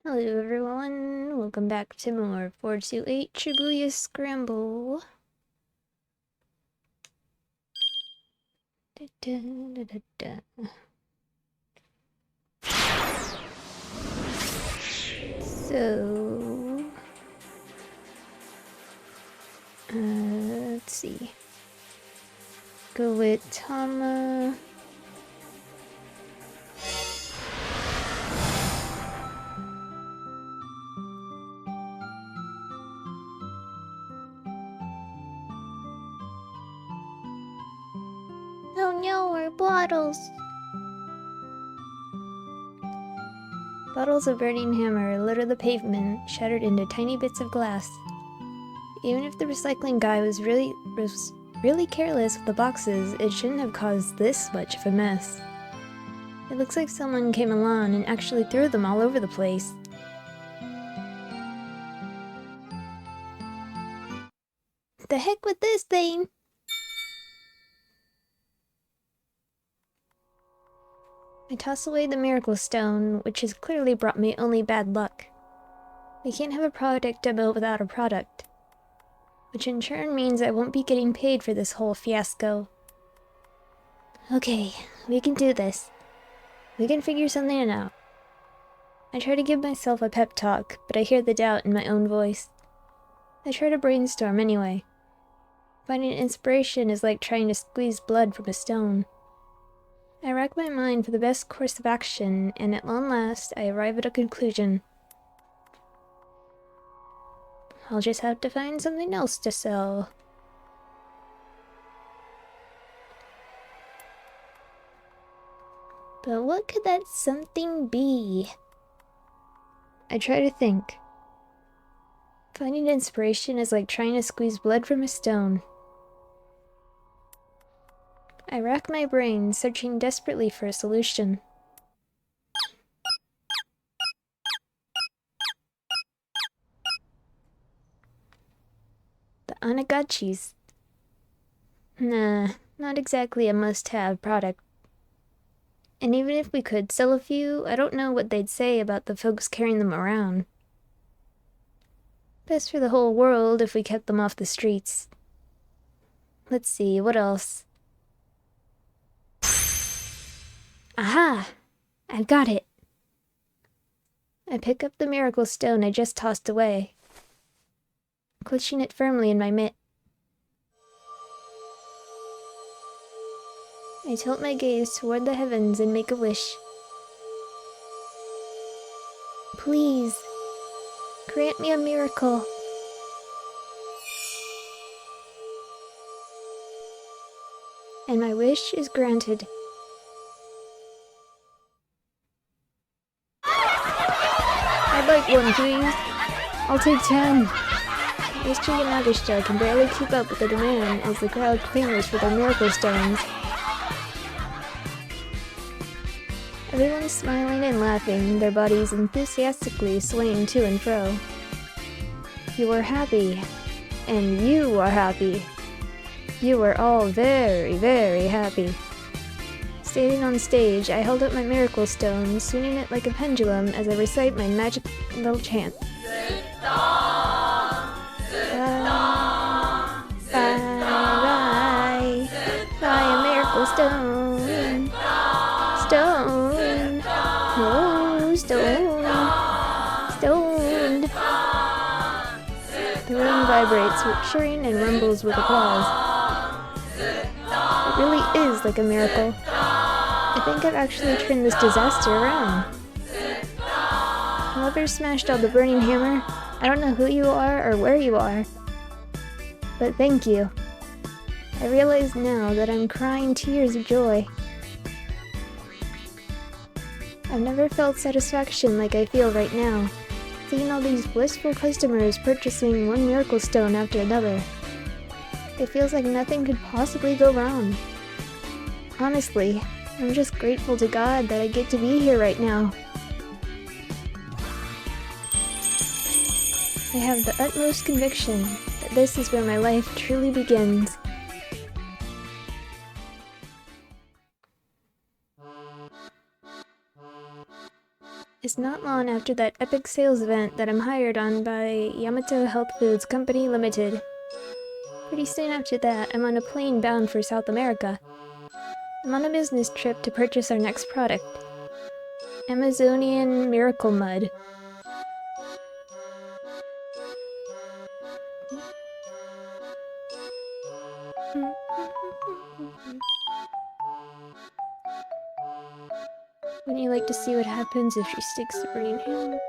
Hello everyone, welcome back to more 428 Shibuya Scramble. Da, da, da, da, da. So... let's see. Go with Tama... Oh no, our bottles! Bottles of burning hammer litter the pavement, shattered into tiny bits of glass. Even if the recycling guy was really careless with the boxes, it shouldn't have caused this much of a mess. It looks like someone came along and actually threw them all over the place. The heck with this thing! I toss away the miracle stone, which has clearly brought me only bad luck. We can't have a product demo without a product. Which in turn means I won't be getting paid for this whole fiasco. Okay, we can do this. We can figure something out. I try to give myself a pep talk, but I hear the doubt in my own voice. I try to brainstorm anyway. Finding inspiration is like trying to squeeze blood from a stone. I rack my mind for the best course of action, and at long last, I arrive at a conclusion. I'll just have to find something else to sell. But what could that something be? I try to think. Finding inspiration is like trying to squeeze blood from a stone. I rack my brain, searching desperately for a solution. The Onagachis. Nah, not exactly a must-have product. And even if we could sell a few, I don't know what they'd say about the folks carrying them around. Best for the whole world if we kept them off the streets. Let's see, what else? Aha! I've got it! I pick up the miracle stone I just tossed away, clutching it firmly in my mitt. I tilt my gaze toward the heavens and make a wish. Please, grant me a miracle. And my wish is granted. I'd like one, please. I'll take 10. Mr. Yamaguchi can barely keep up with the demand as the crowd clamors for their miracle stones. Everyone's smiling and laughing, their bodies enthusiastically swaying to and fro. You are happy. And you are happy. You are all very, very happy. Standing on stage, I hold up my miracle stone, swinging it like a pendulum as I recite my magic little chant. Bye, a miracle stone. Stone. Oh, stone. Stoned. The room vibrates with cheering and rumbles with applause. It really is like a miracle. I think I've actually turned this disaster around. Whoever smashed all the burning hammer, I don't know who you are or where you are, but thank you. I realize now that I'm crying tears of joy. I've never felt satisfaction like I feel right now, seeing all these blissful customers purchasing one miracle stone after another. It feels like nothing could possibly go wrong. Honestly, I'm just grateful to God that I get to be here right now. I have the utmost conviction that this is where my life truly begins. It's not long after that epic sales event that I'm hired on by Yamato Health Foods Company Limited. Pretty soon after that, I'm on a plane bound for South America. I'm on a business trip to purchase our next product. Amazonian Miracle Mud. Wouldn't you like to see what happens if she sticks the brain hammer?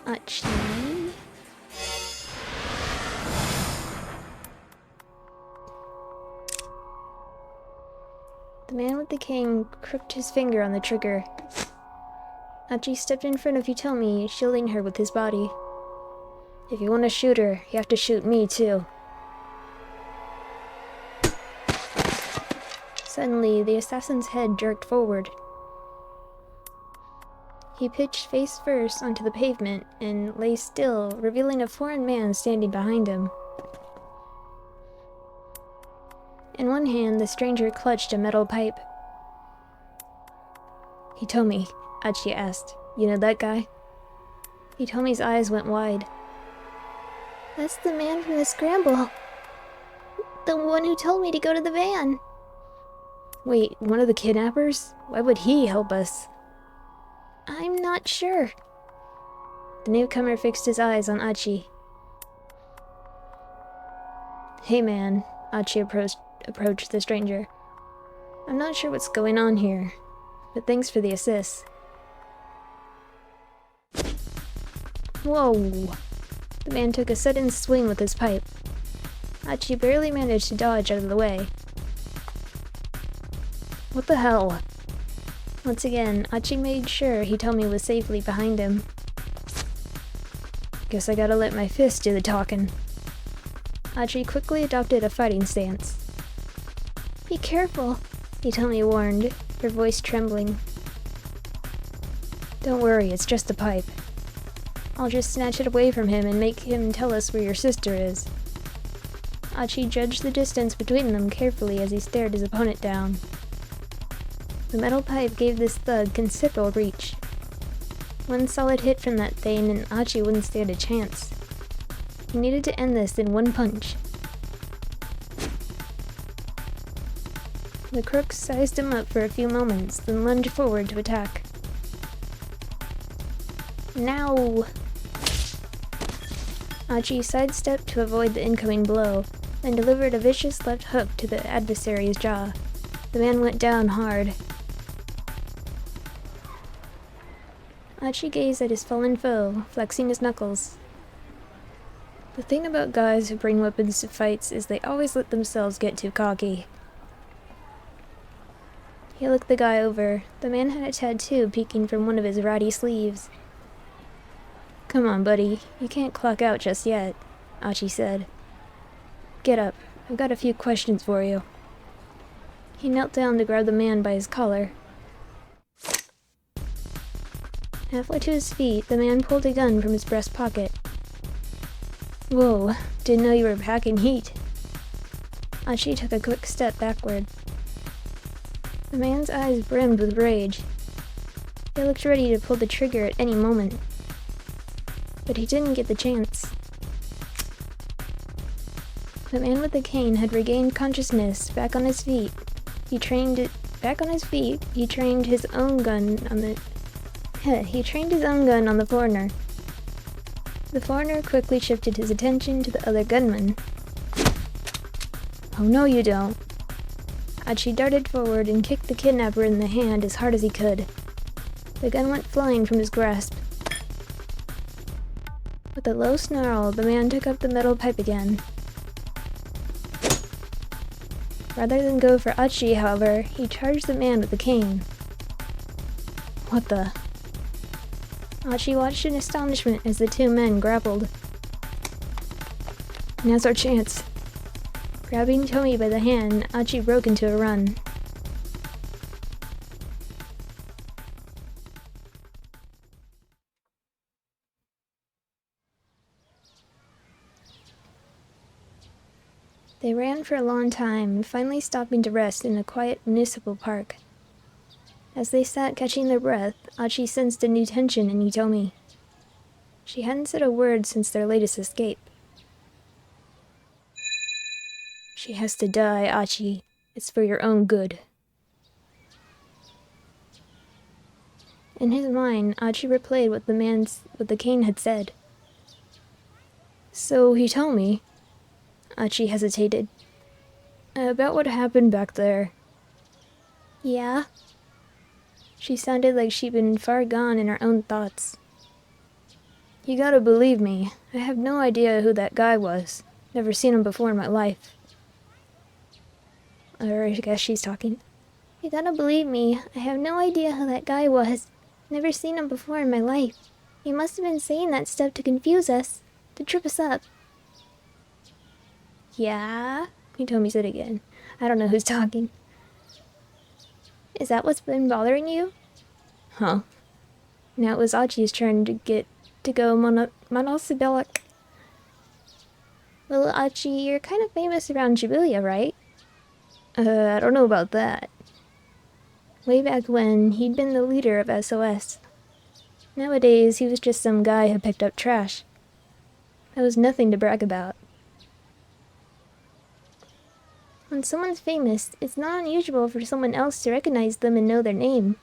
Actually... The man with the cane crooked his finger on the trigger. Achi stepped in front of Hitomi, shielding her with his body. If you want to shoot her, you have to shoot me too. Suddenly, the assassin's head jerked forward. He pitched face first onto the pavement and lay still, revealing a foreign man standing behind him. In one hand, the stranger clutched a metal pipe. Hitomi, Achi asked. You know that guy? Hitomi's eyes went wide. That's the man from the Scramble. The one who told me to go to the van. Wait, one of the kidnappers? Why would he help us? I'm not sure. The newcomer fixed his eyes on Achi. Hey man, Achi approached the stranger. I'm not sure what's going on here, but thanks for the assist. Whoa! The man took a sudden swing with his pipe. Achi barely managed to dodge out of the way. What the hell? Once again, Achi made sure Hitomi was safely behind him. Guess I gotta let my fist do the talking. Achi quickly adopted a fighting stance. Be careful, Hitomi warned, her voice trembling. Don't worry, it's just a pipe. I'll just snatch it away from him and make him tell us where your sister is. Achi judged the distance between them carefully as he stared his opponent down. The metal pipe gave this thug considerable reach. One solid hit from that thing and Achi wouldn't stand a chance. He needed to end this in one punch. The crook sized him up for a few moments, then lunged forward to attack. Now! Achi sidestepped to avoid the incoming blow, then delivered a vicious left hook to the adversary's jaw. The man went down hard. Achi gazed at his fallen foe, flexing his knuckles. The thing about guys who bring weapons to fights is they always let themselves get too cocky. He looked the guy over. The man had a tattoo peeking from one of his ratty sleeves. Come on, buddy. You can't clock out just yet, Achi said. Get up. I've got a few questions for you. He knelt down to grab the man by his collar. Halfway to his feet, the man pulled a gun from his breast pocket. Whoa, didn't know you were packing heat. Achi took a quick step backward. The man's eyes brimmed with rage. He looked ready to pull the trigger at any moment. But he didn't get the chance. The man with the cane had regained consciousness. Back on his feet, he trained his own gun on the foreigner. The foreigner quickly shifted his attention to the other gunman. Oh no, you don't. Achi darted forward and kicked the kidnapper in the hand as hard as he could. The gun went flying from his grasp. With a low snarl, the man took up the metal pipe again. Rather than go for Achi, however, he charged the man with the cane. What the? Achi watched in astonishment as the two men grappled. Now's our chance. Grabbing Hitomi by the hand, Achi broke into a run. They ran for a long time, finally stopping to rest in a quiet municipal park. As they sat catching their breath, Achi sensed a new tension in Hitomi. She hadn't said a word since their latest escape. She has to die, Achi. It's for your own good. In his mind, Achi replayed what the cane had said. So he told me, Achi hesitated, about what happened back there. Yeah? She sounded like she'd been far gone in her own thoughts. You gotta believe me, I have no idea who that guy was. Never seen him before in my life. Or I guess she's talking. You gotta believe me, I have no idea who that guy was. Never seen him before in my life. He must have been saying that stuff to confuse us, to trip us up. Yeah? Hitomi said again. I don't know who's talking. Is that what's been bothering you? Huh. Now it was Achi's turn to go monosyllabic. Well, Achi, you're kind of famous around Shibuya, right? I don't know about that. Way back when, he'd been the leader of SOS. Nowadays, he was just some guy who picked up trash. That was nothing to brag about. When someone's famous, it's not unusual for someone else to recognize them and know their name.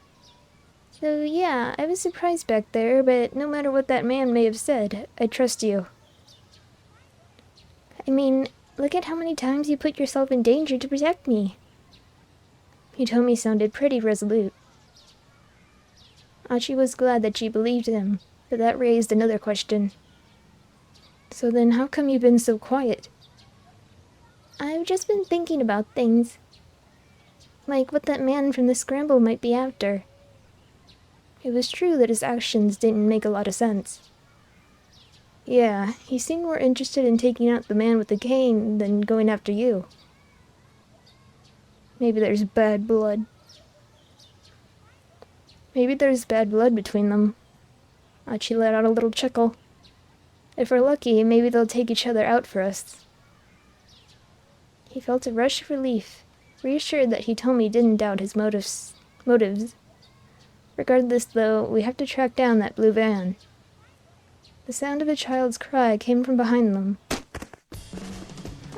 So yeah, I was surprised back there, but no matter what that man may have said, I trust you. I mean, look at how many times you put yourself in danger to protect me. Hitomi sounded pretty resolute. Achi was glad that she believed him, but that raised another question. So then how come you've been so quiet? I've just been thinking about things. Like what that man from the Scramble might be after. It was true that his actions didn't make a lot of sense. Yeah, he seemed more interested in taking out the man with the cane than going after you. Maybe there's bad blood. Maybe there's bad blood between them. Achi let out a little chuckle. If we're lucky, maybe they'll take each other out for us. He felt a rush of relief, reassured that Hitomi didn't doubt his motives. Regardless, though, we have to track down that blue van. The sound of a child's cry came from behind them.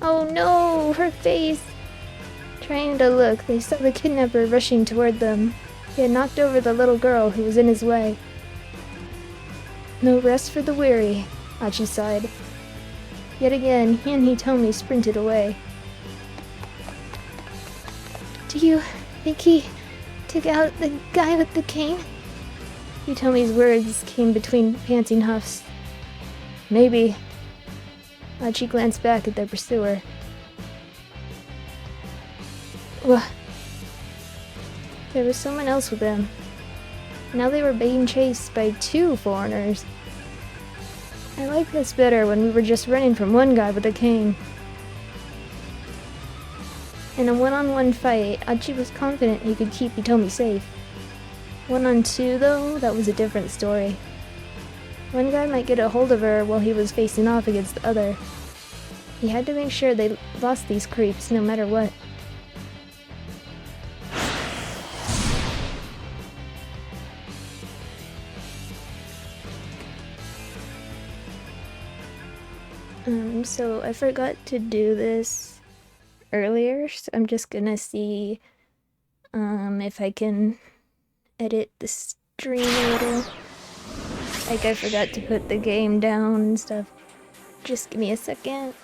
Oh no, her face! Trying to look, they saw the kidnapper rushing toward them. He had knocked over the little girl who was in his way. No rest for the weary, Achi sighed. Yet again, he and Hitomi sprinted away. Do you think he took out the guy with the cane? Hitomi's words came between panting huffs. Maybe. Achi glanced back at their pursuer. What? There was someone else with them. Now they were being chased by 2 foreigners. I like this better when we were just running from one guy with a cane. In a one-on-one fight, Achi was confident he could keep Hitomi safe. 1-on-2 though, that was a different story. One guy might get a hold of her while he was facing off against the other. He had to make sure they lost these creeps no matter what. So I forgot to do this earlier, so I'm just gonna see if I can edit the stream a little. Like, I forgot to put the game down and stuff. Just give me a second.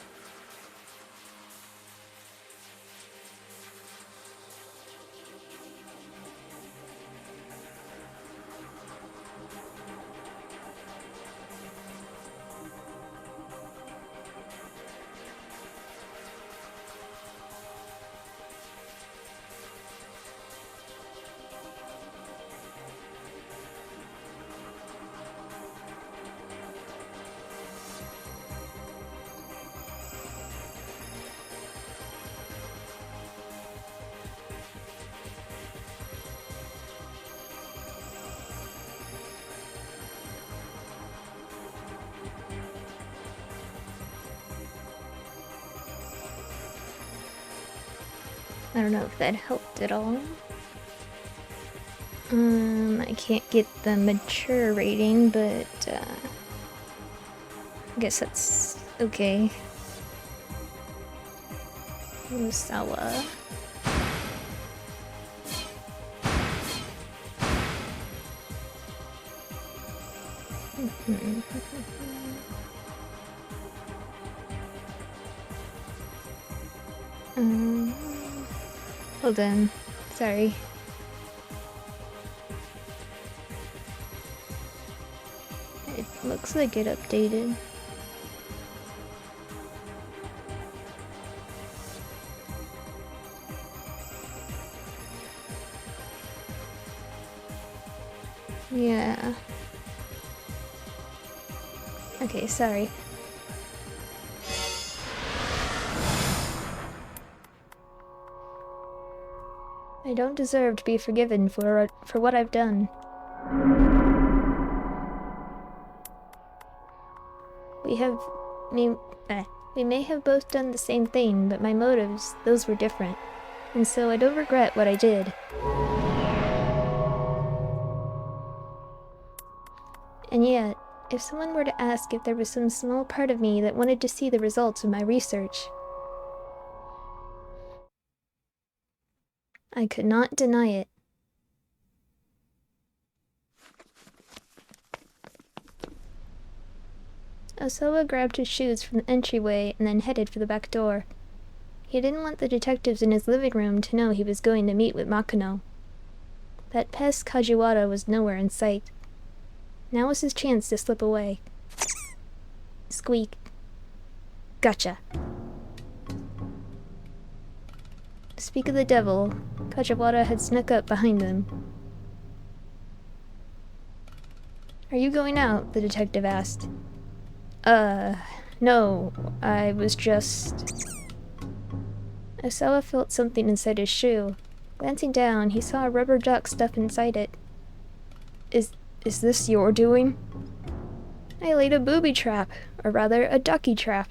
I don't know if that helped at all. I can't get the mature rating, but I guess that's okay. Usawa. Hold on. Sorry. It looks like it updated. Yeah. Okay, sorry. I don't deserve to be forgiven for what I've done. We may have both done the same thing, but my motives, those were different. And so I don't regret what I did. And yet, if someone were to ask if there was some small part of me that wanted to see the results of my research, I could not deny it. Osawa grabbed his shoes from the entryway and then headed for the back door. He didn't want the detectives in his living room to know he was going to meet with Makono. That pest Kajiwara was nowhere in sight. Now was his chance to slip away. Squeak. Gotcha. Speak of the devil, Kajiwara had snuck up behind them. Are you going out? The detective asked. No, I was just... Osawa felt something inside his shoe. Glancing down, he saw a rubber duck stuffed inside it. Is this your doing? I laid a booby trap, or rather, a ducky trap.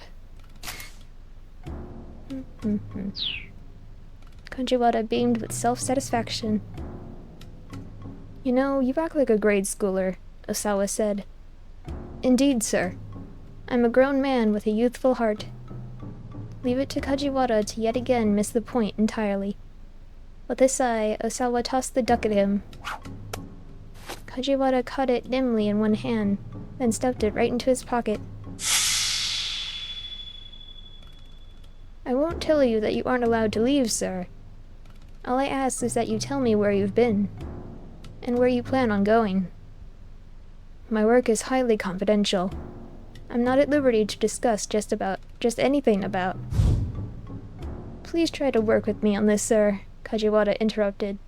Kajiwara beamed with self-satisfaction. You know, you act like a grade schooler, Osawa said. Indeed, sir. I'm a grown man with a youthful heart. Leave it to Kajiwara to yet again miss the point entirely. With a sigh, Osawa tossed the duck at him. Kajiwara caught it nimbly in one hand, then stuffed it right into his pocket. I won't tell you that you aren't allowed to leave, sir. All I ask is that you tell me where you've been, and where you plan on going. My work is highly confidential. I'm not at liberty to discuss just anything about. Please try to work with me on this, sir, Kajiwara interrupted.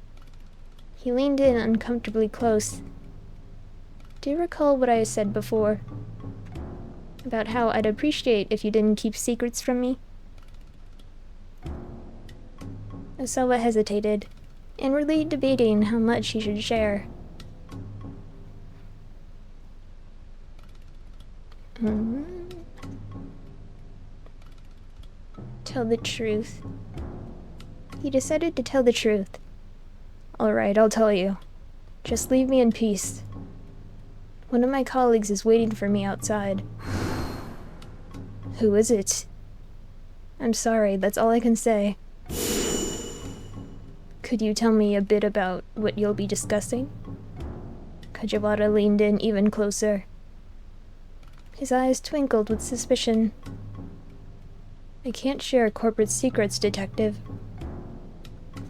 He leaned in uncomfortably close. Do you recall what I said before? About how I'd appreciate if you didn't keep secrets from me? Osawa hesitated, inwardly debating how much he should share. Tell the truth. He decided to tell the truth. Alright, I'll tell you. Just leave me in peace. One of my colleagues is waiting for me outside. Who is it? I'm sorry, that's all I can say. Could you tell me a bit about what you'll be discussing? Kajiwara leaned in even closer. His eyes twinkled with suspicion. I can't share corporate secrets, detective.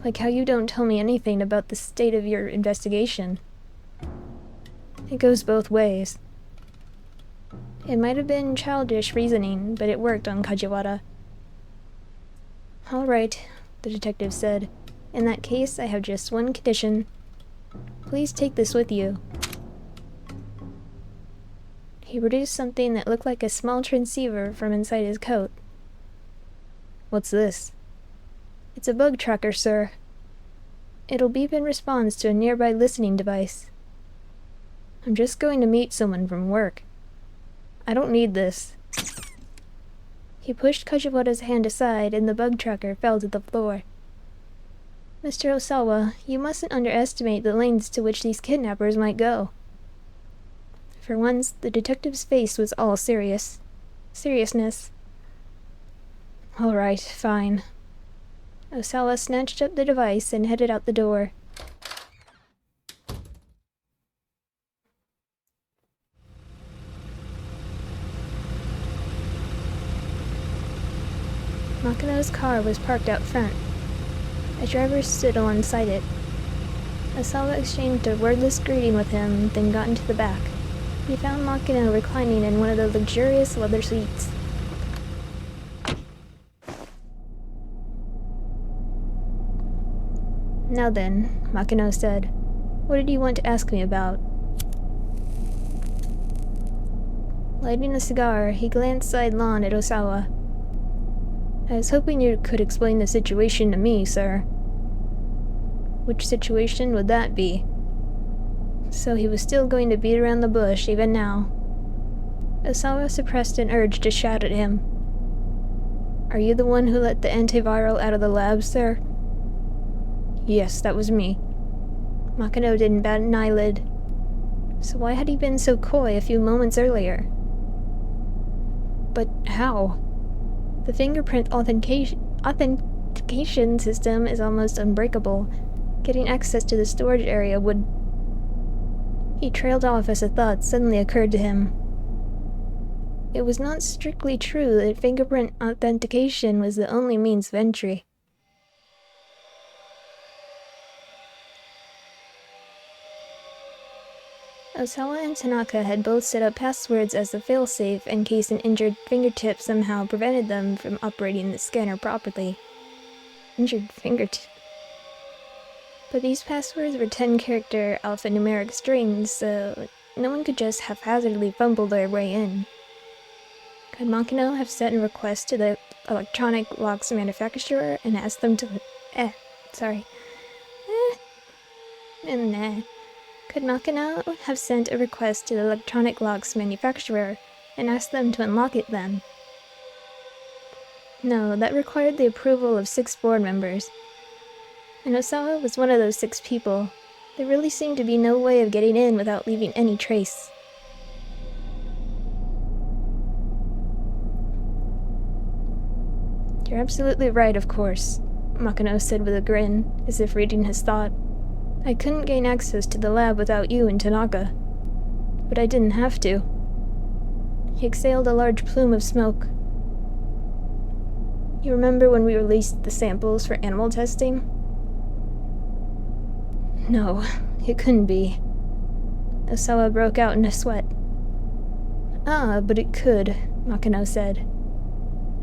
Like how you don't tell me anything about the state of your investigation. It goes both ways. It might have been childish reasoning, but it worked on Kajiwara. All right, the detective said. In that case, I have just one condition. Please take this with you. He produced something that looked like a small transceiver from inside his coat. What's this? It's a bug tracker, sir. It'll beep in response to a nearby listening device. I'm just going to meet someone from work. I don't need this. He pushed Kajiwara's hand aside and the bug tracker fell to the floor. Mr. Osawa, you mustn't underestimate the lengths to which these kidnappers might go. For once, the detective's face was all seriousness. All right, fine. Osawa snatched up the device and headed out the door. Makino's car was parked out front. A driver stood alongside it. Osawa exchanged a wordless greeting with him, then got into the back. He found Makino reclining in one of the luxurious leather seats. Now then, Makino said, what did you want to ask me about? Lighting a cigar, he glanced sidelong at Osawa. I was hoping you could explain the situation to me, sir. Which situation would that be? So he was still going to beat around the bush even now. Osawa suppressed an urge to shout at him. Are you the one who let the antiviral out of the lab, sir? Yes, that was me. Makino didn't bat an eyelid. So why had he been so coy a few moments earlier? But how? The fingerprint authentication system is almost unbreakable. Getting access to the storage area would... He trailed off as a thought suddenly occurred to him. It was not strictly true that fingerprint authentication was the only means of entry. Osawa and Tanaka had both set up passwords as a failsafe in case an injured fingertip somehow prevented them from operating the scanner properly. Injured fingertip. But these passwords were 10-character alphanumeric strings, so no one could just haphazardly fumble their way in. Could Makino have sent a request to the electronic locks manufacturer and asked them to... Could Makino have sent a request to the electronic locks manufacturer and asked them to unlock it then? No, that required the approval of 6 board members. And Osawa was one of those 6 people. There really seemed to be no way of getting in without leaving any trace. You're absolutely right, of course, Makino said with a grin, as if reading his thought. I couldn't gain access to the lab without you and Tanaka. But I didn't have to. He exhaled a large plume of smoke. You remember when we released the samples for animal testing? No, it couldn't be. Osawa broke out in a sweat. Ah, but it could, Makino said.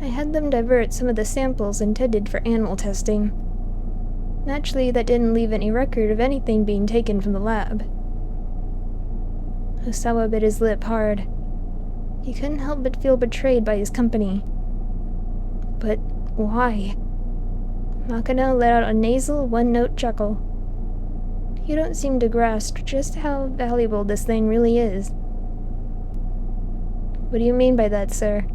I had them divert some of the samples intended for animal testing. Naturally, that didn't leave any record of anything being taken from the lab. Osawa bit his lip hard. He couldn't help but feel betrayed by his company. But why? Makino let out a nasal, one-note chuckle. You don't seem to grasp just how valuable this thing really is. What do you mean by that, sir?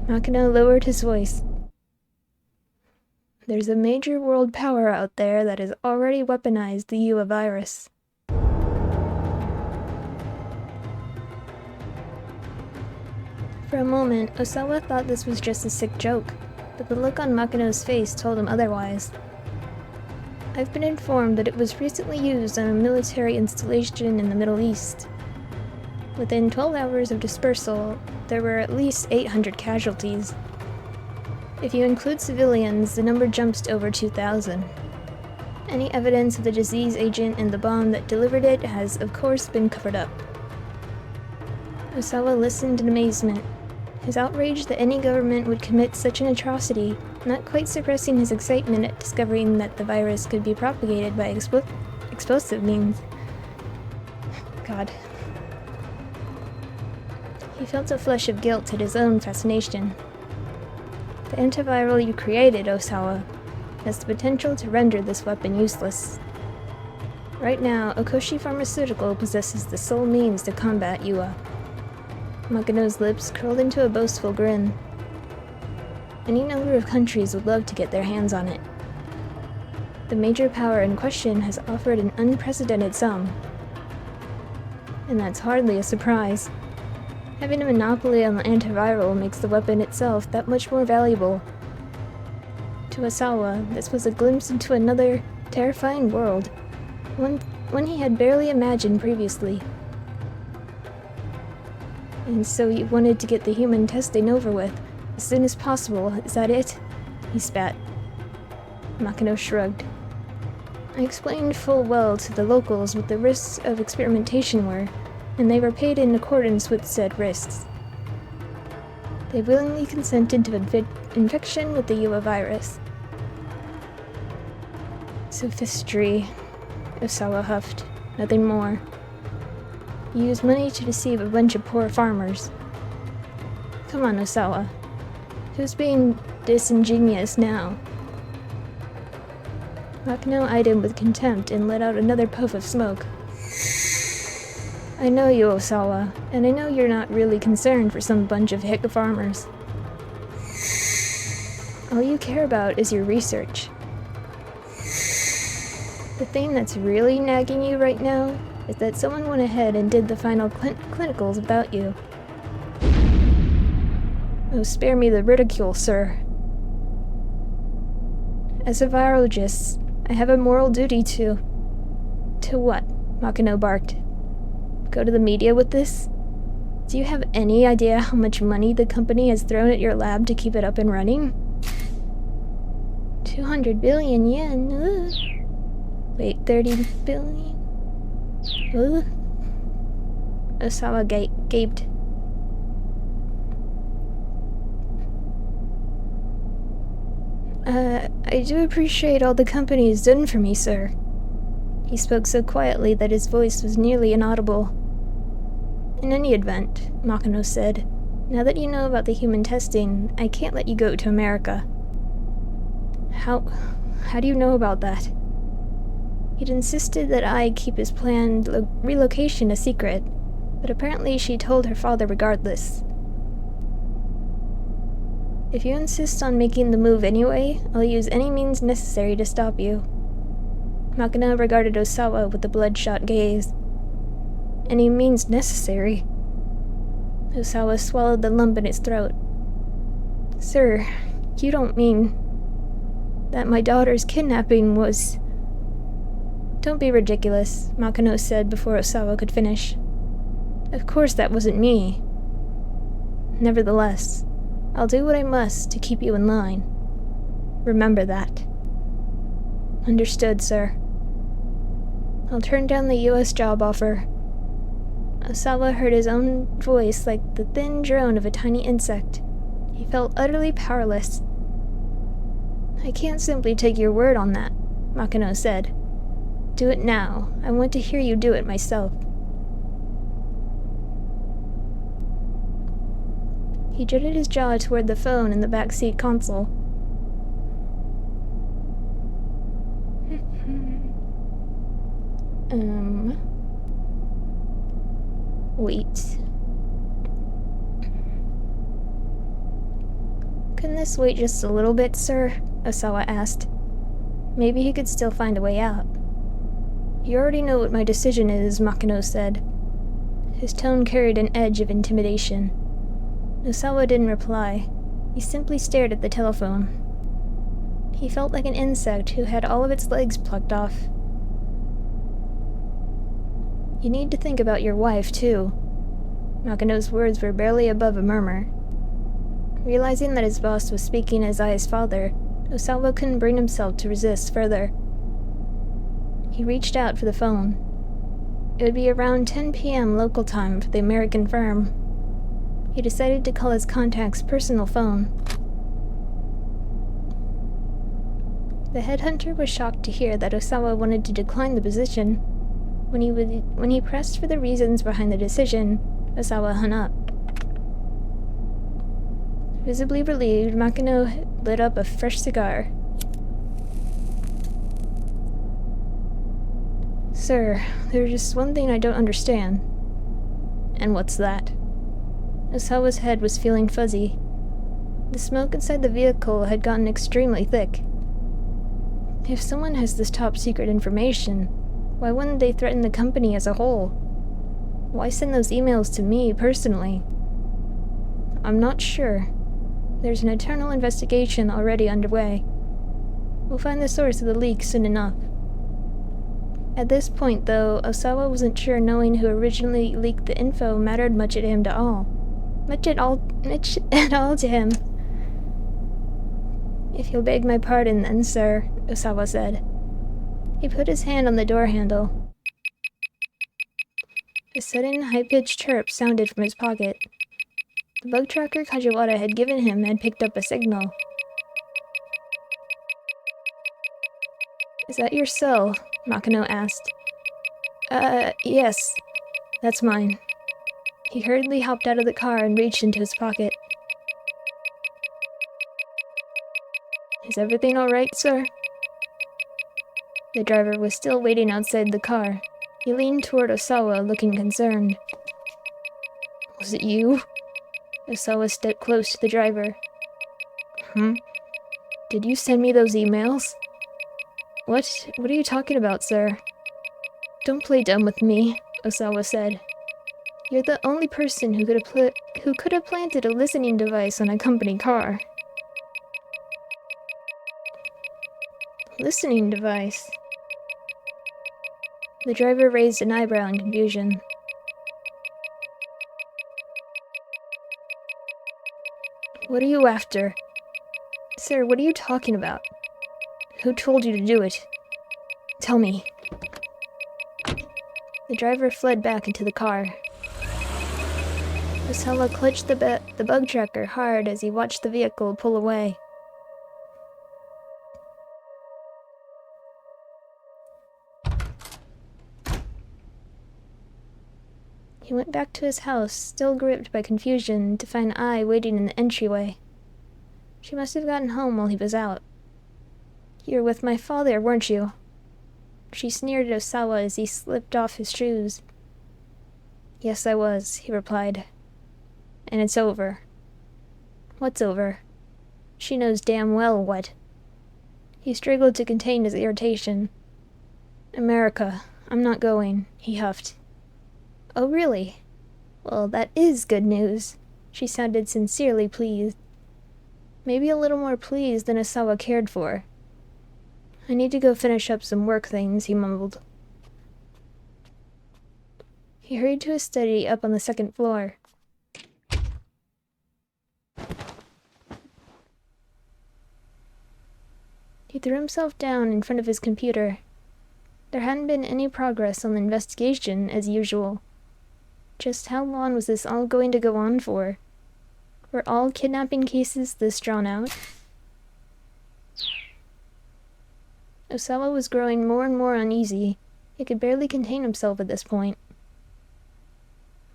Makino lowered his voice. There's a major world power out there that has already weaponized the UA virus. For a moment, Osawa thought this was just a sick joke, but the look on Makino's face told him otherwise. I've been informed that it was recently used on a military installation in the Middle East. Within 12 hours of dispersal, there were at least 800 casualties. If you include civilians, the number jumps to over 2,000. Any evidence of the disease agent and the bomb that delivered it has, of course, been covered up. Osawa listened in amazement, his outrage that any government would commit such an atrocity not quite suppressing his excitement at discovering that the virus could be propagated by explosive means. God. He felt a flush of guilt at his own fascination. The antiviral you created, Osawa, has the potential to render this weapon useless. Right now, Okoshi Pharmaceutical possesses the sole means to combat UA. Makino's lips curled into a boastful grin. Any number of countries would love to get their hands on it. The major power in question has offered an unprecedented sum. And that's hardly a surprise. Having a monopoly on the antiviral makes the weapon itself that much more valuable. To Osawa, this was a glimpse into another terrifying world, one he had barely imagined previously. And so you wanted to get the human testing over with, as soon as possible, is that it? He spat. Makino shrugged. I explained full well to the locals what the risks of experimentation were, and they were paid in accordance with said risks. They willingly consented to infection with the Ua virus. Sophistry, Osawa huffed. Nothing more. You use money to deceive a bunch of poor farmers. Come on, Osawa. Who's being disingenuous now? Makino eyed him with contempt and let out another puff of smoke. I know you, Osawa, and I know you're not really concerned for some bunch of hick farmers. All you care about is your research. The thing that's really nagging you right now is that someone went ahead and did the final clinicals without you. Oh, spare me the ridicule, sir. As a virologist, I have a moral duty to... To what? Makino barked. Go to the media with this? Do you have any idea how much money the company has thrown at your lab to keep it up and running? 200 billion yen. Ugh. Wait, 30 billion? Ugh. Osawa gaped. I do appreciate all the company has done for me, sir. He spoke so quietly that his voice was nearly inaudible. In any event, Makino said, now that you know about the human testing, I can't let you go to America. How do you know about that? He'd insisted that I keep his planned relocation a secret, but apparently she told her father regardless. If you insist on making the move anyway, I'll use any means necessary to stop you. Makino regarded Osawa with a bloodshot gaze. Any means necessary? Osawa swallowed the lump in its throat. Sir, you don't mean that my daughter's kidnapping was... Don't be ridiculous, Makino said before Osawa could finish. Of course that wasn't me. Nevertheless, I'll do what I must to keep you in line. Remember that. Understood, sir. I'll turn down the U.S. job offer. Osawa heard his own voice like the thin drone of a tiny insect. He felt utterly powerless. I can't simply take your word on that, Makino said. Do it now. I want to hear you do it myself. He jutted his jaw toward the phone in the backseat console. Wait. Couldn't this wait just a little bit, sir? Osawa asked. Maybe he could still find a way out. You already know what my decision is, Makino said. His tone carried an edge of intimidation. Osawa didn't reply. He simply stared at the telephone. He felt like an insect who had all of its legs plucked off. You need to think about your wife, too. Makino's words were barely above a murmur. Realizing that his boss was speaking as Ai's father, Osawa couldn't bring himself to resist further. He reached out for the phone. It would be around 10 p.m. local time for the American firm. He decided to call his contact's personal phone. The headhunter was shocked to hear that Osawa wanted to decline the position. When he pressed for the reasons behind the decision, Osawa hung up. Visibly relieved, Makino lit up a fresh cigar. Sir, there's just one thing I don't understand. And what's that? Osawa's head was feeling fuzzy. The smoke inside the vehicle had gotten extremely thick. If someone has this top secret information, why wouldn't they threaten the company as a whole? Why send those emails to me personally? I'm not sure. There's an internal investigation already underway. We'll find the source of the leak soon enough. At this point, though, Osawa wasn't sure knowing who originally leaked the info mattered much at all to him. If you'll beg my pardon then, sir, Osawa said. He put his hand on the door handle. A sudden, high-pitched chirp sounded from his pocket. The bug tracker Kajiwara had given him had picked up a signal. Is that your cell? Nakano asked. Yes. That's mine. He hurriedly hopped out of the car and reached into his pocket. Is everything alright, sir? The driver was still waiting outside the car. He leaned toward Osawa, looking concerned. Was it you? Osawa stepped close to the driver. Did you send me those emails? What are you talking about, sir? Don't play dumb with me, Osawa said. You're the only person who could have planted a listening device on a company car. Listening device? The driver raised an eyebrow in confusion. What are you after? Sir, what are you talking about? Who told you to do it? Tell me. The driver fled back into the car. Osawa clutched the bug tracker hard as he watched the vehicle pull away. He went back to his house, still gripped by confusion, to find Ai waiting in the entryway. She must have gotten home while he was out. You were with my father, weren't you? She sneered at Osawa as he slipped off his shoes. Yes, I was, he replied. And it's over. What's over? She knows damn well what. He struggled to contain his irritation. America, I'm not going, he huffed. Oh, really? Well, that is good news. She sounded sincerely pleased. Maybe a little more pleased than Osawa cared for. I need to go finish up some work things, he mumbled. He hurried to his study up on the second floor. He threw himself down in front of his computer. There hadn't been any progress on the investigation, as usual. Just how long was this all going to go on for? Were all kidnapping cases this drawn out? Osawa was growing more and more uneasy. He could barely contain himself at this point.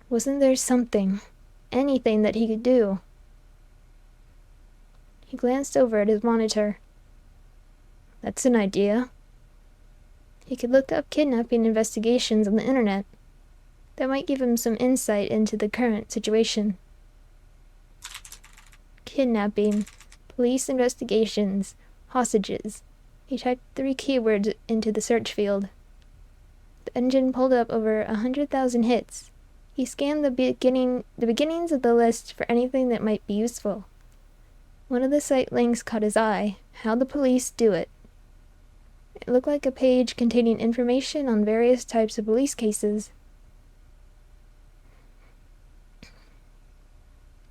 Wasn't there something, anything that he could do? He glanced over at his monitor. That's an idea. He could look up kidnapping investigations on the internet. That might give him some insight into the current situation. Kidnapping, police investigations, hostages. He typed 3 keywords into the search field. The engine pulled up over 100,000 hits. He scanned the beginnings of the list for anything that might be useful. One of the site links caught his eye. How the police do it. It looked like a page containing information on various types of police cases.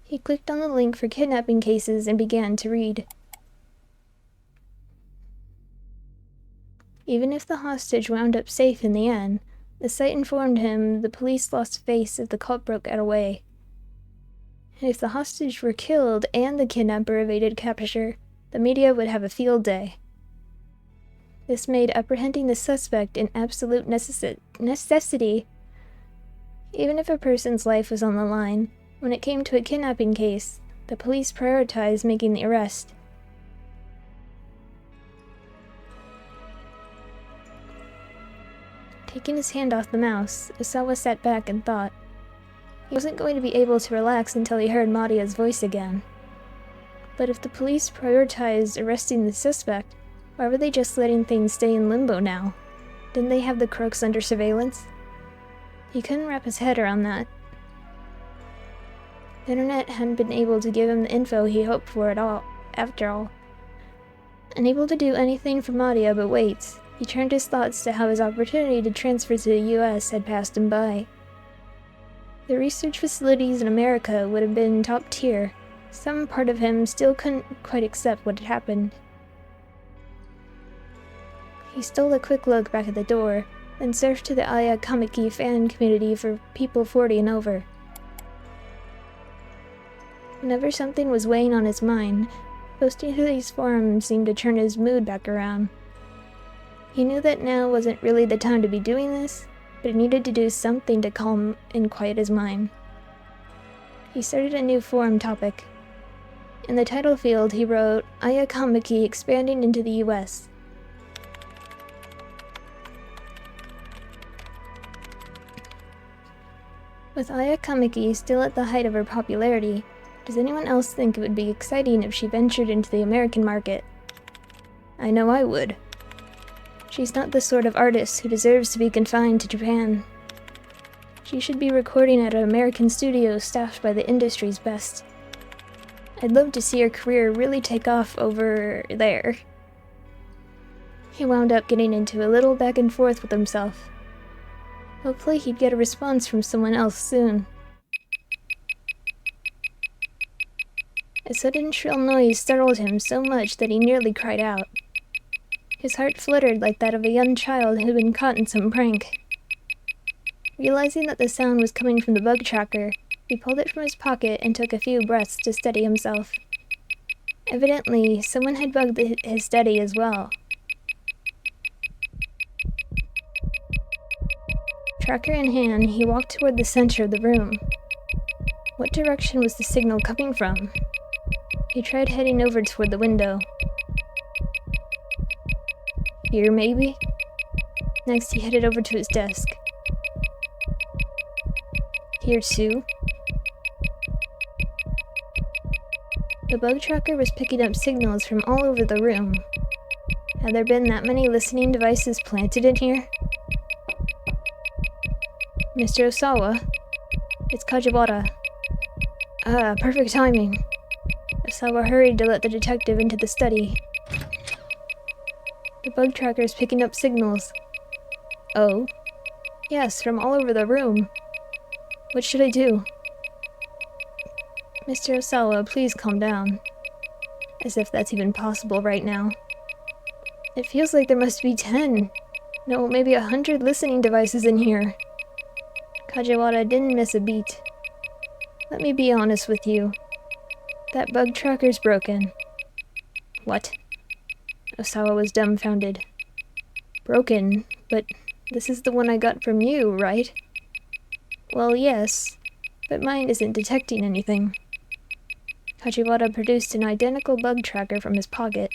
He clicked on the link for kidnapping cases and began to read. Even if the hostage wound up safe in the end, the site informed him the police lost face if the culprit got away. And if the hostage were killed and the kidnapper evaded capture, the media would have a field day. This made apprehending the suspect an absolute necessity. Even if a person's life was on the line, when it came to a kidnapping case, the police prioritized making the arrest. Taking his hand off the mouse, Osawa sat back and thought. He wasn't going to be able to relax until he heard Maria's voice again. But if the police prioritized arresting the suspect, Why were they just letting things stay in limbo now? Didn't they have the crooks under surveillance? He couldn't wrap his head around that. The internet hadn't been able to give him the info he hoped for at all, after all. Unable to do anything for Madia but wait, he turned his thoughts to how his opportunity to transfer to the US had passed him by. The research facilities in America would have been top tier. Some part of him still couldn't quite accept what had happened. He stole a quick look back at the door, then surfed to the Aya Kamiki fan community for people 40 and over. Whenever something was weighing on his mind, posting to these forums seemed to turn his mood back around. He knew that now wasn't really the time to be doing this, but he needed to do something to calm and quiet his mind. He started a new forum topic. In the title field, he wrote, Aya Kamiki expanding into the US. With Aya Kamiki still at the height of her popularity, does anyone else think it would be exciting if she ventured into the American market? I know I would. She's not the sort of artist who deserves to be confined to Japan. She should be recording at an American studio staffed by the industry's best. I'd love to see her career really take off over there. He wound up getting into a little back and forth with himself. Hopefully he'd get a response from someone else soon. A sudden shrill noise startled him so much that he nearly cried out. His heart fluttered like that of a young child who'd been caught in some prank. Realizing that the sound was coming from the bug tracker, he pulled it from his pocket and took a few breaths to steady himself. Evidently, someone had bugged his steady as well. Tracker in hand, he walked toward the center of the room. What direction was the signal coming from? He tried heading over toward the window. Here, maybe? Next, he headed over to his desk. Here, too? The bug tracker was picking up signals from all over the room. Had there been that many listening devices planted in here? Mr. Osawa? It's Kajiwara. Ah, perfect timing. Osawa hurried to let the detective into the study. The bug tracker is picking up signals. Oh? Yes, from all over the room. What should I do? Mr. Osawa, please calm down. As if that's even possible right now. It feels like there must be 10. No, maybe 100 listening devices in here. Kajiwara didn't miss a beat. Let me be honest with you. That bug tracker's broken. What? Osawa was dumbfounded. Broken? But this is the one I got from you, right? Well, yes, but mine isn't detecting anything. Kajiwara produced an identical bug tracker from his pocket.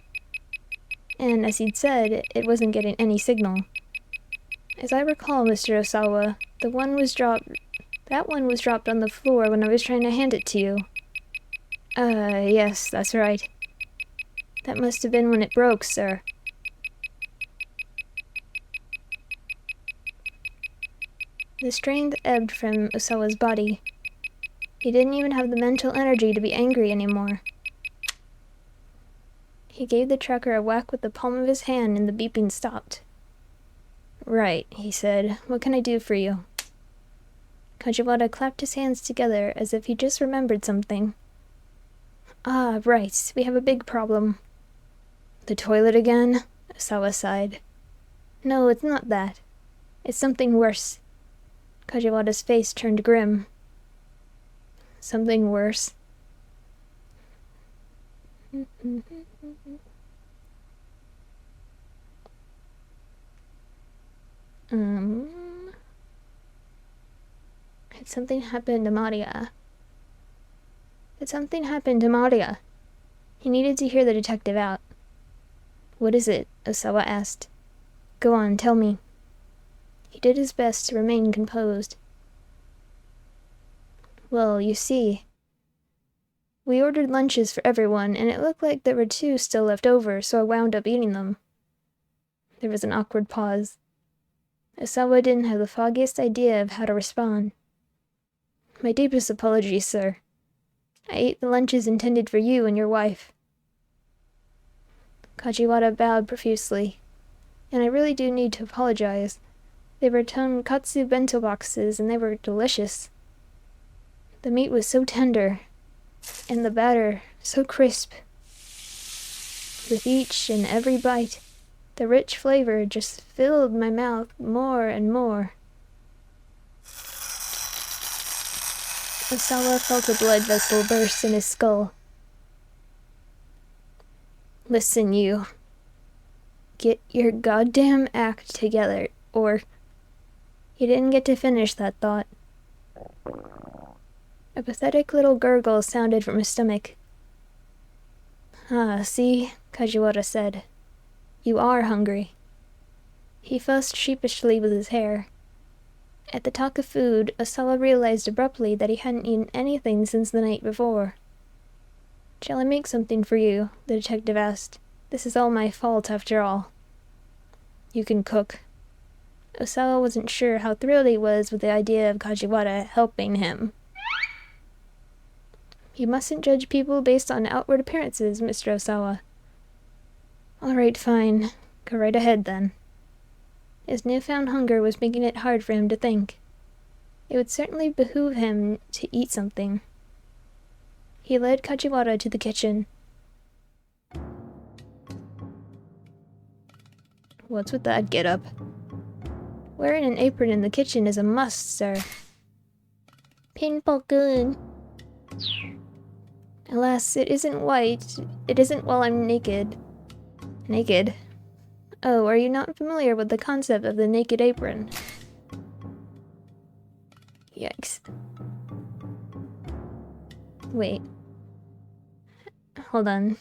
And as he'd said, it wasn't getting any signal. As I recall, Mr. Osawa, that one was dropped on the floor when I was trying to hand it to you. Yes, that's right. That must have been when it broke, sir. The strength ebbed from Osawa's body. He didn't even have the mental energy to be angry anymore. He gave the tracker a whack with the palm of his hand and the beeping stopped. Right, he said. What can I do for you? Kajiwara clapped his hands together as if he just remembered something. Ah, right. We have a big problem. The toilet again? Osawa sighed. No, it's not that. It's something worse. Kajiwara's face turned grim. Something worse? Had something happened to Maria? Had something happened to Maria? He needed to hear the detective out. What is it? Osawa asked. Go on, tell me. He did his best to remain composed. Well, you see, we ordered lunches for everyone, and it looked like there were 2 still left over, so I wound up eating them. There was an awkward pause. Osawa didn't have the foggiest idea of how to respond. My deepest apologies, sir. I ate the lunches intended for you and your wife. Kajiwara bowed profusely. And I really do need to apologize. They were tonkatsu bento boxes, and they were delicious. The meat was so tender, and the batter so crisp. With each and every bite, the rich flavor just filled my mouth more and more. Osawa felt a blood vessel burst in his skull. Listen, you. Get your goddamn act together, or... He didn't get to finish that thought. A pathetic little gurgle sounded from his stomach. Ah, see, Kajiwara said. You are hungry. He fussed sheepishly with his hair. At the talk of food, Osawa realized abruptly that he hadn't eaten anything since the night before. Shall I make something for you? The detective asked. This is all my fault, after all. You can cook. Osawa wasn't sure how thrilled he was with the idea of Kajiwara helping him. You mustn't judge people based on outward appearances, Mr. Osawa. All right, fine. Go right ahead, then. His newfound hunger was making it hard for him to think. It would certainly behoove him to eat something. He led Kajiwara to the kitchen. What's with that get-up? Wearing an apron in the kitchen is a must, sir. Pinpo-kun. Alas, it isn't white. It isn't while I'm naked. Naked? Oh, are you not familiar with the concept of the naked apron? Yikes. Wait. Hold on.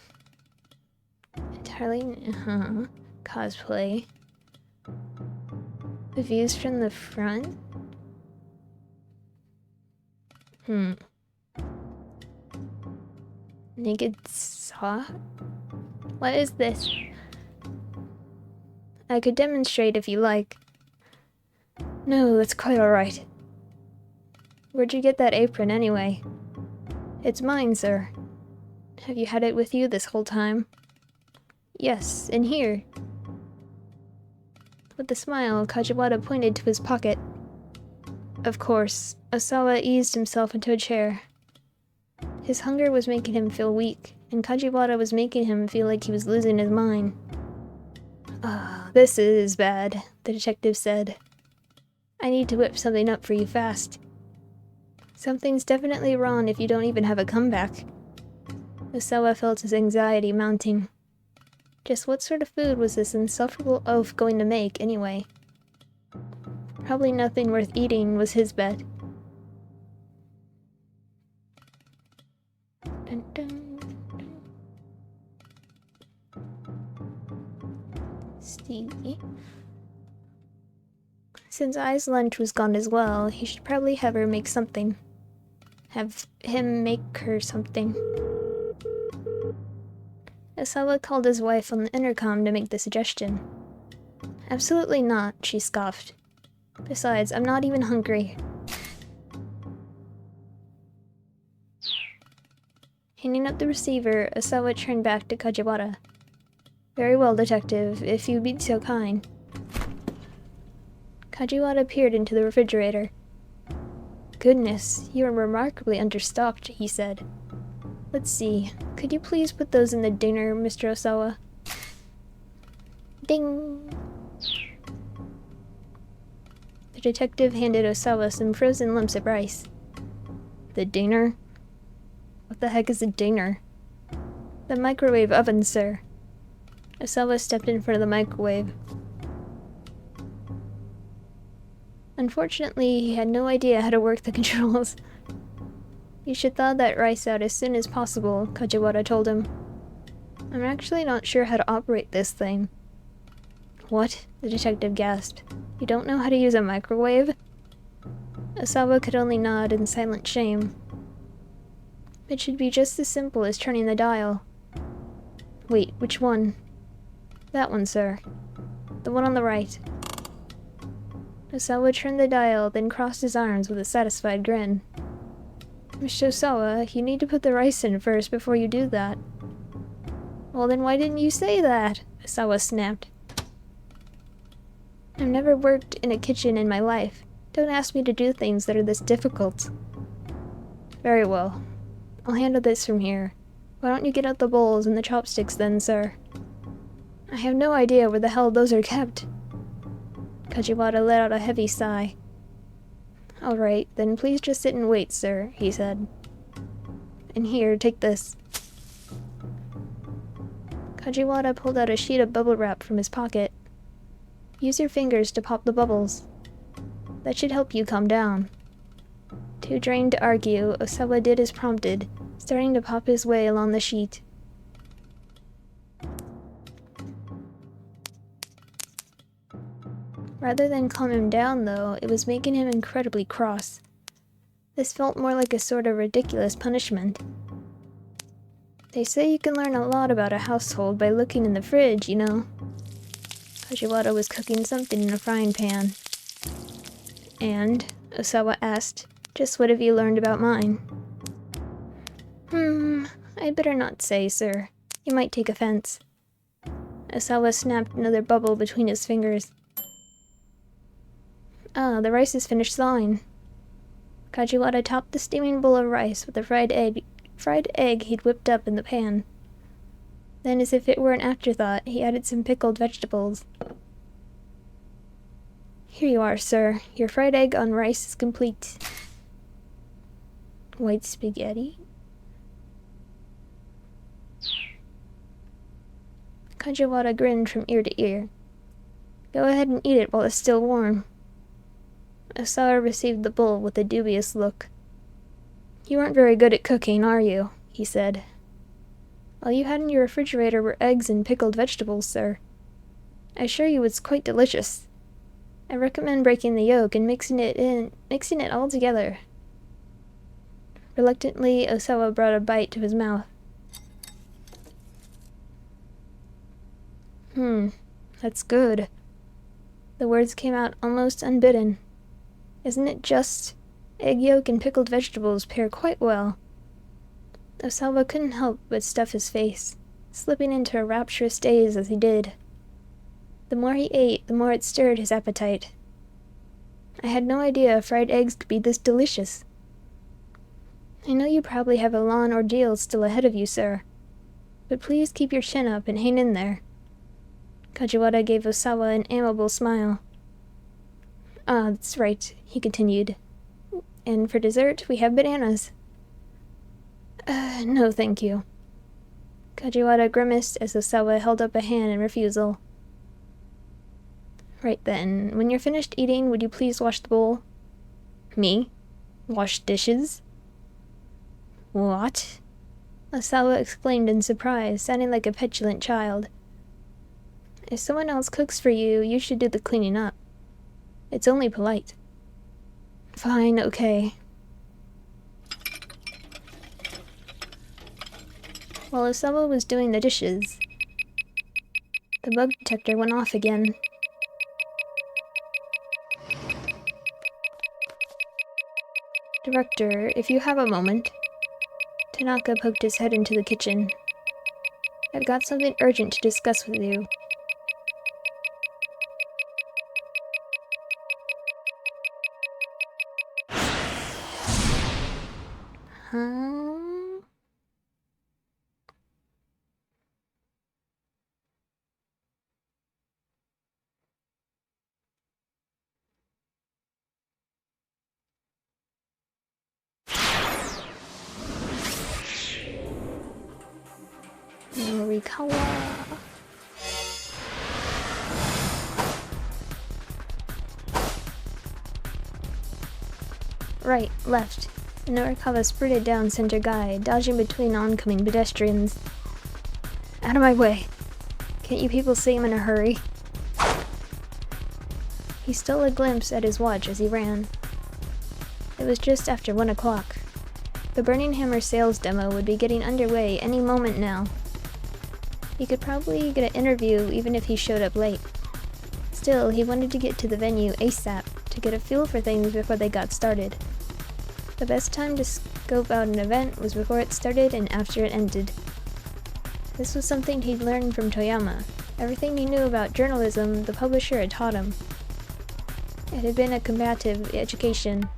Entirely... Cosplay. The views from the front? Naked saw? What is this? I could demonstrate if you like. No, that's quite alright. Where'd you get that apron anyway? It's mine, sir. Have you had it with you this whole time? Yes, in here. With a smile, Kajiwara pointed to his pocket. Of course, Osawa eased himself into a chair. His hunger was making him feel weak, and Kajiwara was making him feel like he was losing his mind. Ah, this is bad, the detective said. I need to whip something up for you fast. Something's definitely wrong if you don't even have a comeback. Osawa felt his anxiety mounting. Just what sort of food was this insufferable oaf going to make, anyway? Probably nothing worth eating was his bet. Dun, dun, dun. Stevie. Since Ai's lunch was gone as well, he should probably have her make something. Have him make her something. Osawa called his wife on the intercom to make the suggestion. Absolutely not, she scoffed. Besides, I'm not even hungry. Hanging up the receiver, Osawa turned back to Kajiwara. Very well, detective, if you'd be so kind. Kajiwara peered into the refrigerator. Goodness, you are remarkably understocked, he said. Let's see, could you please put those in the dinner, Mr. Osawa? Ding! The detective handed Osawa some frozen lumps of rice. The dinner? What the heck is a dinner? The microwave oven, sir. Osawa stepped in front of the microwave. Unfortunately, he had no idea how to work the controls. You should thaw that rice out as soon as possible, Kajiwara told him. I'm actually not sure how to operate this thing. What? The detective gasped. You don't know how to use a microwave? Osawa could only nod in silent shame. It should be just as simple as turning the dial. Wait, which one? That one, sir. the one on the right. Osawa turned the dial, then crossed his arms with a satisfied grin. Mr. Osawa, you need to put the rice in first before you do that. Well, then why didn't you say that? Osawa snapped. I've never worked in a kitchen in my life. Don't ask me to do things that are this difficult. Very well. I'll handle this from here. Why don't you get out the bowls and the chopsticks then, sir? I have no idea where the hell those are kept. Kajiwara let out a heavy sigh. Alright, then please just sit and wait, sir, he said. And here, take this. Kajiwara pulled out a sheet of bubble wrap from his pocket. Use your fingers to pop the bubbles. That should help you calm down. Too drained to argue, Osawa did as prompted, starting to pop his way along the sheet. Rather than calm him down, though, it was making him incredibly cross. This felt more like a sort of ridiculous punishment. They say you can learn a lot about a household by looking in the fridge, you know. Kajiwara was cooking something in a frying pan. And, Osawa asked, just what have you learned about mine? I'd better not say, sir. You might take offense. Osawa snapped another bubble between his fingers. Ah, the rice is finished thawing. Kajiwara topped the steaming bowl of rice with the fried egg he'd whipped up in the pan. Then, as if it were an afterthought, he added some pickled vegetables. Here you are, sir. Your fried egg on rice is complete. White spaghetti? Kajiwara grinned from ear to ear. Go ahead and eat it while it's still warm. Osawa received the bowl with a dubious look. You aren't very good at cooking, are you? He said. All you had in your refrigerator were eggs and pickled vegetables, sir. I assure you it's quite delicious. I recommend breaking the yolk and mixing it all together. Reluctantly, Osawa brought a bite to his mouth. That's good. The words came out almost unbidden. Isn't it just? Egg yolk and pickled vegetables pair quite well. Osawa couldn't help but stuff his face, slipping into a rapturous daze as he did. The more he ate, the more it stirred his appetite. I had no idea fried eggs could be this delicious. I know you probably have a long ordeal still ahead of you, sir. But please keep your chin up and hang in there. Kajiwara gave Osawa an amiable smile. Ah, that's right, he continued. And for dessert, we have bananas. No thank you. Kajiwara grimaced as Osawa held up a hand in refusal. Right then, when you're finished eating, would you please wash the bowl? Me? Wash dishes? What? Osawa exclaimed in surprise, sounding like a petulant child. If someone else cooks for you, you should do the cleaning up. It's only polite. Fine, okay. While Osawa was doing the dishes, the bug detector went off again. Director, if you have a moment. Tanaka poked his head into the kitchen. I've got something urgent to discuss with you. Huh? Norikawa. Right, left. Norikawa sprinted down Center Guy, dodging between oncoming pedestrians. Out of my way. Can't you people see I'm in a hurry? He stole a glimpse at his watch as he ran. It was just after 1 o'clock. The Burning Hammer sales demo would be getting underway any moment now. He could probably get an interview even if he showed up late. Still, he wanted to get to the venue ASAP to get a feel for things before they got started. The best time to scope out an event was before it started and after it ended. This was something he'd learned from Toyama. Everything he knew about journalism, the publisher had taught him. It had been a combative education.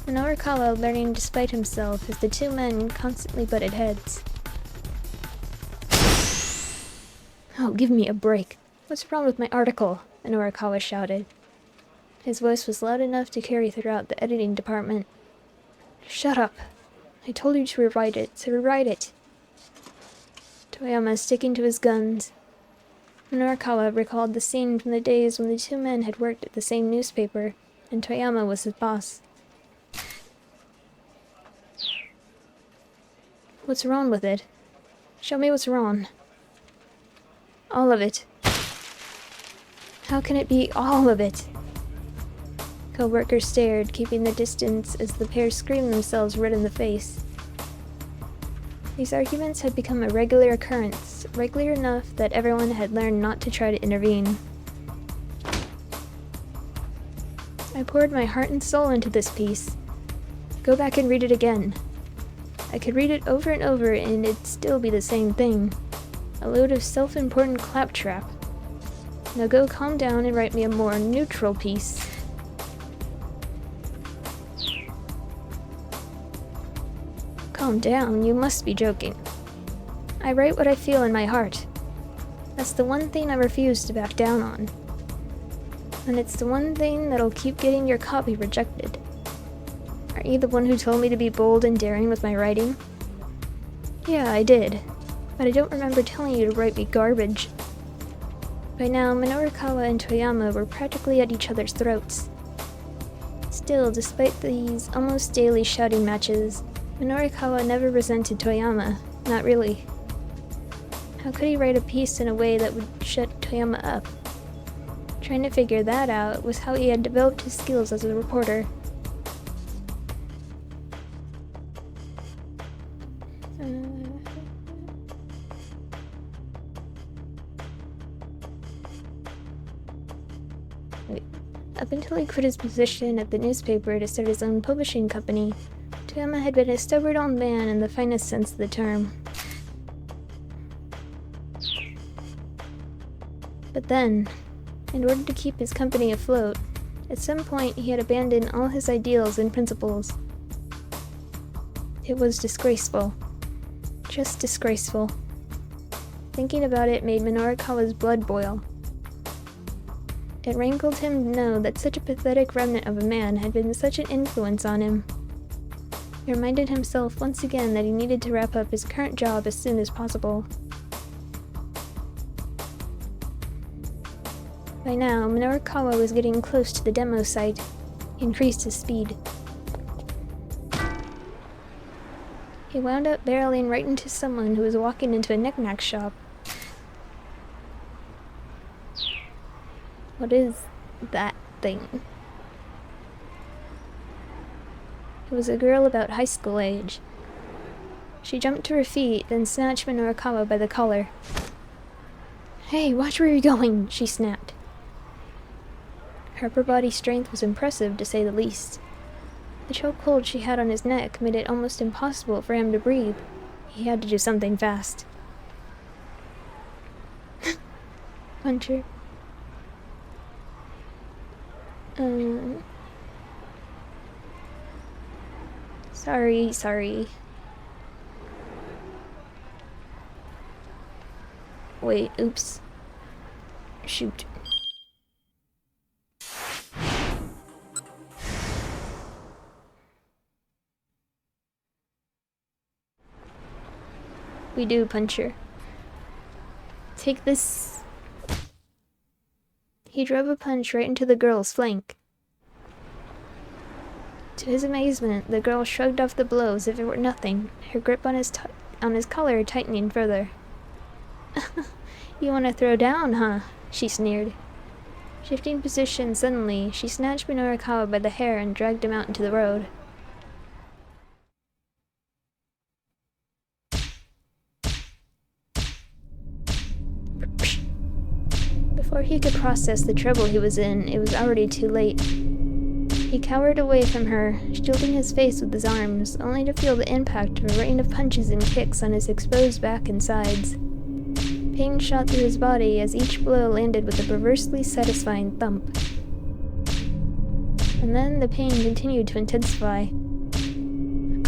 Minorukawa learning despite himself as the two men constantly butted heads. Oh, give me a break. What's wrong with my article? Minorukawa shouted. His voice was loud enough to carry throughout the editing department. Shut up. I told you to rewrite it, so rewrite it. Toyama sticking to his guns. Minorukawa recalled the scene from the days when the two men had worked at the same newspaper, and Toyama was his boss. What's wrong with it? Show me what's wrong. All of it. How can it be all of it? Co-workers stared, keeping their distance as the pair screamed themselves red in the face. These arguments had become a regular occurrence, regular enough that everyone had learned not to try to intervene. I poured my heart and soul into this piece. Go back and read it again. I could read it over and over and it'd still be the same thing. A load of self-important claptrap. Now go calm down and write me a more neutral piece. Calm down, you must be joking. I write what I feel in my heart. That's the one thing I refuse to back down on. And it's the one thing that'll keep getting your copy rejected. Are you the one who told me to be bold and daring with my writing? Yeah, I did. But I don't remember telling you to write me garbage. By now, Minorukawa and Toyama were practically at each other's throats. Still, despite these almost daily shouting matches, Minorukawa never resented Toyama, not really. How could he write a piece in a way that would shut Toyama up? Trying to figure that out was how he had developed his skills as a reporter. Up until he quit his position at the newspaper to start his own publishing company, Toyama had been a stubborn old man in the finest sense of the term. But then, in order to keep his company afloat, at some point he had abandoned all his ideals and principles. It was disgraceful. Just disgraceful. Thinking about it made Minorukawa's blood boil. It rankled him to know that such a pathetic remnant of a man had been such an influence on him. He reminded himself once again that he needed to wrap up his current job as soon as possible. By now, Minorukawa was getting close to the demo site. He increased his speed. He wound up barreling right into someone who was walking into a knick-knack shop. What is that thing? It was a girl about high school age. She jumped to her feet, then snatched Minorukawa by the collar. Hey, watch where you're going, she snapped. Her upper body strength was impressive, to say the least. The chokehold she had on his neck made it almost impossible for him to breathe. He had to do something fast. Puncher. Sorry. Wait, oops. Shoot. We do, Puncher. Take this. He drove a punch right into the girl's flank. To his amazement, the girl shrugged off the blow as if it were nothing, her grip on his collar tightening further. You want to throw down, huh? She sneered. Shifting position suddenly, she snatched Minorukawa by the hair and dragged him out into the road. Before he could process the trouble he was in, it was already too late. He cowered away from her, shielding his face with his arms, only to feel the impact of a rain of punches and kicks on his exposed back and sides. Pain shot through his body as each blow landed with a perversely satisfying thump. And then the pain continued to intensify.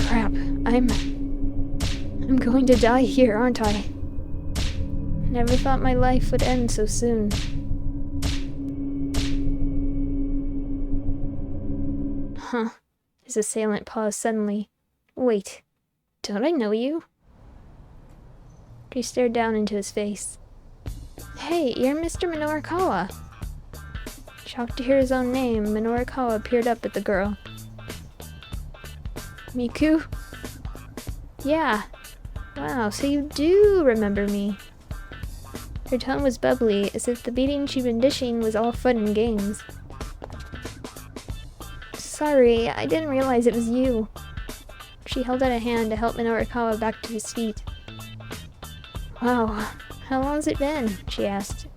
Crap, I'm going to die here, aren't I? Never thought my life would end so soon. Huh. His assailant paused suddenly. Wait, don't I know you? She stared down into his face. Hey, you're Mr. Minorikawa. Shocked to hear his own name, Minorikawa peered up at the girl. Miku? Yeah. Wow, so you do remember me. Her tone was bubbly, as if the beating she'd been dishing was all fun and games. Sorry, I didn't realize it was you. She held out a hand to help Minorikawa back to his feet. Wow, how long has it been? She asked.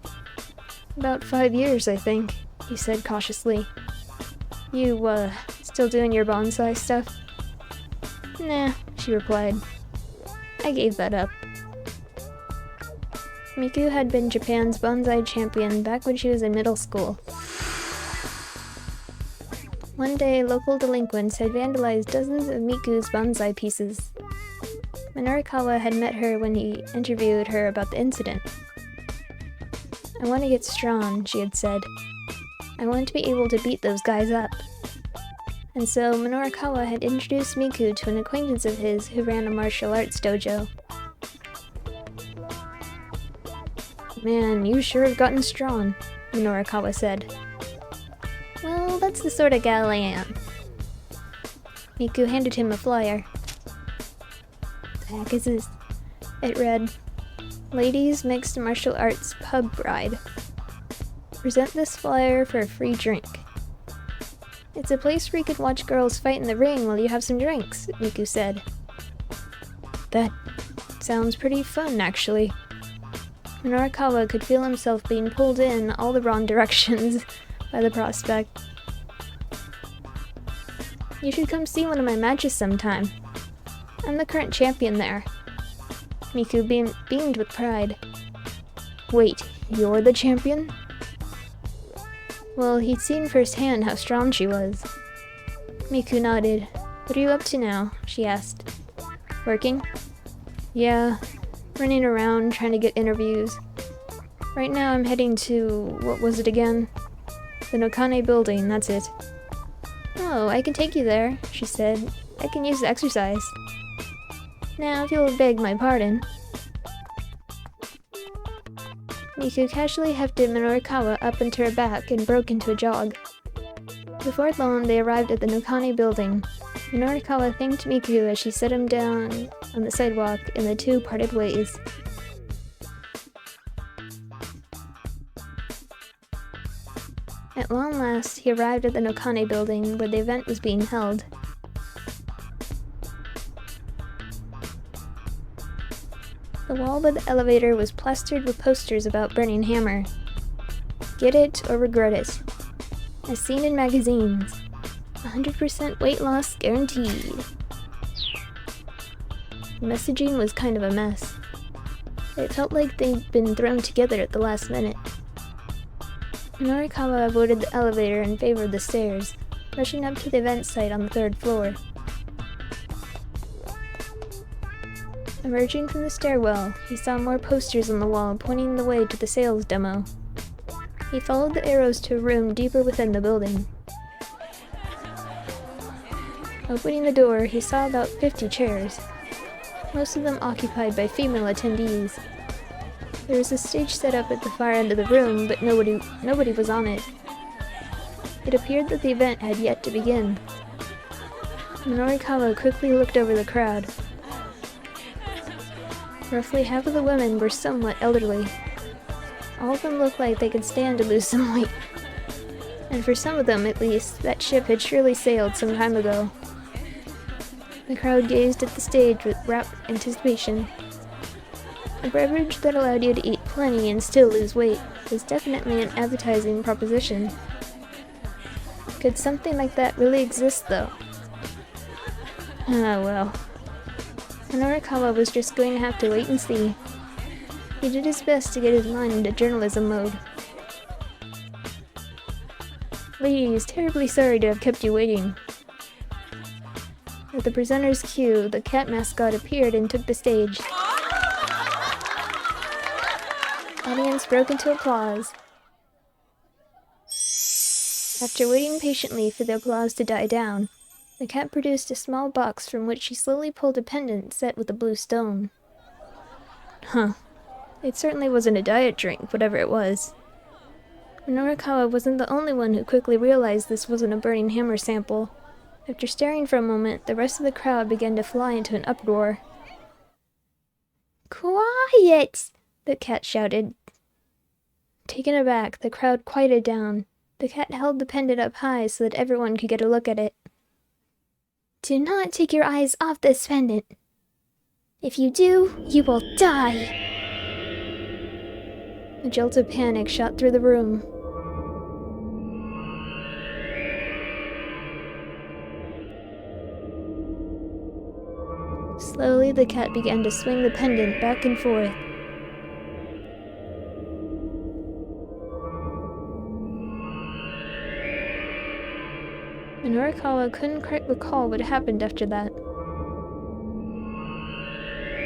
About 5 years, I think, he said cautiously. You, still doing your bonsai stuff? Nah, she replied. I gave that up. Miku had been Japan's bonsai champion back when she was in middle school. One day, local delinquents had vandalized dozens of Miku's bonsai pieces. Minorikawa had met her when he interviewed her about the incident. I want to get strong, she had said. I want to be able to beat those guys up. And so Minorikawa had introduced Miku to an acquaintance of his who ran a martial arts dojo. Man, you sure have gotten strong, Minorikawa said. Well, that's the sort of gal I am. Miku handed him a flyer. The heck is this? It read, Ladies Mixed Martial Arts Pub Ride. Present this flyer for a free drink. It's a place where you could watch girls fight in the ring while you have some drinks, Miku said. That sounds pretty fun, actually. Minorikawa could feel himself being pulled in all the wrong directions by the prospect. You should come see one of my matches sometime. I'm the current champion there. Miku beamed with pride. Wait, you're the champion? Well, he'd seen firsthand how strong she was. Miku nodded. What are you up to now? She asked. Working? Yeah, running around trying to get interviews. Right now I'm heading to, what was it again? The Nokane building, that's it. Oh, I can take you there, she said. I can use the exercise. Now, if you'll beg my pardon. Miku casually hefted Minorikawa up into her back and broke into a jog. Before long, they arrived at the Nokane building. Minorikawa thanked Miku as she set him down on the sidewalk, and the two parted ways. At long last, he arrived at the Nokane building where the event was being held. The wall by the elevator was plastered with posters about Burning Hammer. Get it or regret it. As seen in magazines. 100% weight loss guaranteed. The messaging was kind of a mess. It felt like they'd been thrown together at the last minute. Minorikawa avoided the elevator in favor of the stairs, rushing up to the event site on the 3rd floor. Emerging from the stairwell, he saw more posters on the wall pointing the way to the sales demo. He followed the arrows to a room deeper within the building. Opening the door, he saw about 50 chairs, most of them occupied by female attendees. There was a stage set up at the far end of the room, but nobody was on it. It appeared that the event had yet to begin. Minorikawa quickly looked over the crowd. Roughly half of the women were somewhat elderly. All of them looked like they could stand to lose some weight. And for some of them, at least, that ship had surely sailed some time ago. The crowd gazed at the stage with rapt anticipation. A beverage that allowed you to eat plenty and still lose weight. was definitely an appetizing proposition. Could something like that really exist, though? Ah, well. Norikawa was just going to have to wait and see. He did his best to get his mind into journalism mode. Ladies, terribly sorry to have kept you waiting. At the presenter's cue, the cat mascot appeared and took the stage. Audience broke into applause. After waiting patiently for the applause to die down, the cat produced a small box from which she slowly pulled a pendant set with a blue stone. Huh. It certainly wasn't a diet drink, whatever it was. Norikawa wasn't the only one who quickly realized this wasn't a burning hammer sample. After staring for a moment, the rest of the crowd began to fly into an uproar. "Quiet!" the cat shouted. Taken aback, the crowd quieted down. The cat held the pendant up high so that everyone could get a look at it. "Do not take your eyes off this pendant. If you do, you will die." A jolt of panic shot through the room. Slowly, the cat began to swing the pendant back and forth. Norikawa couldn't quite recall what happened after that.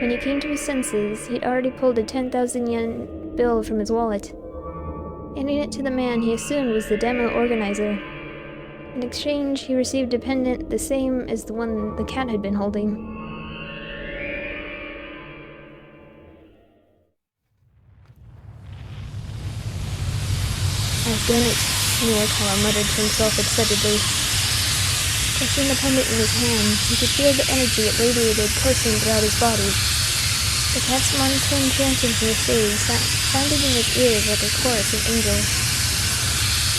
When he came to his senses, he'd already pulled a 10,000 yen bill from his wallet, handing it to the man he assumed was the demo organizer. In exchange, he received a pendant the same as the one the cat had been holding. "I've done it," Norikawa muttered to himself excitedly. Clutching the pendant in his hand, he could feel the energy it radiated coursing throughout his body. The cat's monotone chanting from the stage sounded in his ears like a chorus of angels.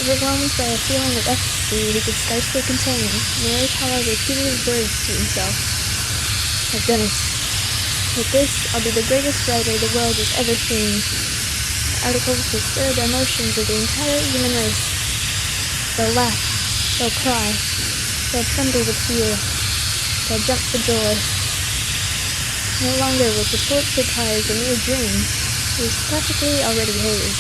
Overwhelmed by a feeling of ecstasy he could scarcely contain, Norikawa repeated his words to himself. "I've done it. With this, I'll be the greatest writer the world has ever seen. My articles will stir the emotions of the entire human race. They'll laugh. They'll cry. They'll tremble with fear. They'll jump for joy." No longer was the Pulitzer Prize a mere dream. It was practically already his.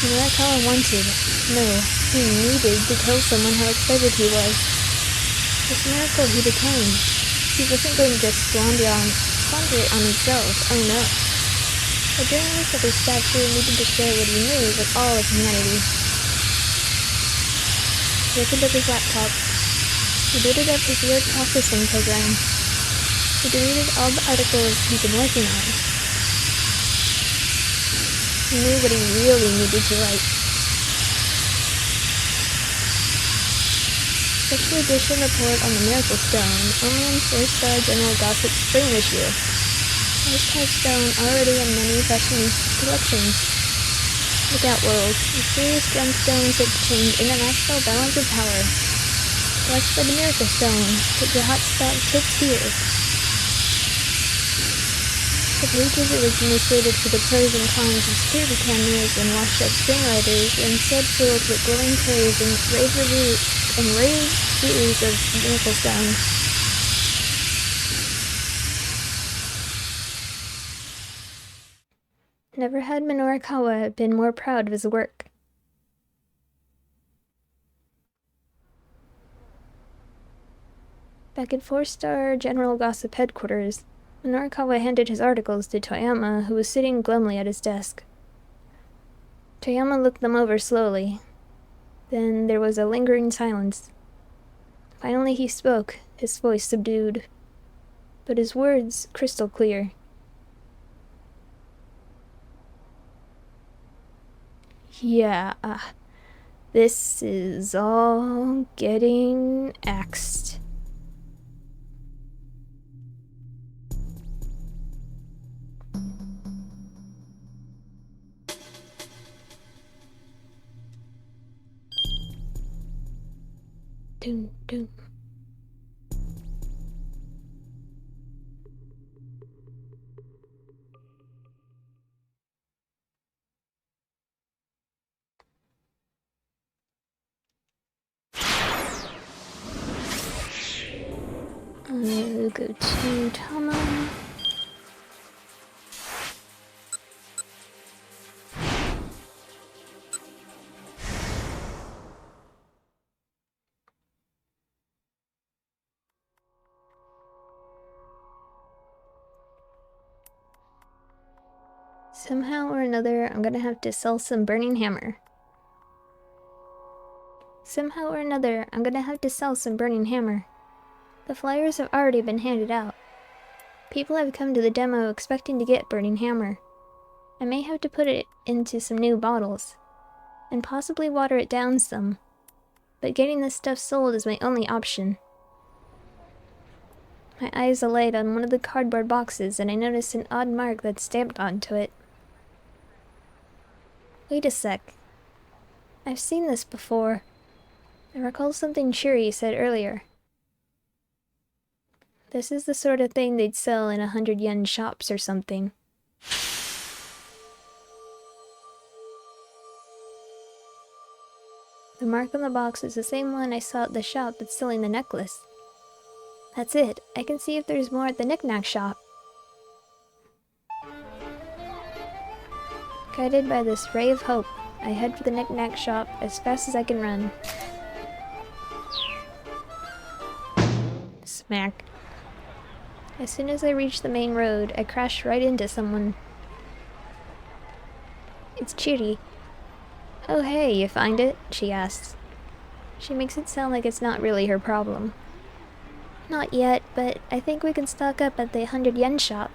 Norikawa wanted, no, he needed to tell someone how excited he was. This miracle he'd attained. He wasn't going to just squander it on himself, oh no. A journalist of his stature needed to share what he knew with all of humanity. He opened up his laptop. He booted up his word processing program. He deleted all the articles he'd been working on. He knew what he really needed to write. Special edition report on the Miracle Stone, only in 4-star General Gossip Spring issue. First-type stone already in many fashionistas' collections. Look out, world. Mysterious gemstones that change international balance of power. Blessed by the Miracle Stone. Get your hot stock tips here. The pages originally slated for the pros and cons of security cameras and washed-up screenwriters were instead filled with glowing praise and rave reviews of Miracle Stone. Never had Norikawa been more proud of his work. Back at 4-star General Gossip headquarters, Norikawa handed his articles to Toyama, who was sitting glumly at his desk. Toyama looked them over slowly. Then there was a lingering silence. Finally he spoke, his voice subdued, but his words crystal clear. "Yeah, this is all getting axed." Doom, doom. Go to Tama. Somehow or another, I'm gonna have to sell some burning hammer. Somehow or another, I'm gonna have to sell some burning hammer. The flyers have already been handed out. People have come to the demo expecting to get burning hammer. I may have to put it into some new bottles, and possibly water it down some, but getting this stuff sold is my only option. My eyes alight on one of the cardboard boxes and I notice an odd mark that's stamped onto it. Wait a sec. I've seen this before. I recall something Shuri said earlier. This is the sort of thing they'd sell in 100 yen shops or something. The mark on the box is the same one I saw at the shop that's selling the necklace. That's it. I can see if there's more at the knick-knack shop. Guided by this ray of hope, I head for the knick-knack shop as fast as I can run. Smack. As soon as I reach the main road, I crash right into someone. It's Chiri. Oh hey, you find it? She asks. She makes it sound like it's not really her problem. Not yet, but I think we can stock up at the 100 yen shop.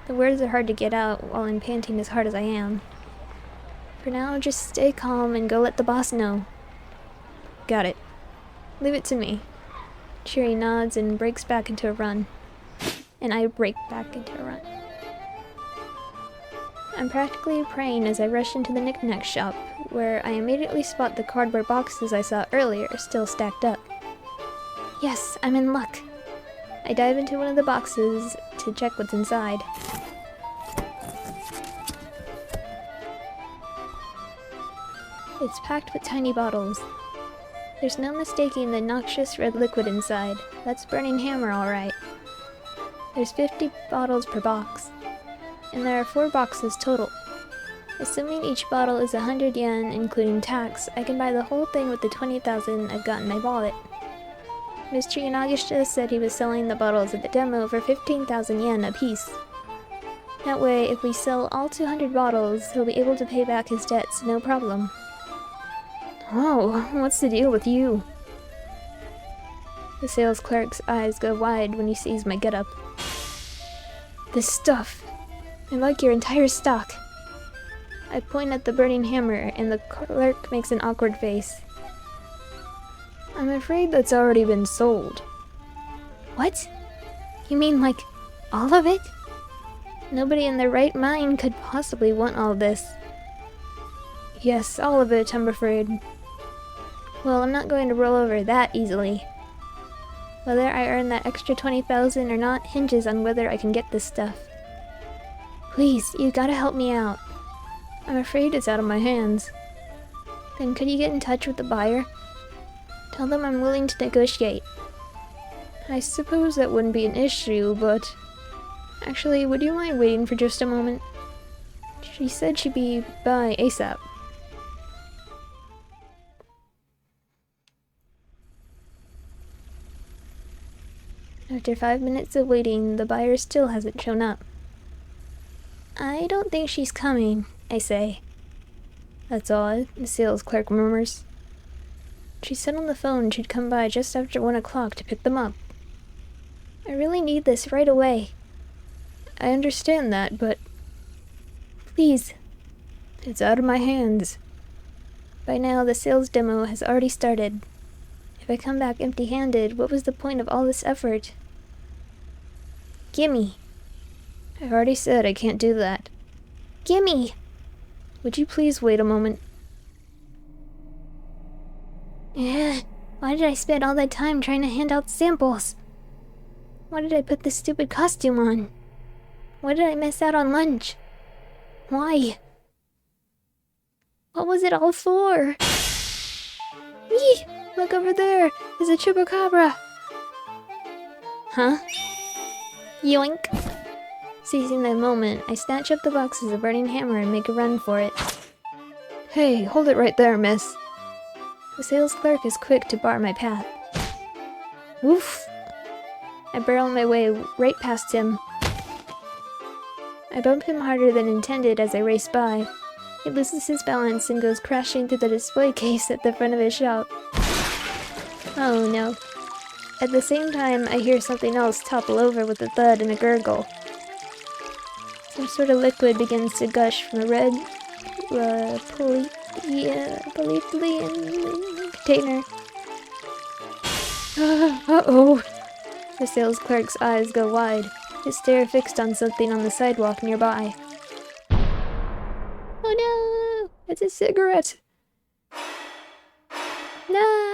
The words are hard to get out while I'm panting as hard as I am. For now, just stay calm and go let the boss know. Got it. Leave it to me. Chiri nods and breaks back into a run. And I break back into a run. I'm practically praying as I rush into the knick-knack shop, where I immediately spot the cardboard boxes I saw earlier still stacked up. Yes, I'm in luck. I dive into one of the boxes to check what's inside. It's packed with tiny bottles. There's no mistaking the noxious red liquid inside. That's burning hammer, alright. There's 50 bottles per box, and there are 4 boxes total. Assuming each bottle is 100 yen, including tax, I can buy the whole thing with the 20,000 I've got in my wallet. Mr. Yanagisha said he was selling the bottles at the demo for 15,000 yen a piece. That way, if we sell all 200 bottles, he'll be able to pay back his debts no problem. Oh, what's the deal with you? The sales clerk's eyes go wide when he sees my getup. This stuff. I like your entire stock. I point at the burning hammer, and the clerk makes an awkward face. I'm afraid that's already been sold. What? You mean like all of it? Nobody in their right mind could possibly want all this. Yes, all of it, I'm afraid. Well, I'm not going to roll over that easily. Whether I earn that extra 20,000 or not hinges on whether I can get this stuff. Please, you gotta help me out. I'm afraid it's out of my hands. Then could you get in touch with the buyer? Tell them I'm willing to negotiate. I suppose that wouldn't be an issue, but... Actually, would you mind waiting for just a moment? She said she'd be by ASAP. After 5 minutes of waiting, the buyer still hasn't shown up. I don't think she's coming, I say. That's odd, the sales clerk murmurs. She said on the phone she'd come by just after 1 o'clock to pick them up. I really need this right away. I understand that, but... Please. It's out of my hands. By now, the sales demo has already started. If I come back empty-handed, what was the point of all this effort? Gimme. I've already said I can't do that. Gimme! Would you please wait a moment? Why did I spend all that time trying to hand out samples? Why did I put this stupid costume on? Why did I miss out on lunch? Why? What was it all for? Eee! Look over there! There's a chupacabra! Huh? Yoink! Seizing the moment, I snatch up the box as a burning hammer and make a run for it. Hey, hold it right there, miss. The sales clerk is quick to bar my path. Woof! I barrel my way right past him. I bump him harder than intended as I race by. He loses his balance and goes crashing through the display case at the front of his shop. Oh no. At the same time, I hear something else topple over with a thud and a gurgle. Some sort of liquid begins to gush from a red, polyethylene container. Uh-oh! The sales clerk's eyes go wide, his stare fixed on something on the sidewalk nearby. Oh no! It's a cigarette! Nah!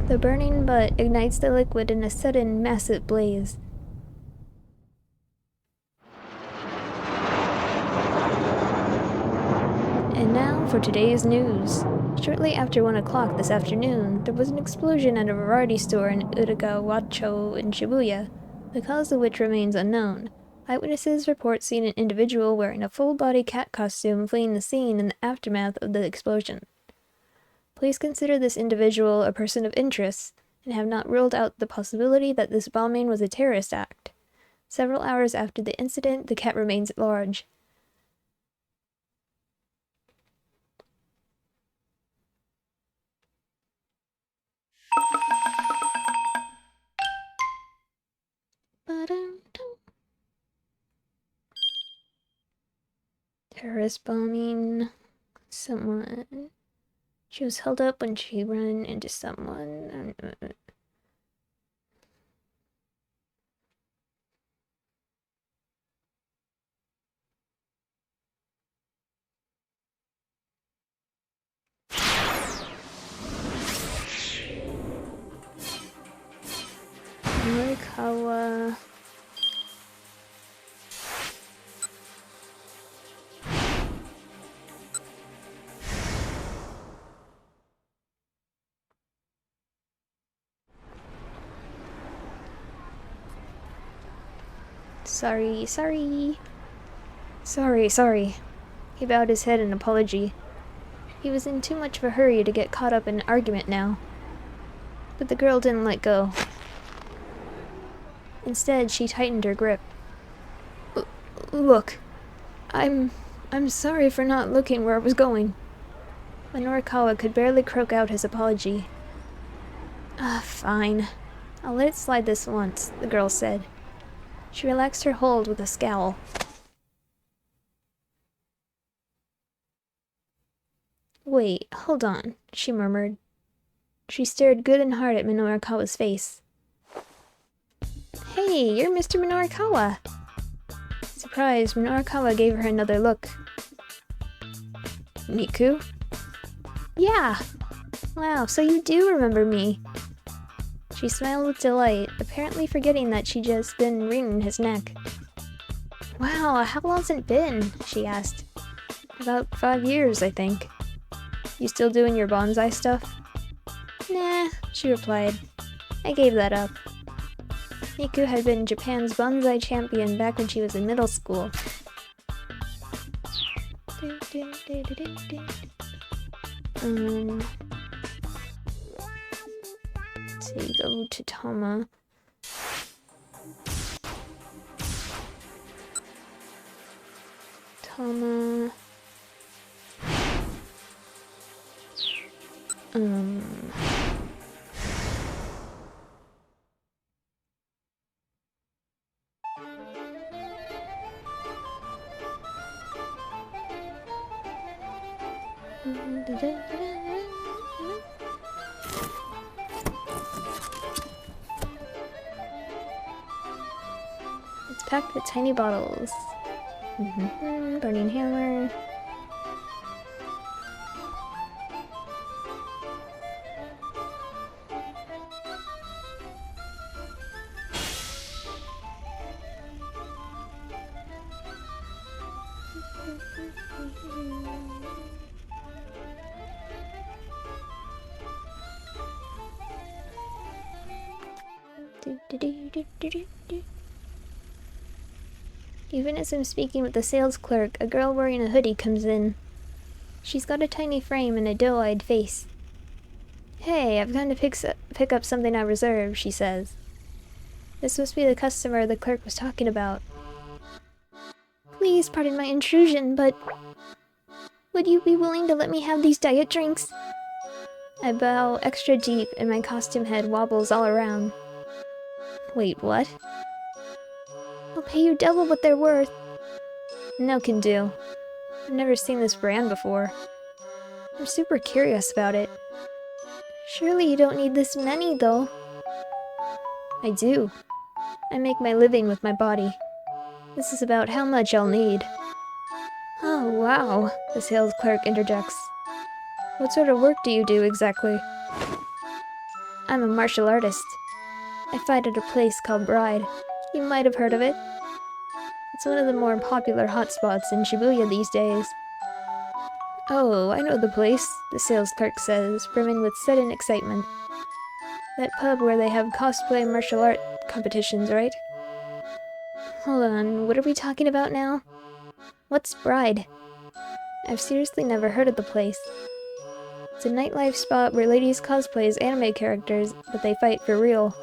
The burning butt ignites the liquid in a sudden, massive blaze. And now for today's news. Shortly after 1 o'clock this afternoon, there was an explosion at a variety store in Uragawacho in Shibuya, the cause of which remains unknown. Eyewitnesses report seeing an individual wearing a full-body cat costume fleeing the scene in the aftermath of the explosion. Police consider this individual a person of interest, and have not ruled out the possibility that this bombing was a terrorist act. Several hours after the incident, the cat remains at large. Terrorist bombing. Someone. She was held up when she ran into someone. Morikawa. Sorry. He bowed his head in apology. He was in too much of a hurry to get caught up in an argument now. But the girl didn't let go. Instead, she tightened her grip. Look, I'm sorry for not looking where I was going. Norikawa could barely croak out his apology. Fine. I'll let it slide this once, the girl said. She relaxed her hold with a scowl. Wait, hold on, she murmured. She stared good and hard at Minorikawa's face. Hey, you're Mr. Minorikawa! Surprised, Minorikawa gave her another look. Miku? Yeah! Wow, so you do remember me. She smiled with delight, apparently forgetting that she'd just been wringing his neck. Wow, how long's it been? She asked. About 5 years, I think. You still doing your bonsai stuff? Nah, she replied. I gave that up. Miku had been Japan's bonsai champion back when she was in middle school. Go to Tama. It's packed with tiny bottles. Burning hammer. Even as I'm speaking with the sales clerk, a girl wearing a hoodie comes in. She's got a tiny frame and a doe-eyed face. "Hey, I've come to pick up something I reserved," she says. This must be the customer the clerk was talking about. "Please pardon my intrusion, but would you be willing to let me have these diet drinks?" I bow extra deep and my costume head wobbles all around. "Wait, what?" "I'll pay you double what they're worth." "No can do. I've never seen this brand before. I'm super curious about it." "Surely you don't need this many, though." "I do. I make my living with my body. This is about how much I'll need." "Oh, wow," the sales clerk interjects. "What sort of work do you do, exactly?" "I'm a martial artist. I fight at a place called Bride. You might have heard of it. It's one of the more popular hotspots in Shibuya these days." "Oh, I know the place," the sales clerk says, brimming with sudden excitement. "That pub where they have cosplay martial art competitions, right?" Hold on, what are we talking about now? What's Bride? I've seriously never heard of the place. It's a nightlife spot where ladies cosplay as anime characters, but they fight for real.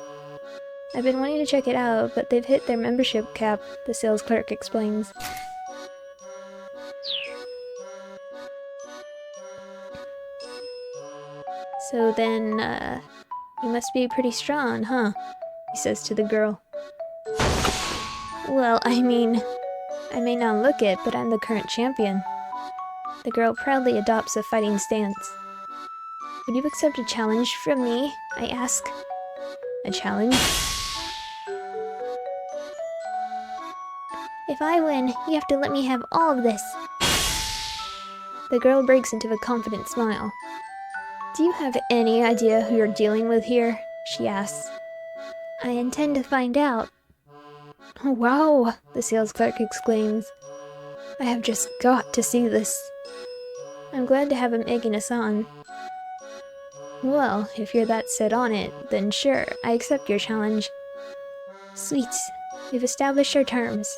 I've been wanting to check it out, but they've hit their membership cap, the sales clerk explains. "So then, you must be pretty strong, huh?" he says to the girl. "Well, I mean, I may not look it, but I'm the current champion." The girl proudly adopts a fighting stance. "Would you accept a challenge from me?" I ask. "A challenge?" "If I win, you have to let me have all of this." The girl breaks into a confident smile. "Do you have any idea who you're dealing with here?" she asks. "I intend to find out." "Oh, wow!" the sales clerk exclaims. "I have just got to see this." I'm glad to have him egging us on. "Well, if you're that set on it, then sure, I accept your challenge." "Sweet. We've established our terms.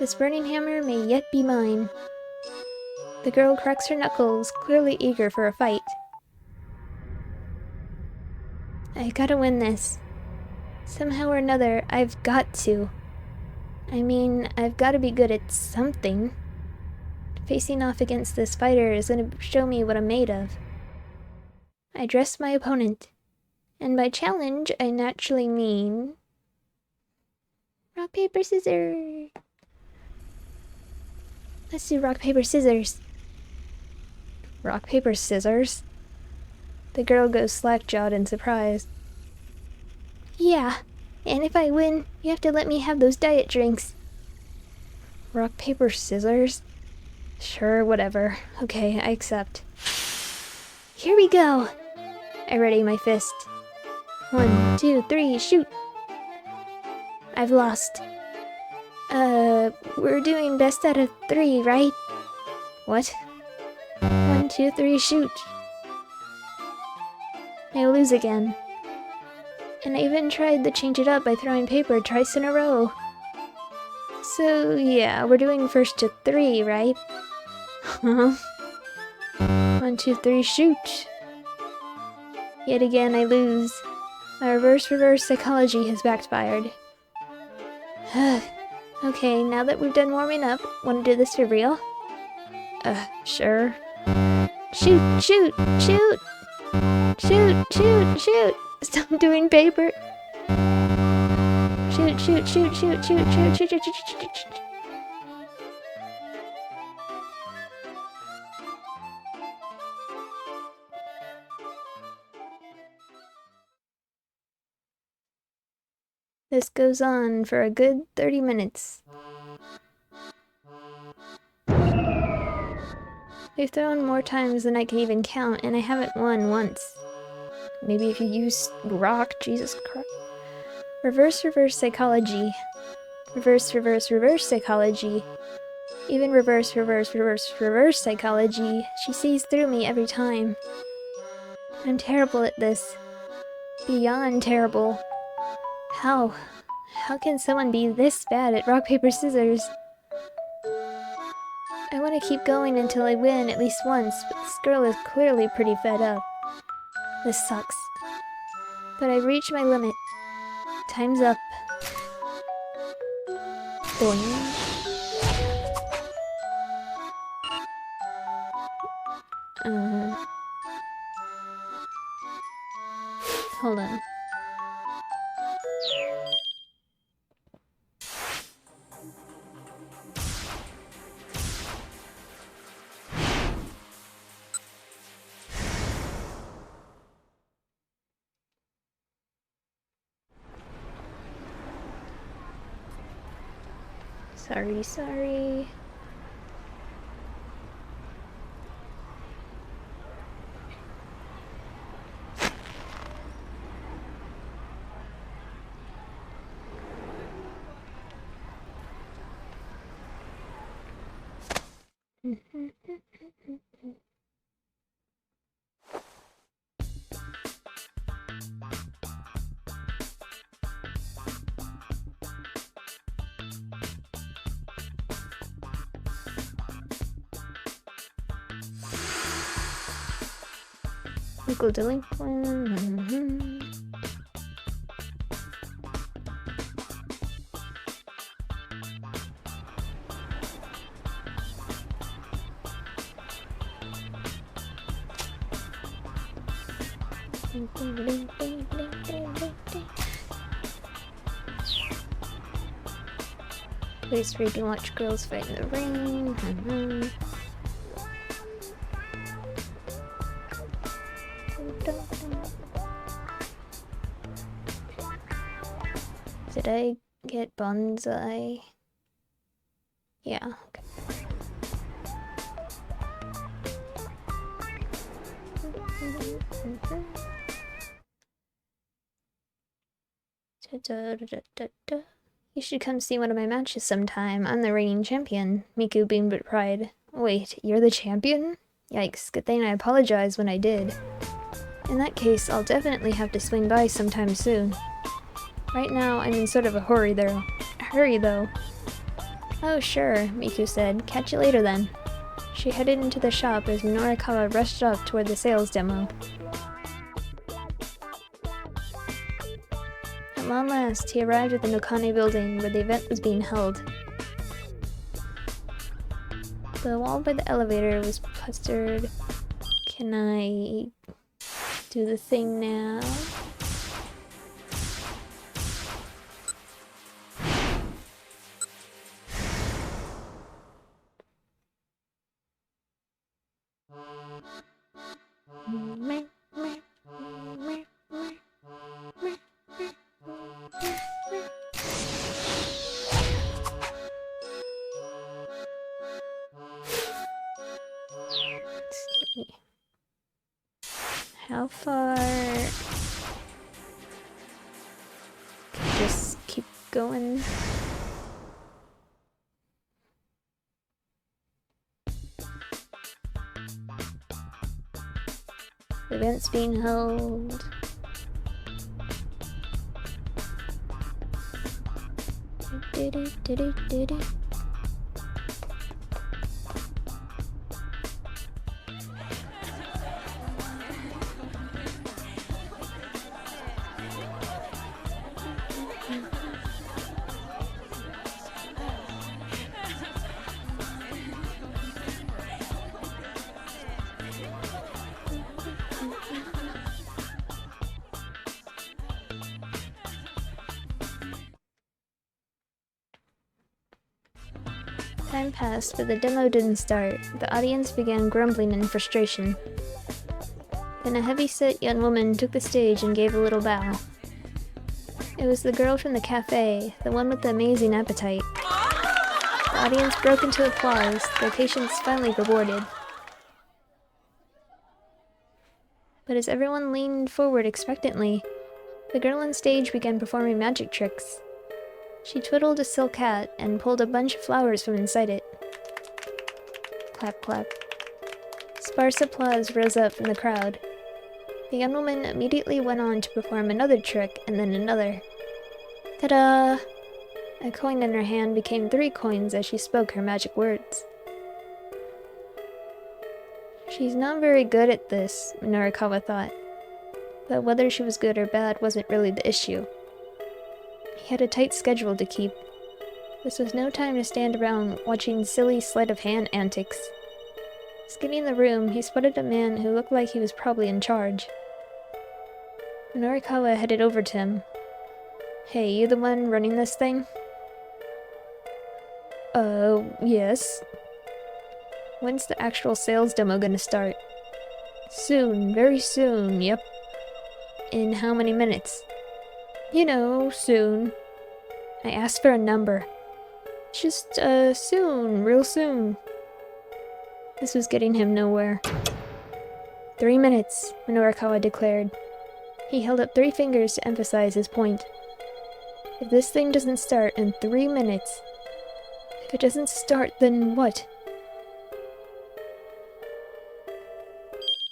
This burning hammer may yet be mine." The girl cracks her knuckles, clearly eager for a fight. "I gotta win this. Somehow or another, I've got to. I mean, I've gotta be good at something. Facing off against this fighter is gonna show me what I'm made of." I dress my opponent. And by challenge, I naturally mean... rock, paper, scissors. Let's do rock, paper, scissors. Rock, paper, scissors? The girl goes slack-jawed in surprise. "Yeah, and if I win, you have to let me have those diet drinks." "Rock, paper, scissors? Sure, whatever. Okay, I accept." "Here we go." I ready my fist. 1, 2, 3, shoot! I've lost. We're doing best out of 3, right?" "What?" 1, 2, 3, shoot! I lose again. And I even tried to change it up by throwing paper twice in a row. "So yeah, we're doing first to 3, right?" "Huh?" 1, 2, 3, shoot! Yet again I lose. My reverse psychology has backfired. Okay, now that we've done warming up, wanna do this for real? Sure. Shoot, shoot, shoot! Shoot, shoot, shoot! Stop doing paper! Shoot, shoot, shoot, shoot, shoot, shoot, shoot, shoot, shoot, shoot, shoot. This goes on for a good 30 minutes. They've thrown more times than I can even count, and I haven't won once. Maybe if you use rock, Jesus Christ. Reverse psychology. Reverse psychology. Even reverse psychology, she sees through me every time. I'm terrible at this. Beyond terrible. How? How can someone be this bad at rock, paper, scissors? I want to keep going until I win at least once, but this girl is clearly pretty fed up. This sucks. But I've reached my limit. Time's up. Boing. Hold on. Sorry. Local delinquent. Place where you can watch girls fight in the ring. Did I get bonsai? Yeah, okay. You should come see one of my matches sometime. I'm the reigning champion. Miku beamed with pride. Wait, you're the champion? Yikes, good thing I apologized when I did. In that case, I'll definitely have to swing by sometime soon. Right now, I'm in sort of a hurry though. Oh sure, Miku said. Catch you later then. She headed into the shop as Norikawa rushed off toward the sales demo. At long last, he arrived at the Nokane building where the event was being held. The wall by the elevator was plastered. Can I do the thing now? How far? Just keep going. The event's being held. Time passed, but the demo didn't start. The audience began grumbling in frustration. Then a heavy-set young woman took the stage and gave a little bow. It was the girl from the cafe, the one with the amazing appetite. The audience broke into applause, their patience finally rewarded. But as everyone leaned forward expectantly, the girl on stage began performing magic tricks. She twiddled a silk hat and pulled a bunch of flowers from inside it. Clap, clap. Sparse applause rose up from the crowd. The young woman immediately went on to perform another trick, and then another. Ta-da! A coin in her hand became 3 coins as she spoke her magic words. She's not very good at this, Norikawa thought. But whether she was good or bad wasn't really the issue. He had a tight schedule to keep. This was no time to stand around watching silly sleight of hand antics. Scanning the room, he spotted a man who looked like he was probably in charge. Norikawa headed over to him. Hey, you the one running this thing? Yes. When's the actual sales demo gonna start? Soon, very soon, yep. In how many minutes? You know, soon. I asked for a number. Just, soon, real soon. This was getting him nowhere. 3 minutes, Norikawa declared. He held up 3 fingers to emphasize his point. If this thing doesn't start in 3 minutes... If it doesn't start, then what?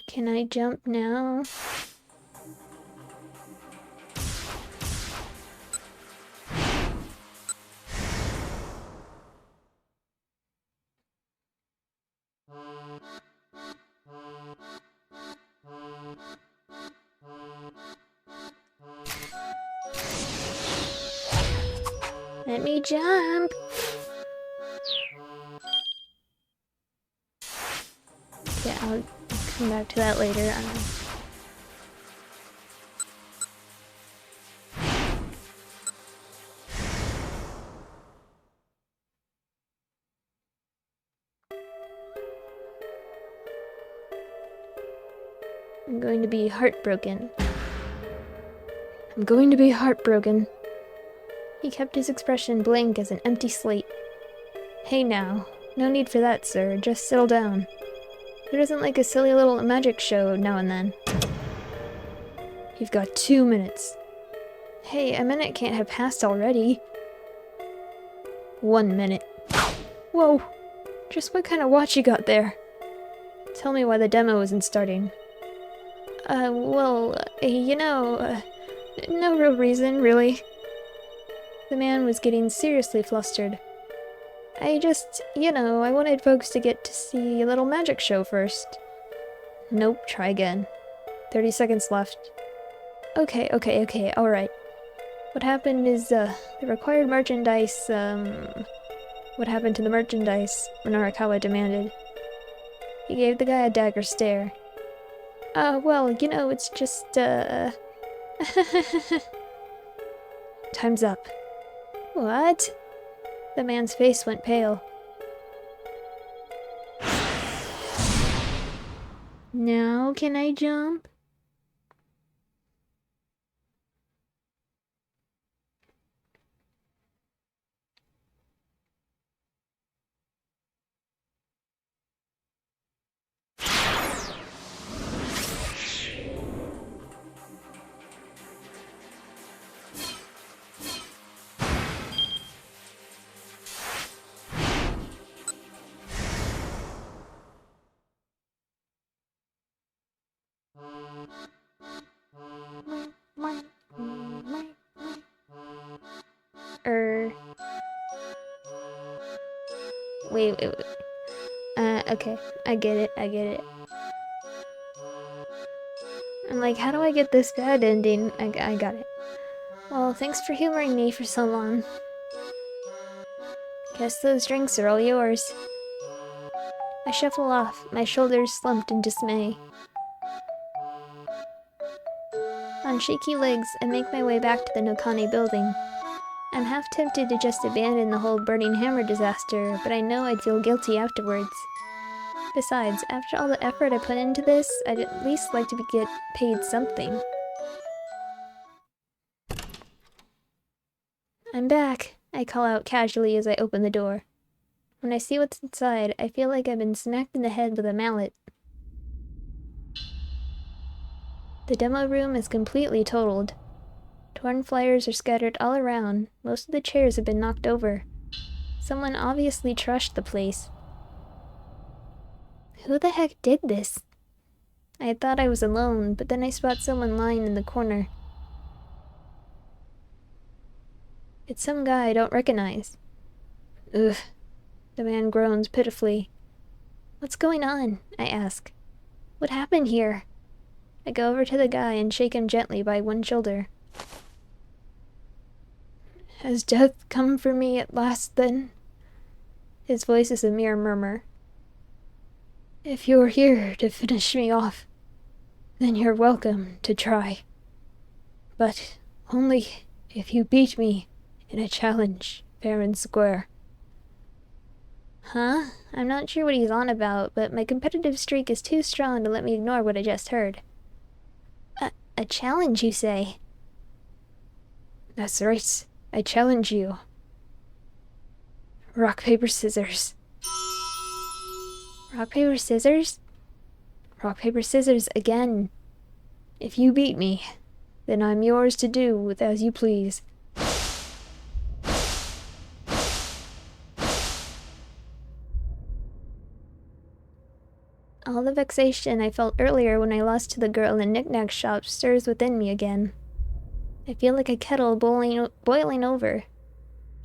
Can I jump now? Let me jump! Okay, I'll come back to that later. I'm going to be heartbroken. I'm going to be heartbroken. He kept his expression blank as an empty slate. Hey now, no need for that, sir. Just settle down. Who doesn't like a silly little magic show now and then? You've got 2 minutes. Hey, a minute can't have passed already. 1 minute. Whoa! Just what kind of watch you got there? Tell me why the demo isn't starting. No real reason, really. The man was getting seriously flustered. I wanted folks to get to see a little magic show first. Nope, try again. 30 seconds left. Okay, alright. What happened is, the required merchandise, What happened to the merchandise? Norikawa demanded. He gave the guy a dagger stare. It's just, Time's up. What? The man's face went pale. Now can I jump? Wait. Okay. I get it. I'm like, how do I get this bad ending? I got it. Well, thanks for humoring me for so long. Guess those drinks are all yours. I shuffle off, my shoulders slumped in dismay. On shaky legs, I make my way back to the Nokane building. I'm half tempted to just abandon the whole burning hammer disaster, but I know I'd feel guilty afterwards. Besides, after all the effort I put into this, I'd at least like to get paid something. I'm back, I call out casually as I open the door. When I see what's inside, I feel like I've been smacked in the head with a mallet. The demo room is completely totaled. Torn flyers are scattered all around. Most of the chairs have been knocked over. Someone obviously trashed the place. Who the heck did this? I thought I was alone, but then I spot someone lying in the corner. It's some guy I don't recognize. Ugh. The man groans pitifully. What's going on? I ask. What happened here? I go over to the guy and shake him gently by one shoulder. Has death come for me at last, then? His voice is a mere murmur. If you're here to finish me off, then you're welcome to try. But only if you beat me in a challenge, fair and square. Huh? I'm not sure what he's on about, but my competitive streak is too strong to let me ignore what I just heard. A challenge, you say? That's right. I challenge you. Rock, paper, scissors. Rock, paper, scissors? Rock, paper, scissors again. If you beat me, then I'm yours to do with as you please. All the vexation I felt earlier when I lost to the girl in Knick-Knack shop stirs within me again. I feel like a kettle boiling over.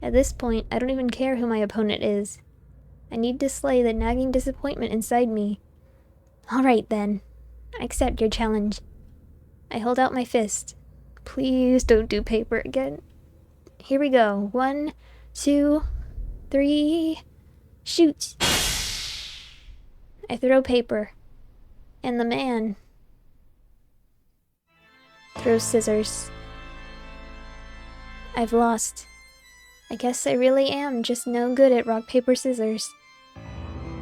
At this point, I don't even care who my opponent is. I need to slay the nagging disappointment inside me. Alright then. I accept your challenge. I hold out my fist. Please don't do paper again. Here we go. 1, 2, 3... Shoot! I throw paper. And the man throws scissors. I've lost. I guess I really am just no good at rock, paper, scissors.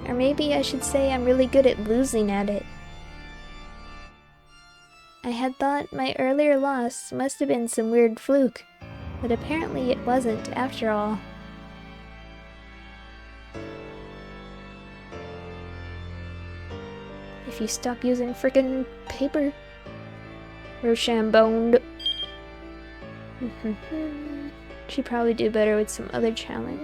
Or maybe I should say I'm really good at losing at it. I had thought my earlier loss must have been some weird fluke, but apparently it wasn't after all. If you stop using frickin' paper, Rochambeau. She'd probably do better with some other challenge.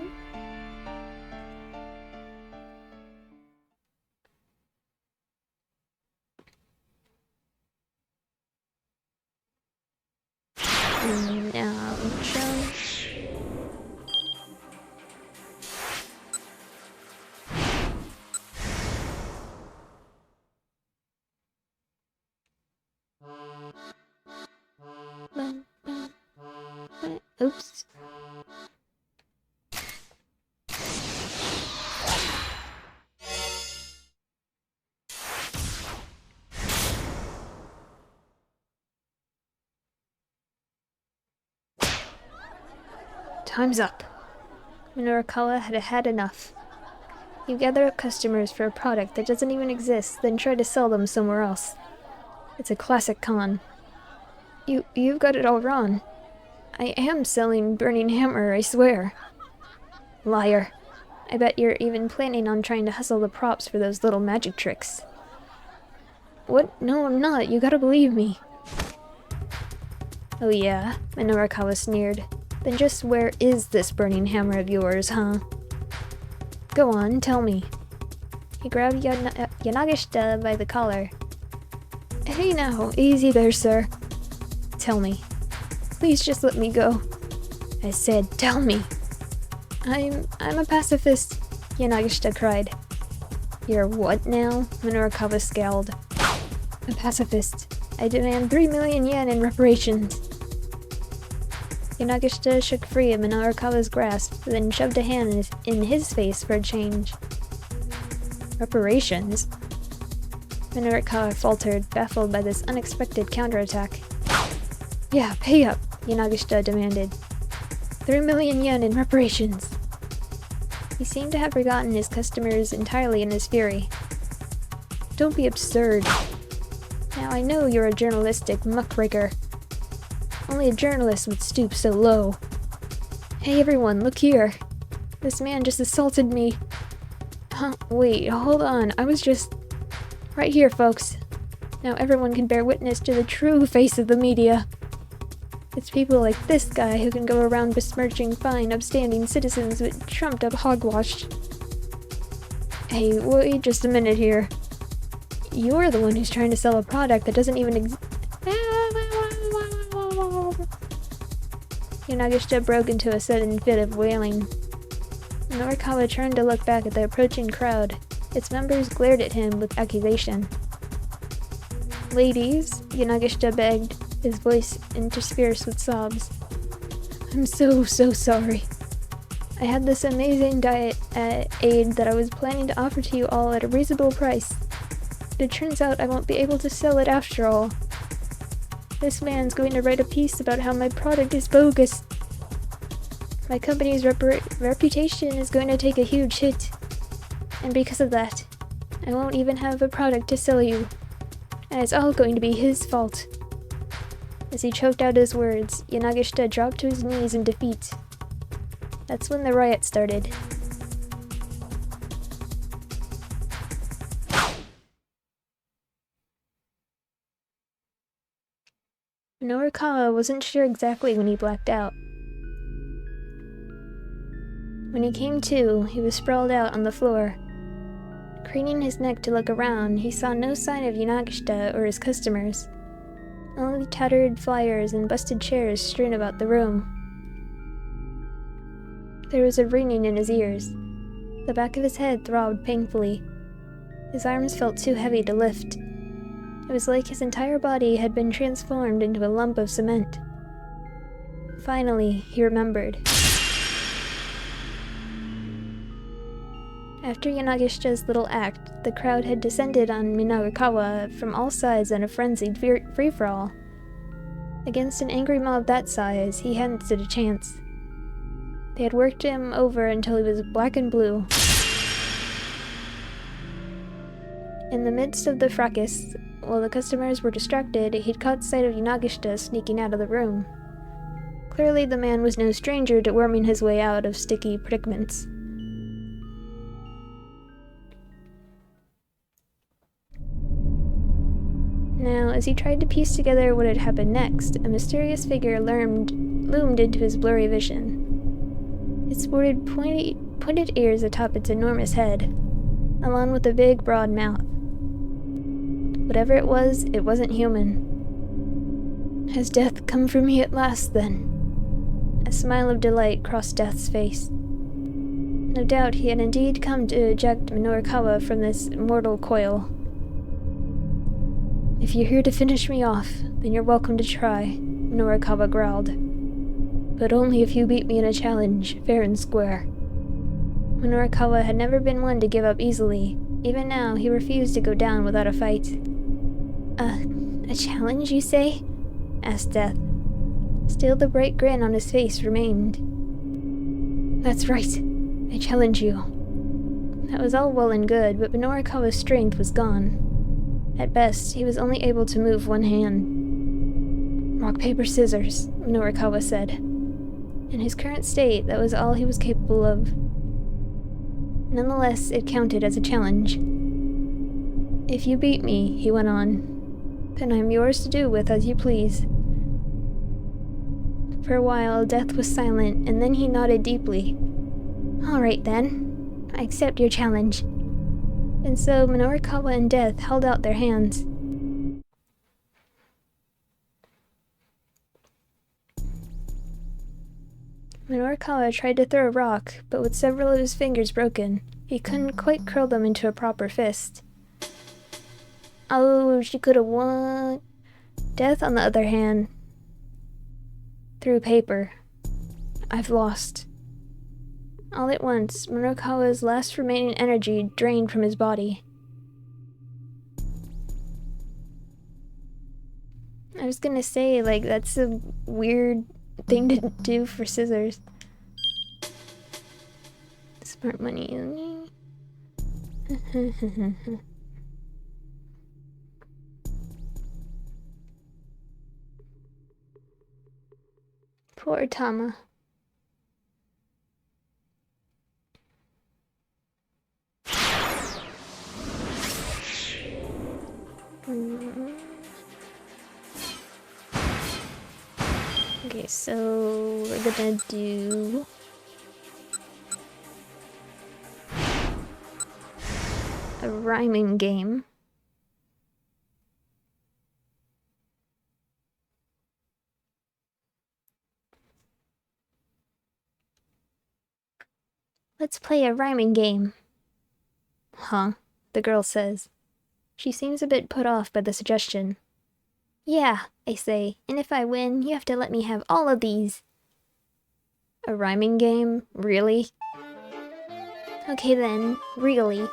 Oops. Time's up. Minorikawa had had enough. You gather up customers for a product that doesn't even exist, then try to sell them somewhere else. It's a classic con. You've got it all wrong. I am selling Burning Hammer, I swear. Liar. I bet you're even planning on trying to hustle the props for those little magic tricks. What? No, I'm not. You gotta believe me. Oh yeah? Minorikawa sneered. Then just where is this Burning Hammer of yours, huh? Go on, tell me. He grabbed Yanagishita by the collar. Hey now, easy there, sir. Tell me. Please just let me go. I said, tell me. I'm a pacifist, Yanagishita cried. You're what now? Minorikawa scowled. A pacifist. I demand 3 million yen in reparations. Yanagishita shook free of Minorikawa's grasp, then shoved a hand in his face for a change. Reparations? Minorikawa faltered, baffled by this unexpected counterattack. Yeah, pay up, Yanagishita demanded. 3 million yen in reparations. He seemed to have forgotten his customers entirely in his fury. Don't be absurd. Now I know you're a journalistic muckraker. Only a journalist would stoop so low. Hey everyone, look here. This man just assaulted me. Huh, wait, hold on, I was just... Right here, folks. Now everyone can bear witness to the true face of the media. It's people like this guy who can go around besmirching fine, upstanding citizens with trumped-up hogwash. Hey, wait just a minute here. You're the one who's trying to sell a product that doesn't even Yanagishita broke into a sudden fit of wailing. Norikawa turned to look back at the approaching crowd. Its members glared at him with accusation. "Ladies," Yanagishita begged, his voice interspersed with sobs. "I'm so sorry. I had this amazing diet aid that I was planning to offer to you all at a reasonable price. But it turns out I won't be able to sell it after all. This man's going to write a piece about how my product is bogus. My company's reputation is going to take a huge hit. And because of that, I won't even have a product to sell you. And it's all going to be his fault." As he choked out his words, Yanagishita dropped to his knees in defeat. That's when the riot started. Norikawa wasn't sure exactly when he blacked out. When he came to, he was sprawled out on the floor. Craning his neck to look around, he saw no sign of Yanagishita or his customers. Only tattered flyers and busted chairs strewn about the room. There was a ringing in his ears. The back of his head throbbed painfully. His arms felt too heavy to lift. It was like his entire body had been transformed into a lump of cement. Finally, he remembered. After Yanagishita's little act, the crowd had descended on Minarikawa from all sides in a frenzied free-for-all. Against an angry mob that size, he hadn't stood a chance. They had worked him over until he was black and blue. In the midst of the fracas, while the customers were distracted, he'd caught sight of Yanagishita sneaking out of the room. Clearly the man was no stranger to worming his way out of sticky predicaments. Now, as he tried to piece together what had happened next, a mysterious figure loomed into his blurry vision. It sported pointed ears atop its enormous head, along with a big, broad mouth. Whatever it wasn't human. Has death come for me at last, then? A smile of delight crossed Death's face. No doubt he had indeed come to eject Minorikawa from this mortal coil. "If you're here to finish me off, then you're welcome to try," Minorikawa growled. "But only if you beat me in a challenge, fair and square." Minorikawa had never been one to give up easily. Even now, he refused to go down without a fight. A challenge, you say?" asked Death. Still the bright grin on his face remained. "That's right. I challenge you." That was all well and good, but Minorikawa's strength was gone. At best, he was only able to move one hand. "Rock, paper, scissors," Minorikawa said. In his current state, that was all he was capable of. Nonetheless, it counted as a challenge. "If you beat me," he went on, "then I'm yours to do with as you please." For a while, Death was silent, and then he nodded deeply. "All right, then. I accept your challenge." And so Minorikawa and Death held out their hands. Minorikawa tried to throw a rock, but with several of his fingers broken, he couldn't quite curl them into a proper fist. Oh, she could have won. Death, on the other hand, threw paper. "I've lost." All at once, Minorikawa's last remaining energy drained from his body. I was gonna say, like, that's a weird thing to do for scissors. Smart money. Poor Tama. Okay, so we're gonna do a rhyming game. let's play a rhyming game. Huh? The girl says. She seems a bit put off by the suggestion. Yeah, I say, and if I win, you have to let me have all of these. A rhyming game? Really? Okay then, really.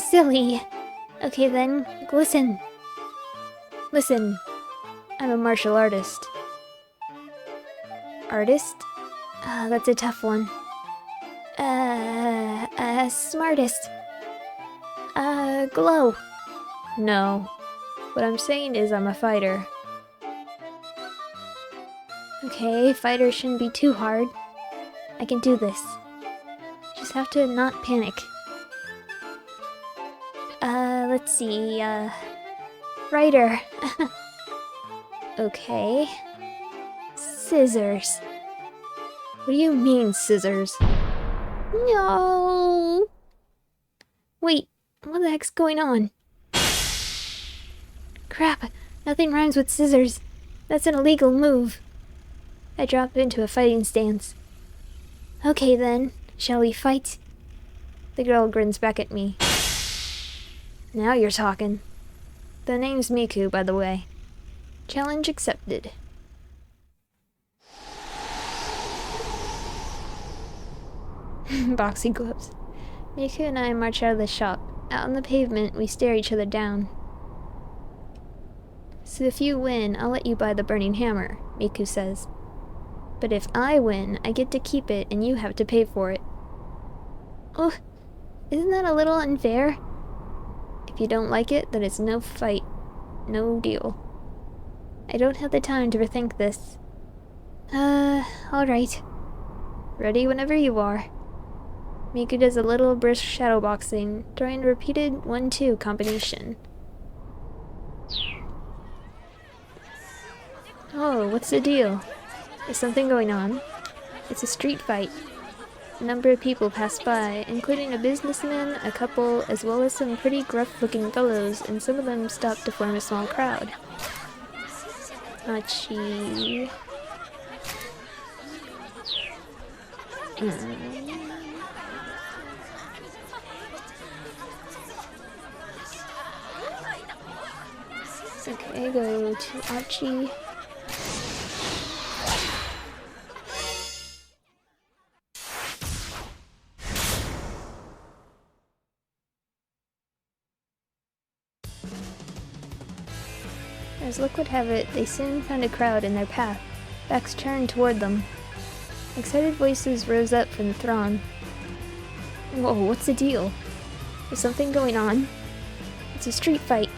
Silly. Okay then, listen. Listen, I'm a martial artist. Artist? That's a tough one. Smartest. Glow. No. What I'm saying is I'm a fighter. Okay, fighter shouldn't be too hard. I can do this. Just have to not panic. Let's see, writer. Okay. Scissors. What do you mean, scissors? No! Wait, what the heck's going on? Crap, nothing rhymes with scissors. That's an illegal move. I drop into a fighting stance. Okay then, shall we fight? The girl grins back at me. Now you're talking. The name's Miku, by the way. Challenge accepted. Boxing gloves. Miku and I march out of the shop. Out on the pavement, we stare each other down. So if you win, I'll let you buy the burning hammer, Miku says. But if I win, I get to keep it and you have to pay for it. Oh, isn't that a little unfair? If you don't like it, then it's no fight. No deal. I don't have the time to rethink this. Alright. Ready whenever you are. Miku does a little brisk shadowboxing, throwing a repeated 1-2 combination. Oh, what's the deal? Is something going on? It's a street fight. A number of people pass by, including a businessman, a couple, as well as some pretty gruff-looking fellows, and some of them stop to form a small crowd. Achi. Okay, go to Achi. As luck would have it, they soon found a crowd in their path, backs turned toward them. Excited voices rose up from the throng. Whoa, what's the deal? Is something going on? It's a street fight.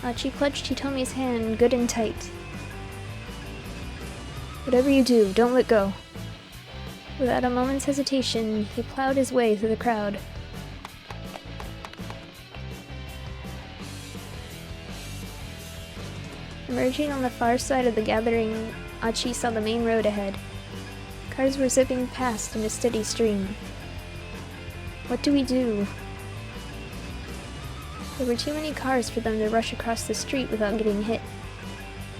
Achi clutched Hitomi's hand good and tight. Whatever you do, don't let go. Without a moment's hesitation, he plowed his way through the crowd. Emerging on the far side of the gathering, Achi saw the main road ahead. Cars were zipping past in a steady stream. What do we do? There were too many cars for them to rush across the street without getting hit.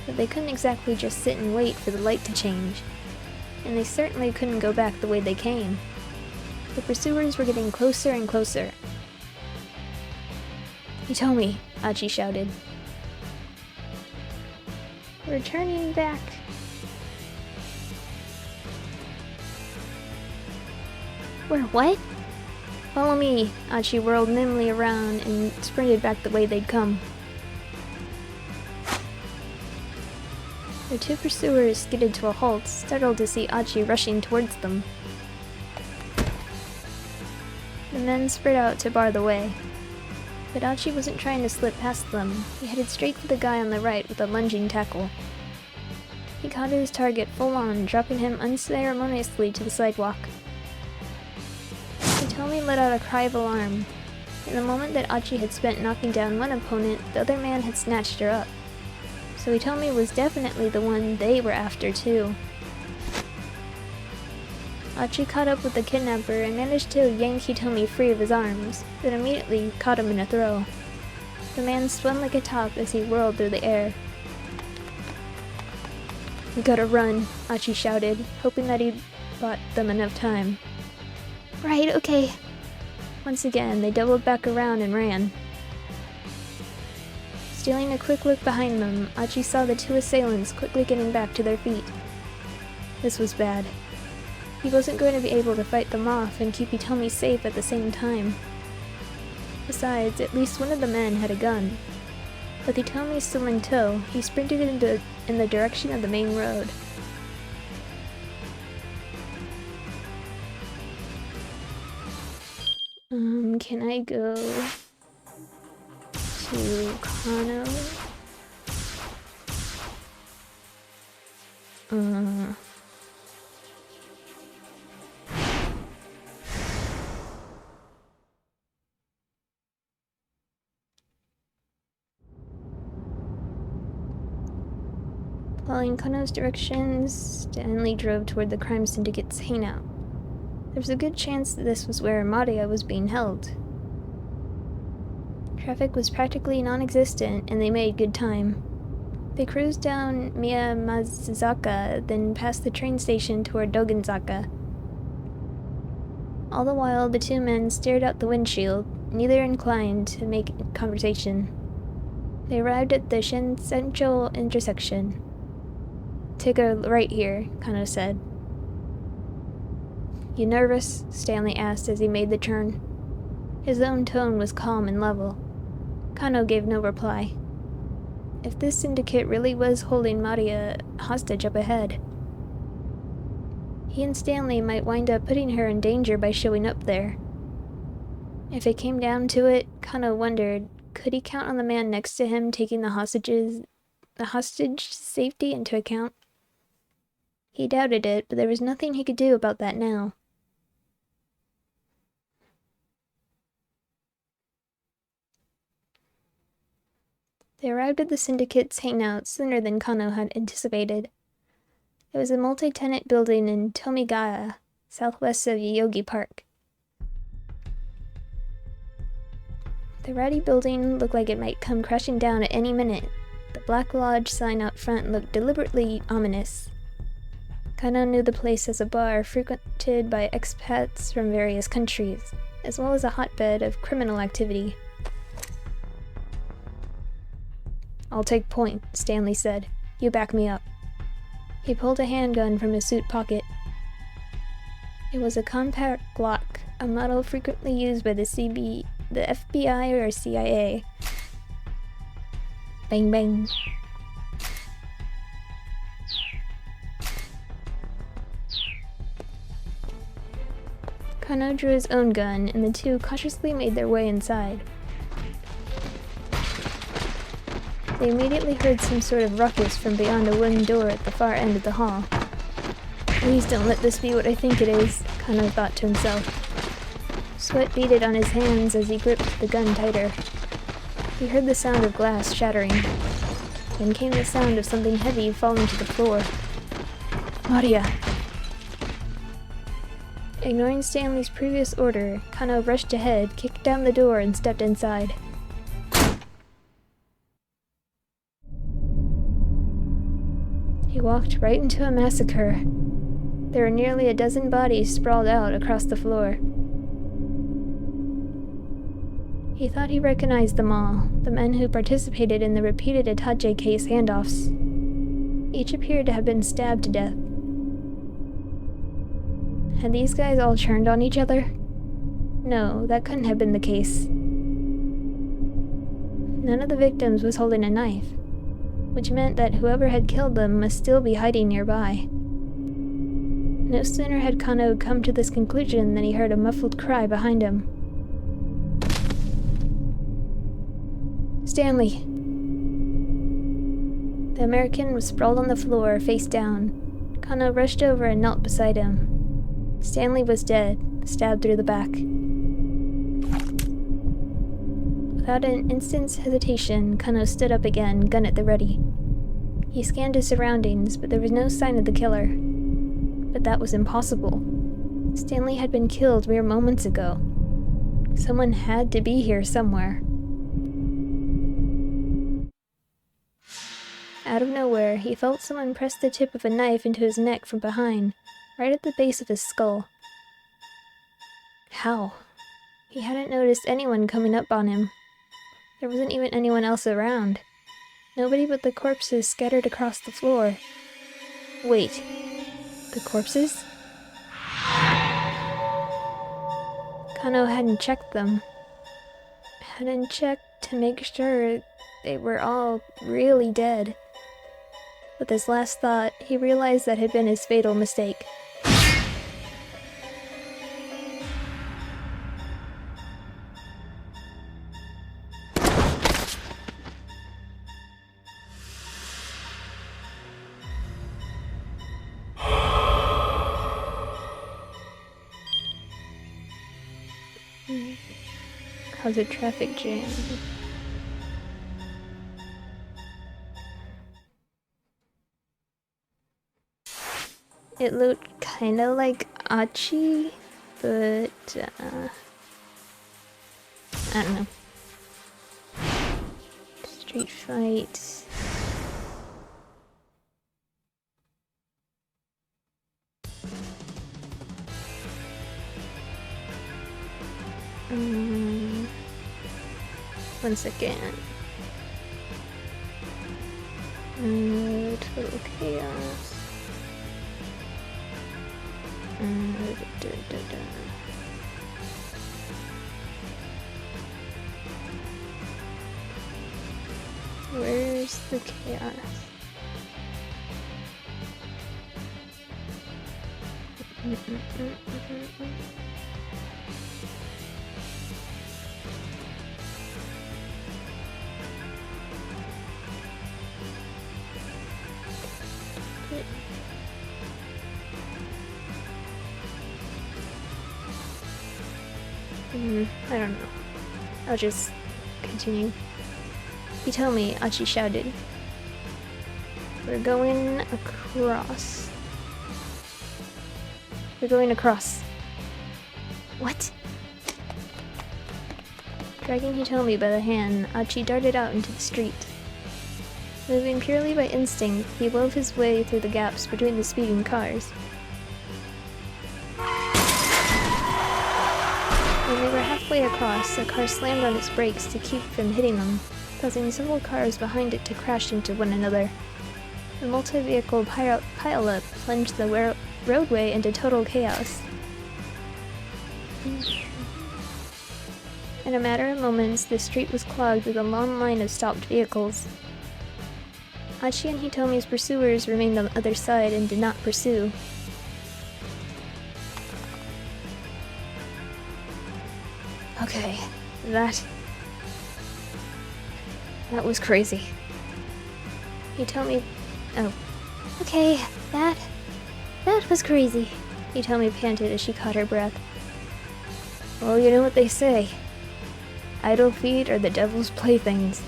But they couldn't exactly just sit and wait for the light to change. And they certainly couldn't go back the way they came. The pursuers were getting closer and closer. Hitomi, Achi shouted. We're turning back. We're what? Follow me. Achi whirled nimbly around and sprinted back the way they'd come. The two pursuers skidded to a halt, startled to see Achi rushing towards them. The men spread out to bar the way. But Achi wasn't trying to slip past them. He headed straight for the guy on the right with a lunging tackle. He caught his target full on, dropping him unceremoniously to the sidewalk. Hitomi let out a cry of alarm. In the moment that Achi had spent knocking down one opponent, the other man had snatched her up. So Hitomi was definitely the one they were after too. Achi caught up with the kidnapper and managed to yank Hitomi free of his arms, then immediately caught him in a throw. The man spun like a top as he whirled through the air. "We gotta run," Achi shouted, hoping that he'd bought them enough time. "Right, okay." Once again, they doubled back around and ran. Stealing a quick look behind them, Achi saw the two assailants quickly getting back to their feet. This was bad. He wasn't going to be able to fight them off and keep Hitomi safe at the same time. Besides, at least one of the men had a gun. With Hitomi still in tow, he sprinted in the direction of the main road. Can I go to Kano? Following Kano's directions, Stanley drove toward the crime syndicate's hangout. There was a good chance that this was where Maria was being held. Traffic was practically non-existent, and they made good time. They cruised down Miyamazaka, then passed the train station toward Dogenzaka. All the while, the two men stared out the windshield, neither inclined to make conversation. They arrived at the Shinsencho intersection. "Take a right here," Kano said. "You nervous?" Stanley asked as he made the turn. His own tone was calm and level. Kano gave no reply. If this syndicate really was holding Maria hostage up ahead, he and Stanley might wind up putting her in danger by showing up there. If it came down to it, Kano wondered, could he count on the man next to him taking the hostage safety into account? He doubted it, but there was nothing he could do about that now. They arrived at the syndicate's hangout sooner than Kano had anticipated. It was a multi-tenant building in Tomigaya, southwest of Yoyogi Park. The ratty building looked like it might come crashing down at any minute. The Black Lodge sign out front looked deliberately ominous. Kano knew the place as a bar frequented by expats from various countries, as well as a hotbed of criminal activity. "I'll take point," Stanley said. "You back me up." He pulled a handgun from his suit pocket. It was a compact Glock, a model frequently used by the FBI or CIA. Bang bang. Kano drew his own gun, and the two cautiously made their way inside. They immediately heard some sort of ruckus from beyond a wooden door at the far end of the hall. "Please don't let this be what I think it is," Kano thought to himself. Sweat beaded on his hands as he gripped the gun tighter. He heard the sound of glass shattering. Then came the sound of something heavy falling to the floor. "Maria!" Ignoring Stanley's previous order, Kano rushed ahead, kicked down the door, and stepped inside. He walked right into a massacre. There were nearly a dozen bodies sprawled out across the floor. He thought he recognized them all, the men who participated in the repeated Itachi case handoffs. Each appeared to have been stabbed to death. Had these guys all turned on each other? No, that couldn't have been the case. None of the victims was holding a knife, which meant that whoever had killed them must still be hiding nearby. No sooner had Kano come to this conclusion than he heard a muffled cry behind him. "Stanley!" The American was sprawled on the floor, face down. Kano rushed over and knelt beside him. Stanley was dead, stabbed through the back. Without an instant's hesitation, Kano stood up again, gun at the ready. He scanned his surroundings, but there was no sign of the killer. But that was impossible. Stanley had been killed mere moments ago. Someone had to be here somewhere. Out of nowhere, he felt someone press the tip of a knife into his neck from behind, right at the base of his skull. How? He hadn't noticed anyone coming up on him. There wasn't even anyone else around. Nobody but the corpses scattered across the floor. Wait. The corpses? Kano hadn't checked them. Hadn't checked to make sure they were all really dead. With his last thought, he realized that had been his fatal mistake. Cause a traffic jam. It looked kinda like Achi, but I don't know. Street fight. One second. Total chaos. Where's the chaos? I don't know. I'll just continue. You tell me, Achi shouted. We're going across. We're going across. What? Dragging Hitomi by the hand, Achi darted out into the street. Moving purely by instinct, he wove his way through the gaps between the speeding cars. When they were halfway across, a car slammed on its brakes to keep from hitting them, causing several cars behind it to crash into one another. The multi-vehicle pile-up plunged the roadway into total chaos. In a matter of moments, the street was clogged with a long line of stopped vehicles. Achi and Hitomi's pursuers remained on the other side and did not pursue. Okay, that was crazy. Hitomi... Oh. Okay, that was crazy. Hitomi panted as she caught her breath. Well, you know what they say. Idle feet are the devil's playthings.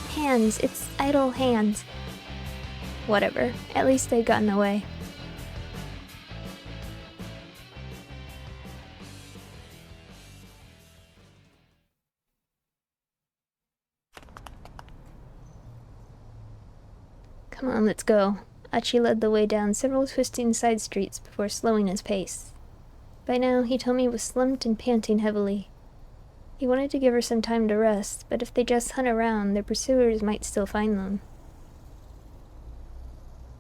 Hands, it's idle hands. Whatever, at least they'd gotten away. Come on, let's go. Achi led the way down several twisting side streets before slowing his pace. By now, Hitomi was slumped and panting heavily. He wanted to give her some time to rest, but if they just hung around, their pursuers might still find them.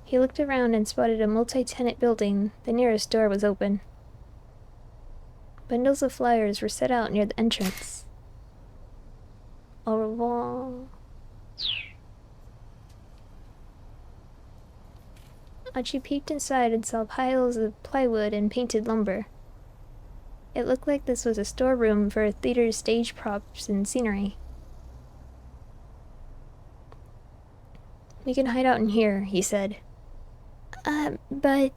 He looked around and spotted a multi-tenant building. The nearest door was open. Bundles of flyers were set out near the entrance. Au revoir. Achi peeked inside and saw piles of plywood and painted lumber. It looked like this was a storeroom for a theater's stage props and scenery. We can hide out in here, he said. But...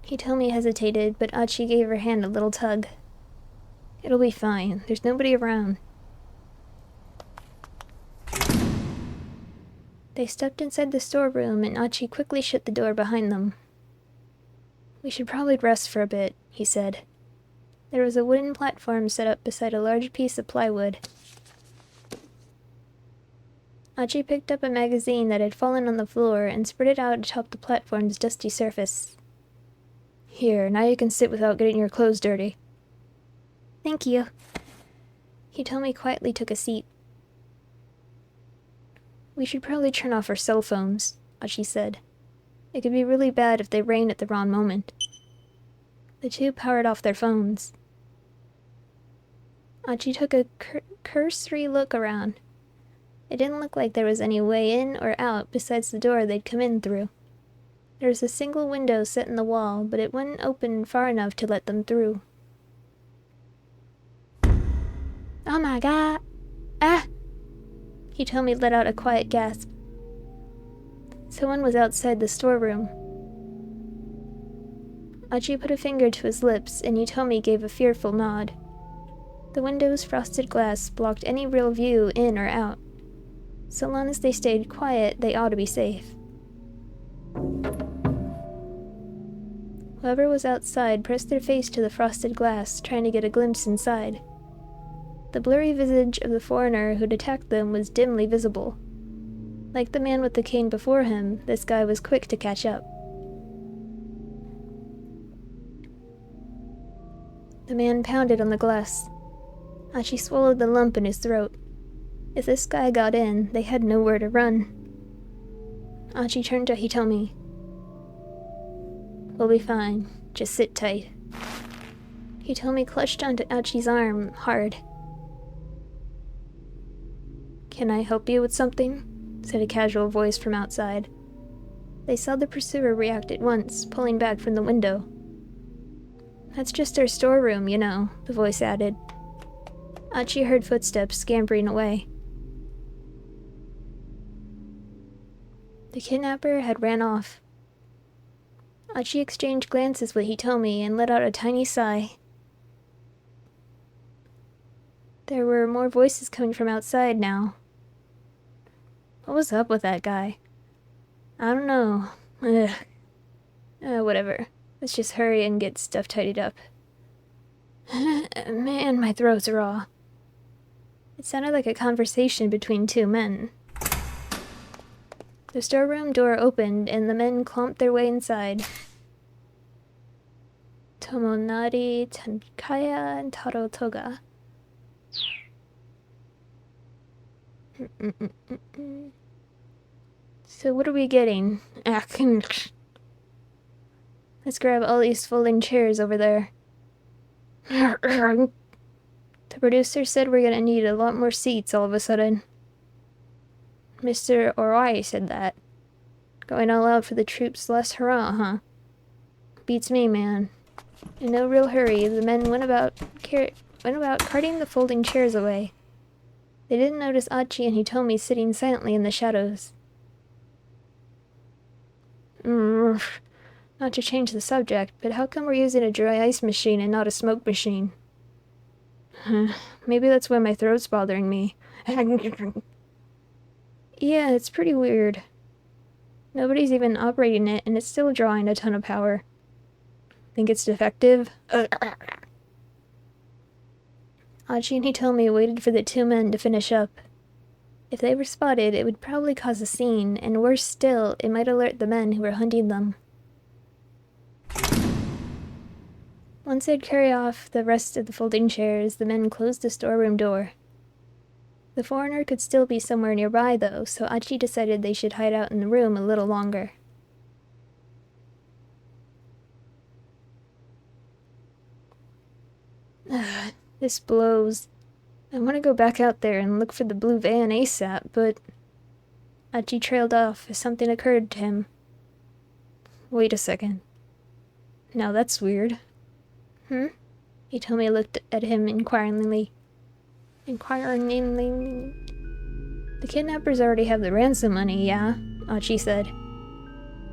Hitomi hesitated, but Achi gave her hand a little tug. It'll be fine. There's nobody around. They stepped inside the storeroom, and Achi quickly shut the door behind them. We should probably rest for a bit, he said. There was a wooden platform set up beside a large piece of plywood. Achi picked up a magazine that had fallen on the floor and spread it out atop the platform's dusty surface. Here, now you can sit without getting your clothes dirty. Thank you. Hitomi quietly took a seat. We should probably turn off our cell phones, Achi said. It could be really bad if they rang at the wrong moment. The two powered off their phones. Achi took a cursory look around. It didn't look like there was any way in or out besides the door they'd come in through. There was a single window set in the wall, but it wouldn't open far enough to let them through. Oh my god! Ah! Hitomi let out a quiet gasp. Someone was outside the storeroom. Achi put a finger to his lips, and Hitomi gave a fearful nod. The window's frosted glass blocked any real view in or out. So long as they stayed quiet, they ought to be safe. Whoever was outside pressed their face to the frosted glass, trying to get a glimpse inside. The blurry visage of the foreigner who'd attacked them was dimly visible. Like the man with the cane before him, this guy was quick to catch up. The man pounded on the glass. Achi swallowed the lump in his throat. If this guy got in, they had nowhere to run. Achi turned to Hitomi. We'll be fine. Just sit tight. Hitomi clutched onto Achi's arm hard. Can I help you with something? Said a casual voice from outside. They saw the pursuer react at once, pulling back from the window. That's just our storeroom, you know, the voice added. Achi heard footsteps scampering away. The kidnapper had ran off. Achi exchanged glances with Hitomi and let out a tiny sigh. There were more voices coming from outside now. What was up with that guy? I don't know. Whatever. Let's just hurry and get stuff tidied up. Man, my throat's raw. It sounded like a conversation between two men. The storeroom door opened and the men clomped their way inside. Tomonari, Tankaya, and Taro Toga. So what are we getting? Let's grab all these folding chairs over there. The producer said we're gonna need a lot more seats all of a sudden. Mr. Orai said that. Going all out for the troops' last hurrah, huh? Beats me, man. In no real hurry, the men went about carting the folding chairs away. They didn't notice Achi and Hitomi sitting silently in the shadows. Not to change the subject, but how come we're using a dry ice machine and not a smoke machine? Maybe that's why my throat's bothering me. Yeah, it's pretty weird. Nobody's even operating it, and it's still drawing a ton of power. Think it's defective? Achi and Hitomi waited for the two men to finish up. If they were spotted, it would probably cause a scene, and worse still, it might alert the men who were hunting them. Once they'd carry off the rest of the folding chairs, the men closed the storeroom door. The foreigner could still be somewhere nearby, though, so Achi decided they should hide out in the room a little longer. This blows. I want to go back out there and look for the blue van ASAP, but... Achi trailed off as something occurred to him. Wait a second. Now that's weird. Hitomi looked at him inquiringly. The kidnappers already have the ransom money, yeah? Achi said.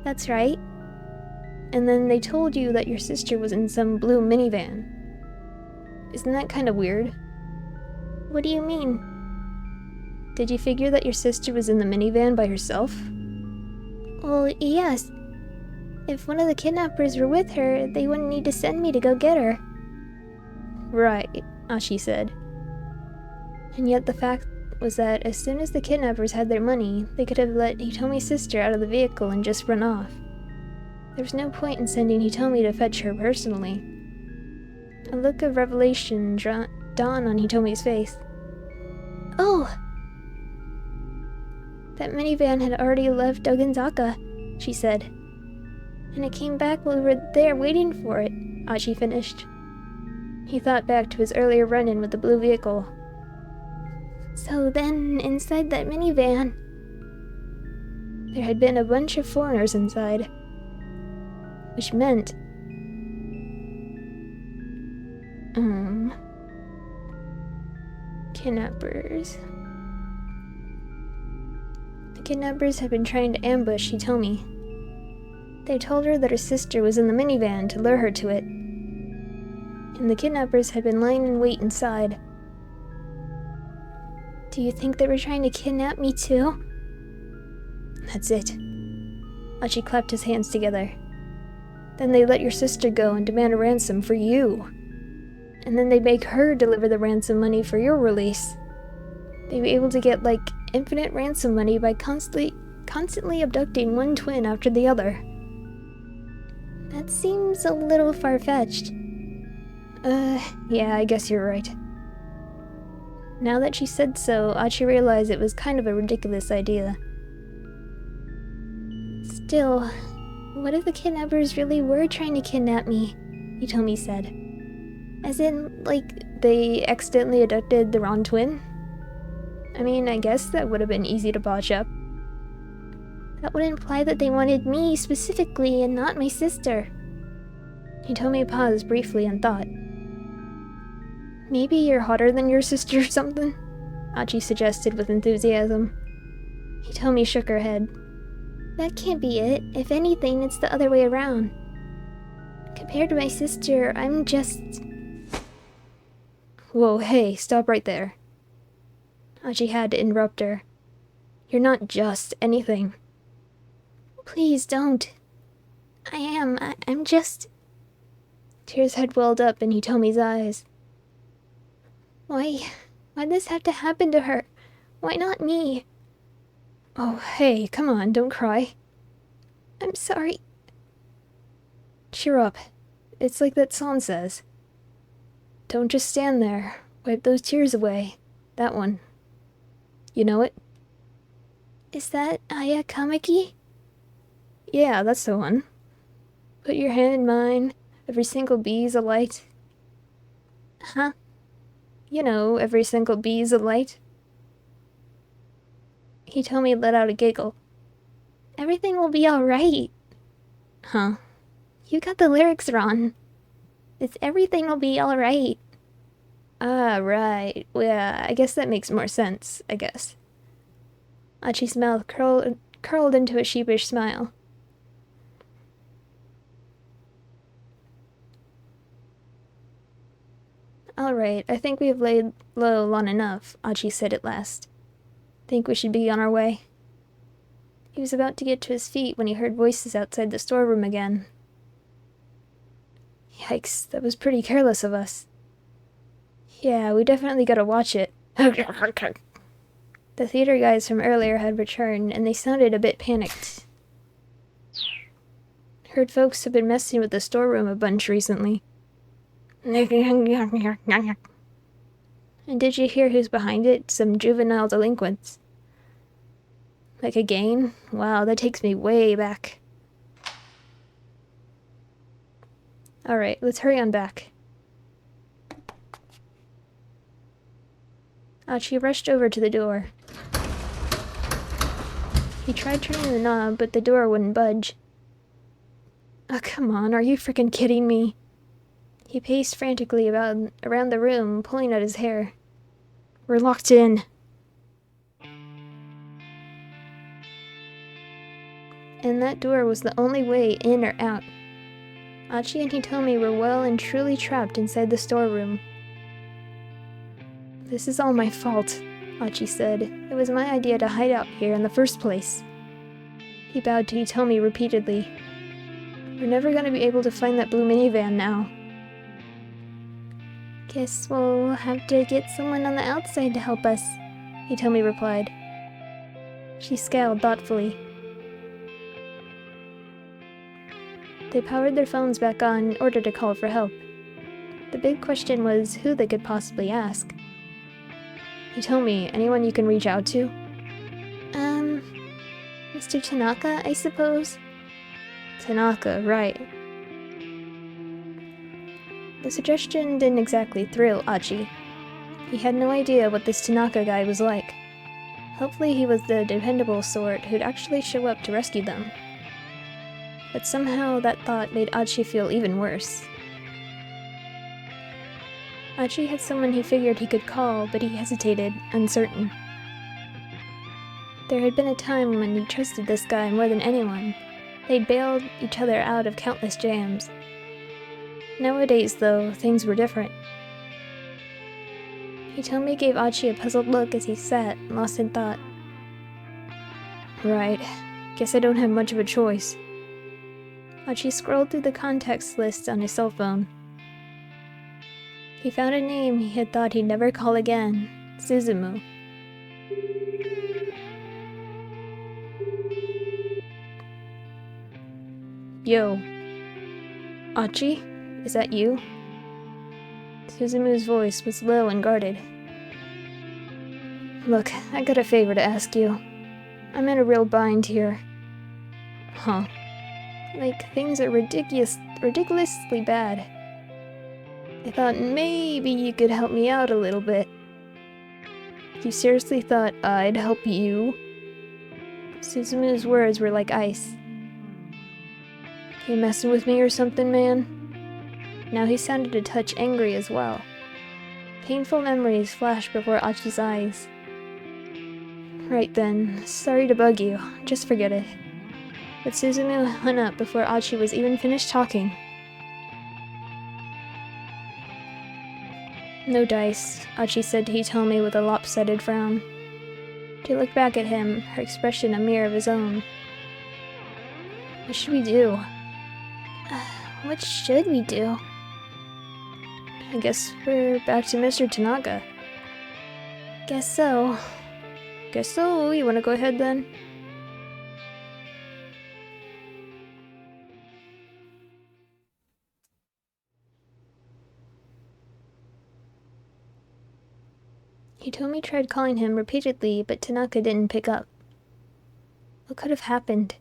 That's right. And then they told you that your sister was in some blue minivan. Isn't that kind of weird? What do you mean? Did you figure that your sister was in the minivan by herself? Well, yes. If one of the kidnappers were with her, they wouldn't need to send me to go get her. Right, Achi said. And yet the fact was that as soon as the kidnappers had their money, they could have let Hitomi's sister out of the vehicle and just run off. There was no point in sending Hitomi to fetch her personally. A look of revelation dawned on Hitomi's face. Oh! That minivan had already left Dogenzaka, she said. And it came back while we were there waiting for it, Achi finished. He thought back to his earlier run-in with the blue vehicle. So then, inside that minivan, there had been a bunch of foreigners inside. Which meant... kidnappers. The kidnappers had been trying to ambush Hitomi. They told her that her sister was in the minivan to lure her to it. And the kidnappers had been lying in wait inside. Do you think they were trying to kidnap me too? That's it. Achi clapped his hands together. Then they let your sister go and demand a ransom for you. And then they make her deliver the ransom money for your release. They'd be able to get, like, infinite ransom money by constantly abducting one twin after the other. That seems a little far-fetched. Yeah, I guess you're right. Now that she said so, Achi realized it was kind of a ridiculous idea. Still, what if the kidnappers really were trying to kidnap me? Hitomi said. As in, like, they accidentally abducted the wrong twin? I mean, I guess that would have been easy to botch up. That would imply that they wanted me specifically and not my sister. Hitomi paused briefly and thought. Maybe you're hotter than your sister or something? Achi suggested with enthusiasm. Hitomi shook her head. That can't be it. If anything, it's the other way around. Compared to my sister, I'm just... Whoa, hey, stop right there. Achi had to interrupt her. You're not just anything. Please don't. I'm just... Tears had welled up in Hitomi's eyes. Why'd this have to happen to her? Why not me? Oh, hey, come on, don't cry. I'm sorry. Cheer up. It's like that song says. Don't just stand there. Wipe those tears away. That one. You know it? Is that Aya Kameki? Yeah, that's the one. Put your hand in mine. Every single bee's a light. Huh? You know, every single bee's a light. Hitomi let out a giggle. Everything will be alright. Huh? You got the lyrics wrong. It's everything will be alright. Ah, right. Well, yeah, I guess that makes more sense, I guess. Achi's mouth curled into a sheepish smile. Alright, I think we've laid low long enough, Achi said at last. Think we should be on our way? He was about to get to his feet when he heard voices outside the storeroom again. Yikes, that was pretty careless of us. Yeah, we definitely gotta watch it. The theater guys from earlier had returned, and they sounded a bit panicked. Heard folks have been messing with the storeroom a bunch recently. And did you hear who's behind it? Some juvenile delinquents. Like a gang? Wow, that takes me way back. Alright, let's hurry on back. Achi rushed over to the door. He tried turning the knob, but the door wouldn't budge. Oh, come on, are you freaking kidding me? He paced frantically around the room, pulling at his hair. We're locked in. And that door was the only way in or out. Achi and Hitomi were well and truly trapped inside the storeroom. This is all my fault, Achi said. It was my idea to hide out here in the first place. He bowed to Hitomi repeatedly. We're never gonna be able to find that blue minivan now. Guess we'll have to get someone on the outside to help us, Hitomi replied. She scowled thoughtfully. They powered their phones back on in order to call for help. The big question was who they could possibly ask. Hitomi, anyone you can reach out to? Mr. Tanaka, I suppose? Tanaka, right. The suggestion didn't exactly thrill Achi. He had no idea what this Tanaka guy was like. Hopefully he was the dependable sort who'd actually show up to rescue them. But somehow that thought made Achi feel even worse. Achi had someone he figured he could call, but he hesitated, uncertain. There had been a time when he trusted this guy more than anyone. They'd bailed each other out of countless jams. Nowadays, though, things were different. Hitomi gave Achi a puzzled look as he sat, lost in thought. Right. Guess I don't have much of a choice. Achi scrolled through the contacts list on his cell phone. He found a name he had thought he'd never call again. Suzumu. Yo. Achi? Is that you? Suzumu's voice was low and guarded. Look, I got a favor to ask you. I'm in a real bind here. Huh. Like, things are ridiculously bad. I thought maybe you could help me out a little bit. You seriously thought I'd help you? Suzumu's words were like ice. You messing with me or something, man? Now he sounded a touch angry as well. Painful memories flashed before Achi's eyes. Right then, sorry to bug you, just forget it. But Suzumu hung up before Achi was even finished talking. No dice, Achi said to Hitomi with a lopsided frown. She looked back at him, her expression a mirror of his own. What should we do? What should we do? I guess we're back to Mr. Tanaka. Guess so. Guess so, you wanna go ahead then? Hitomi tried calling him repeatedly, but Tanaka didn't pick up. What could have happened?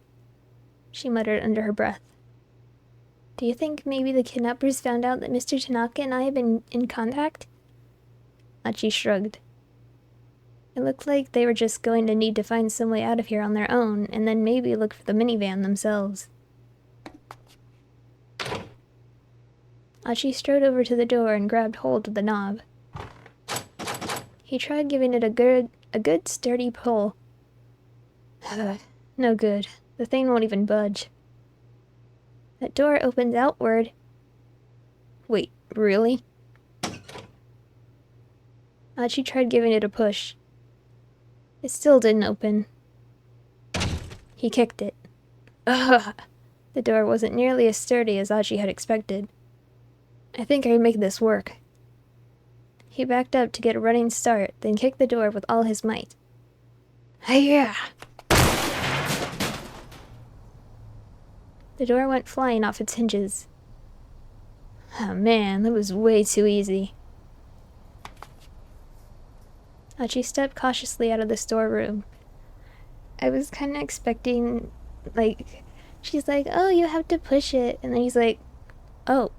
She muttered under her breath. Do you think maybe the kidnappers found out that Mr. Tanaka and I have been in contact? Achi shrugged. It looked like they were just going to need to find some way out of here on their own, and then maybe look for the minivan themselves. Achi strode over to the door and grabbed hold of the knob. He tried giving it a good sturdy pull. No good. The thing won't even budge. That door opens outward. Wait, really? Achi tried giving it a push. It still didn't open. He kicked it. Ugh! The door wasn't nearly as sturdy as Achi had expected. I think I can make this work. He backed up to get a running start, then kicked the door with all his might. Hi-ya! The door went flying off its hinges. Oh man, that was way too easy. Achi stepped cautiously out of the storeroom. I was kind of expecting, like, she's like, oh, you have to push it. And then he's like, oh,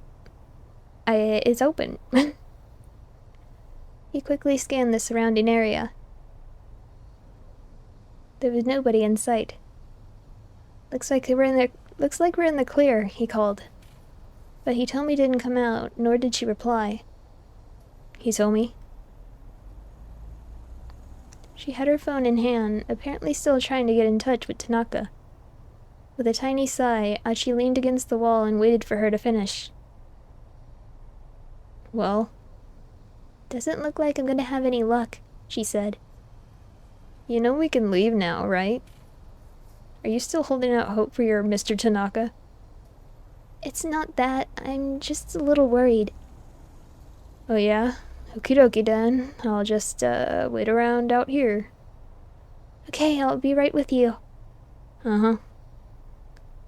it's open. He quickly scanned the surrounding area. There was nobody in sight. Looks like we're in the clear, he called. But Hitomi didn't come out, nor did she reply. Hitomi? She had her phone in hand, apparently still trying to get in touch with Tanaka. With a tiny sigh, Achi leaned against the wall and waited for her to finish. Well? Doesn't look like I'm gonna have any luck, she said. You know we can leave now, right? Are you still holding out hope for your Mr. Tanaka? It's not that. I'm just a little worried. Oh yeah? Okie dokie then. I'll just, wait around out here. Okay, I'll be right with you. Uh-huh.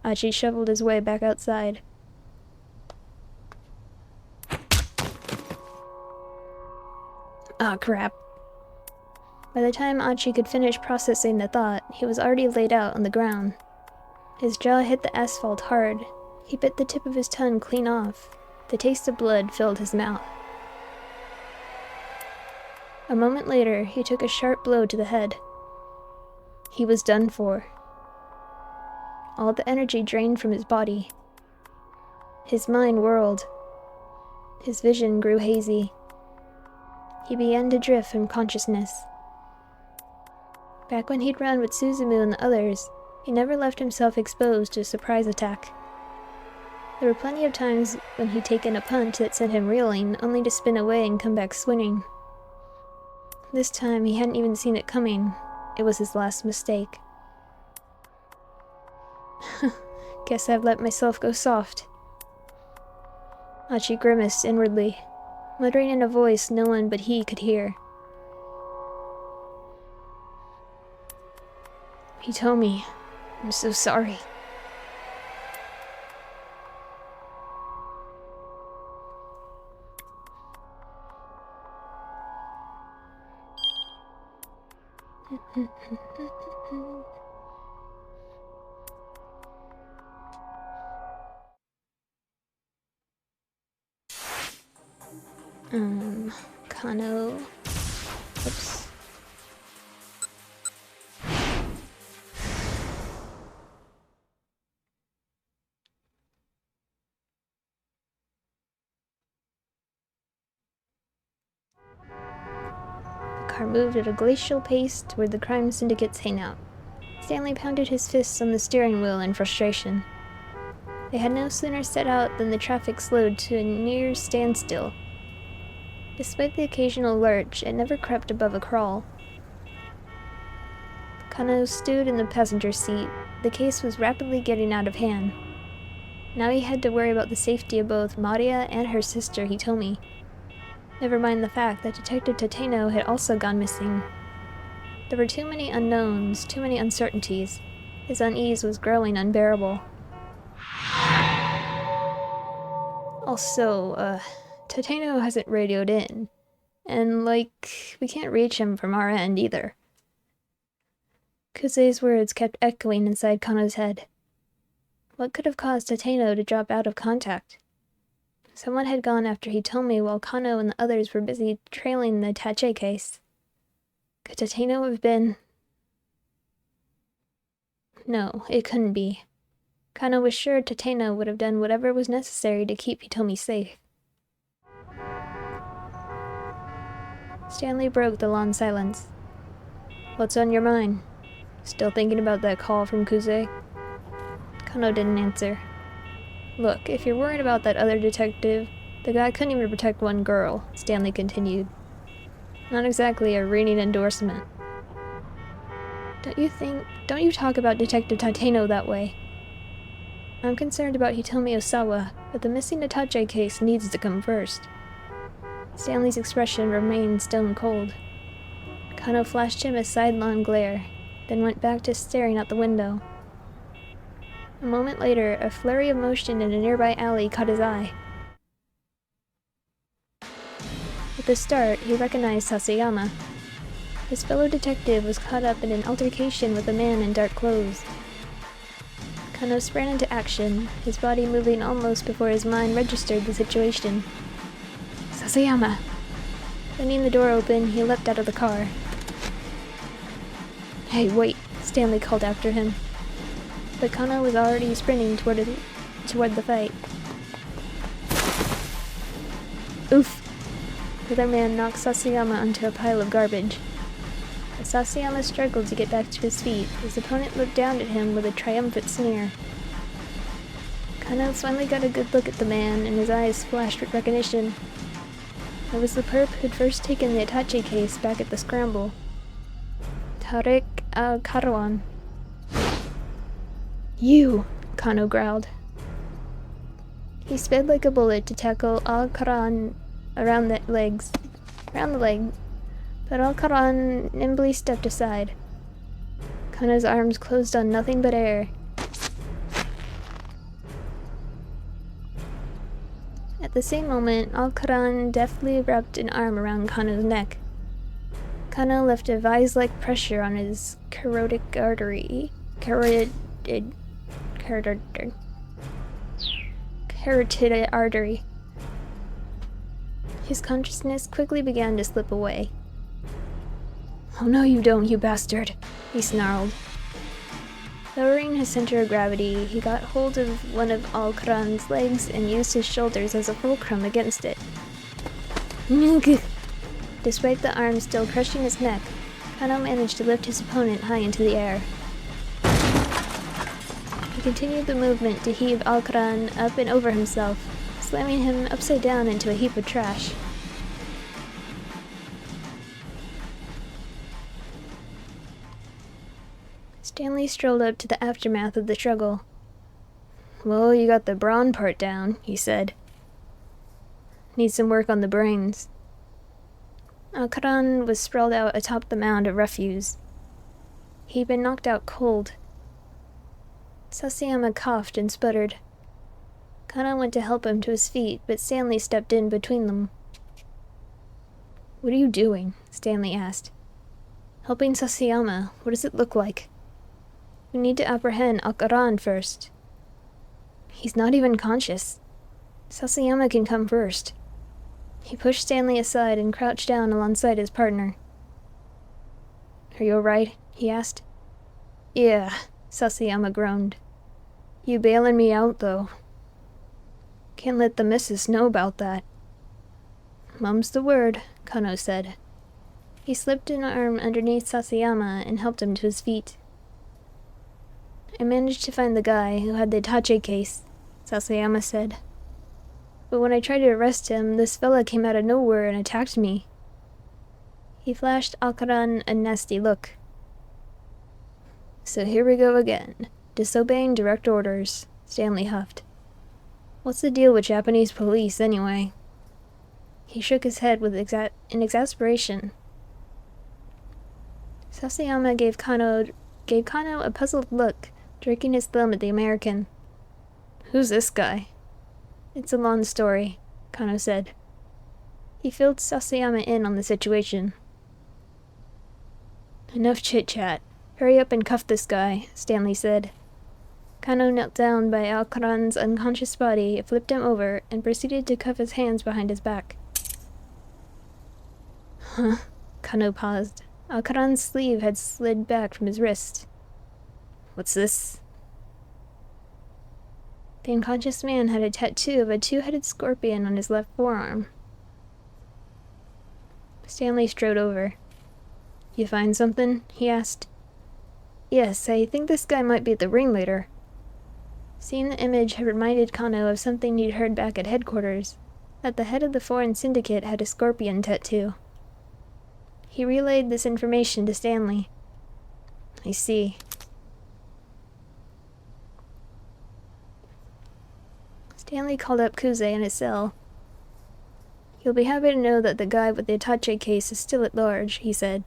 Achi shoveled his way back outside. Ah, crap. By the time Achi could finish processing the thought, he was already laid out on the ground. His jaw hit the asphalt hard. He bit the tip of his tongue clean off. The taste of blood filled his mouth. A moment later, he took a sharp blow to the head. He was done for. All the energy drained from his body. His mind whirled. His vision grew hazy. He began to drift from consciousness. Back when he'd run with Suzumu and the others, he never left himself exposed to a surprise attack. There were plenty of times when he'd taken a punch that sent him reeling, only to spin away and come back swinging. This time, he hadn't even seen it coming. It was his last mistake. Guess I've let myself go soft. Achi grimaced inwardly, muttering in a voice no one but he could hear. Hitomi, I'm so sorry. Kano. Oops. The car moved at a glacial pace toward the crime syndicate's hangout. Stanley pounded his fists on the steering wheel in frustration. They had no sooner set out than the traffic slowed to a near standstill. Despite the occasional lurch, it never crept above a crawl. Kano stood in the passenger seat. The case was rapidly getting out of hand. Now he had to worry about the safety of both Maria and her sister Hitomi. Never mind the fact that Detective Tateno had also gone missing. There were too many unknowns, too many uncertainties. His unease was growing unbearable. Also, Tateno hasn't radioed in. And, we can't reach him from our end either. Kuse's words kept echoing inside Kano's head. What could have caused Tateno to drop out of contact? Someone had gone after Hitomi while Kano and the others were busy trailing the Tache case. Could Tateno have been... No, it couldn't be. Kano was sure Tateno would have done whatever was necessary to keep Hitomi safe. Stanley broke the long silence. What's on your mind? Still thinking about that call from Kuse? Kano didn't answer. Look, if you're worried about that other detective, the guy couldn't even protect one girl, Stanley continued. Not exactly a ringing endorsement. Don't you talk about Detective Tateno that way. I'm concerned about Hitomi Osawa, but the missing Itachi case needs to come first. Stanley's expression remained stone cold. Kano flashed him a sidelong glare, then went back to staring out the window. A moment later, a flurry of motion in a nearby alley caught his eye. At the start, he recognized Sasayama. His fellow detective was caught up in an altercation with a man in dark clothes. Kano sprang into action, his body moving almost before his mind registered the situation. Sasayama! Bending the door open, he leapt out of the car. Hey, wait! Stanley called after him. But Kano was already sprinting toward the fight. Oof! The other man knocked Sasayama onto a pile of garbage. As Sasayama struggled to get back to his feet, his opponent looked down at him with a triumphant sneer. Kano finally got a good look at the man, and his eyes flashed with recognition. It was the perp who'd first taken the Itachi case back at the Scramble. Tarek Al-Karawan. You! Kano growled. He sped like a bullet to tackle Al-Karawan around the legs. around the leg, but Alcaran nimbly stepped aside. Kano's arms closed on nothing but air. At the same moment, Alcaran deftly wrapped an arm around Kano's neck. Kano left a vise-like pressure on his carotid artery. Carotid artery. His consciousness quickly began to slip away. "Oh no you don't, you bastard," he snarled. Lowering his center of gravity, he got hold of one of Alcaran's legs and used his shoulders as a fulcrum against it. Despite the arm still crushing his neck, Kano managed to lift his opponent high into the air. He continued the movement to heave Alcaran up and over himself, slamming him upside down into a heap of trash. Stanley strolled up to the aftermath of the struggle. "Well, you got the brawn part down," he said. "Need some work on the brains." Alcaran was sprawled out atop the mound of refuse. He'd been knocked out cold. Sasayama coughed and sputtered. Kano went to help him to his feet, but Stanley stepped in between them. "What are you doing?" Stanley asked. "Helping Sasayama. What does it look like?" "We need to apprehend Alcaran first." "He's not even conscious. Sasayama can come first." He pushed Stanley aside and crouched down alongside his partner. "Are you alright?" he asked. "Yeah," Sasayama groaned. "You bailing me out, though." "Can't let the missus know about that." "Mum's the word," Kano said. He slipped an arm underneath Sasayama and helped him to his feet. "I managed to find the guy who had the Itachi case," Sasayama said. "But when I tried to arrest him, this fella came out of nowhere and attacked me." He flashed Alcaran a nasty look. "So here we go again. Disobeying direct orders," Stanley huffed. "What's the deal with Japanese police, anyway?" He shook his head with exasperation. Sasayama gave Kano a puzzled look, jerking his thumb at the American. "Who's this guy?" "It's a long story," Kano said. He filled Sasayama in on the situation. "Enough chit-chat. Hurry up and cuff this guy," Stanley said. Kano knelt down by Alcaran's unconscious body, flipped him over, and proceeded to cuff his hands behind his back. "Huh?" Kano paused. Alcaran's sleeve had slid back from his wrist. "What's this?" The unconscious man had a tattoo of a two-headed scorpion on his left forearm. Stanley strode over. "You find something?" he asked. "Yes, I think this guy might be the ringleader." Seeing the image had reminded Kano of something he'd heard back at headquarters, that the head of the foreign syndicate had a scorpion tattoo. He relayed this information to Stanley. "I see." Stanley called up Kuze in his cell. "You'll be happy to know that the guy with the Itachi case is still at large," he said.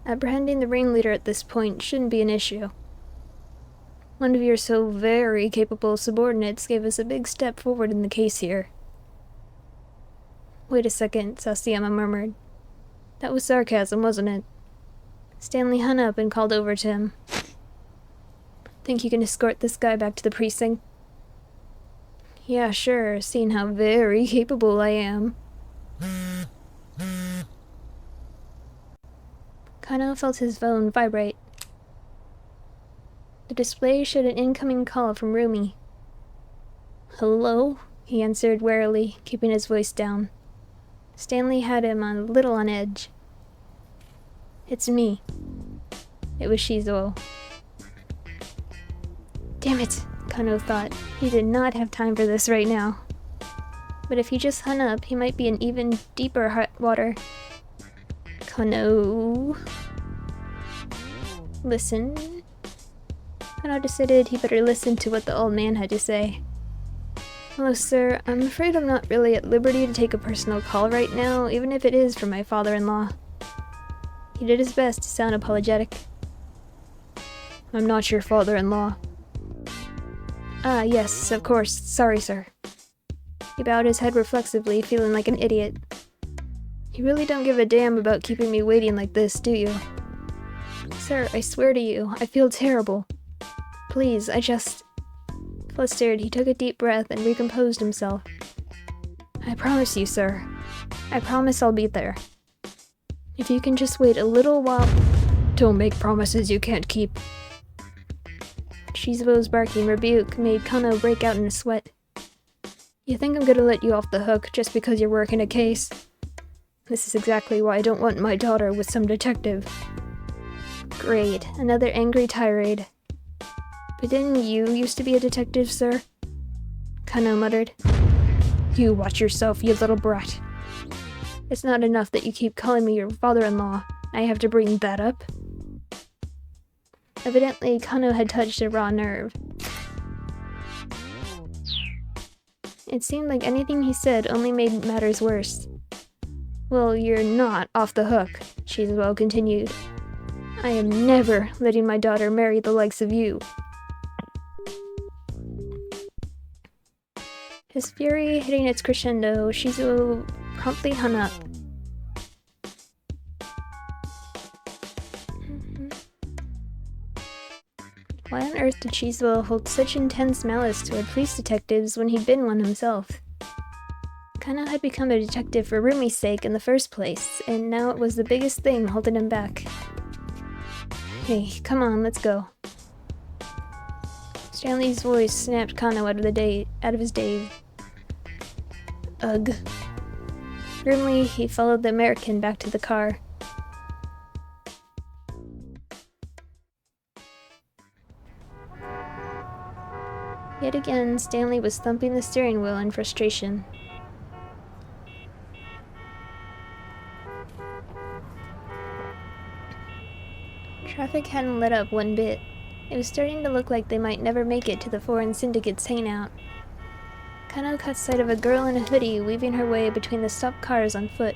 "Apprehending the ringleader at this point shouldn't be an issue. One of your so very capable subordinates gave us a big step forward in the case here." "Wait a second," Sasayama murmured. "That was sarcasm, wasn't it?" Stanley hung up and called over to him. "Think you can escort this guy back to the precinct?" "Yeah, sure, seeing how very capable I am." Kano felt his phone vibrate. The display showed an incoming call from Rumi. "Hello?" he answered warily, keeping his voice down. Stanley had him a little on edge. "It's me." It was Shizuo. Damn it, Kano thought. He did not have time for this right now. But if he just hung up, he might be in even deeper hot water. Kano... Listen. Kano decided he better listen to what the old man had to say. Hello, sir. I'm afraid I'm not really at liberty to take a personal call right now, even if it is from my father-in-law. He did his best to sound apologetic. I'm not your father-in-law. Ah, yes, of course. Sorry, sir. He bowed his head reflexively, feeling like an idiot. You really don't give a damn about keeping me waiting like this, do you? Sir, I swear to you, I feel terrible. Please, I just... Flustered, he took a deep breath and recomposed himself. I promise you, sir. I promise I'll be there. If you can just wait a little while... Don't make promises you can't keep. Shizuo's barking rebuke made Kano break out in a sweat. You think I'm gonna let you off the hook just because you're working a case? This is exactly why I don't want my daughter with some detective. Great, another angry tirade. But didn't you used to be a detective, sir? Kano muttered. You watch yourself, you little brat. It's not enough that you keep calling me your father-in-law. I have to bring that up. Evidently, Kano had touched a raw nerve. It seemed like anything he said only made matters worse. Well, you're not off the hook, Shizuo continued. I am never letting my daughter marry the likes of you. His fury hitting its crescendo, Shizuo promptly hung up. Why on earth did Shizuo hold such intense malice toward police detectives when he'd been one himself? Kano had become a detective for Rumi's sake in the first place, and now it was the biggest thing holding him back. Hey, come on, let's go. Stanley's voice snapped Kano out of his daze. Ugh. Grimly, he followed the American back to the car. Yet again, Stanley was thumping the steering wheel in frustration. Traffic hadn't let up one bit. It was starting to look like they might never make it to the foreign syndicate's hangout. Kano caught sight of a girl in a hoodie weaving her way between the stopped cars on foot.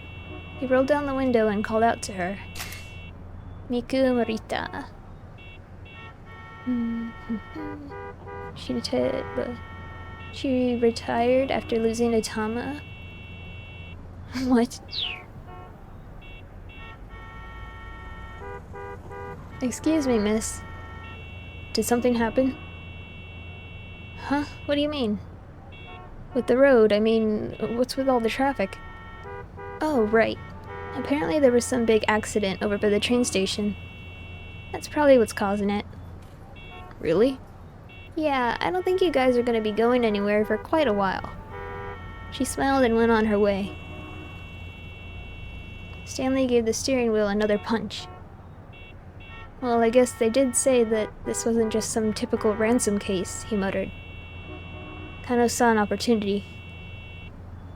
He rolled down the window and called out to her. Miku Morita. She retired after losing a Tama? What? Excuse me, miss. Did something happen? Huh? What do you mean? With the road, I mean, what's with all the traffic? Oh, right. Apparently there was some big accident over by the train station. That's probably what's causing it. Really? Yeah, I don't think you guys are gonna be going anywhere for quite a while. She smiled and went on her way. Stanley gave the steering wheel another punch. Well, I guess they did say that this wasn't just some typical ransom case, he muttered. Kano saw an opportunity.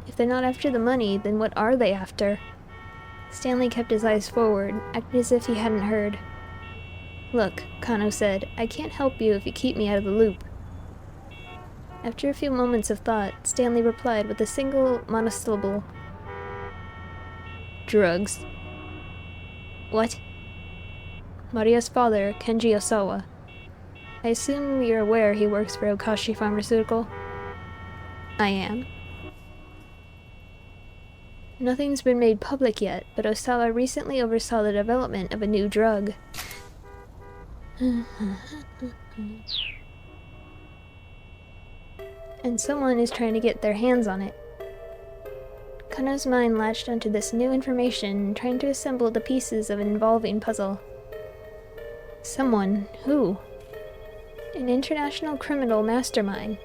If they're not after the money, then what are they after? Stanley kept his eyes forward, acting as if he hadn't heard. Look, Kano said, I can't help you if you keep me out of the loop. After a few moments of thought, Stanley replied with a single monosyllable. Drugs. What? Maria's father, Kenji Osawa. I assume you're aware he works for Okashi Pharmaceutical? I am. Nothing's been made public yet, but Osawa recently oversaw the development of a new drug. And someone is trying to get their hands on it. Kano's mind latched onto this new information, trying to assemble the pieces of an involving puzzle. Someone? Who? An international criminal mastermind.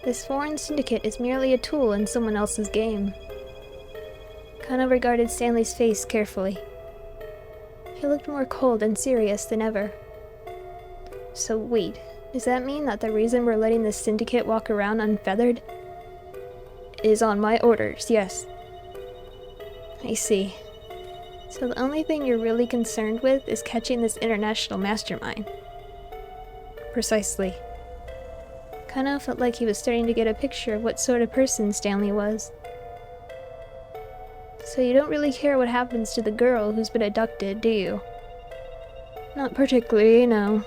This foreign syndicate is merely a tool in someone else's game. Kano regarded Stanley's face carefully. He looked more cold and serious than ever. So wait, does that mean that the reason we're letting this syndicate walk around unfeathered is on my orders, yes. I see. So the only thing you're really concerned with is catching this international mastermind. Precisely. Kano felt like he was starting to get a picture of what sort of person Stanley was. So you don't really care what happens to the girl who's been abducted, do you? Not particularly, no.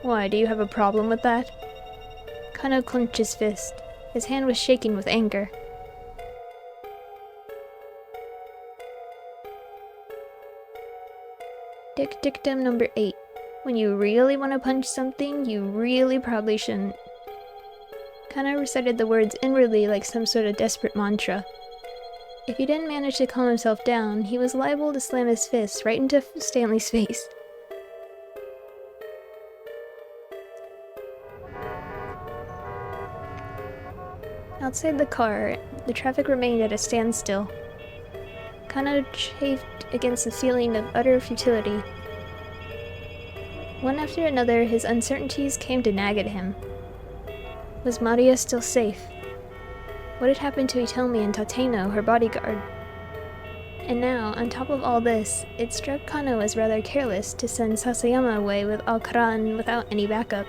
Why, do you have a problem with that? Kano clenched his fist. His hand was shaking with anger. Dictum number 8. When you really want to punch something, you really probably shouldn't. Kano recited the words inwardly like some sort of desperate mantra. If he didn't manage to calm himself down, he was liable to slam his fist right into Stanley's face. Outside the car, the traffic remained at a standstill. Kano chafed against the feeling of utter futility. One after another, his uncertainties came to nag at him. Was Maria still safe? What had happened to Hitomi and Tateno, her bodyguard? And now, on top of all this, it struck Kano as rather careless to send Sasayama away with Al-Quran without any backup.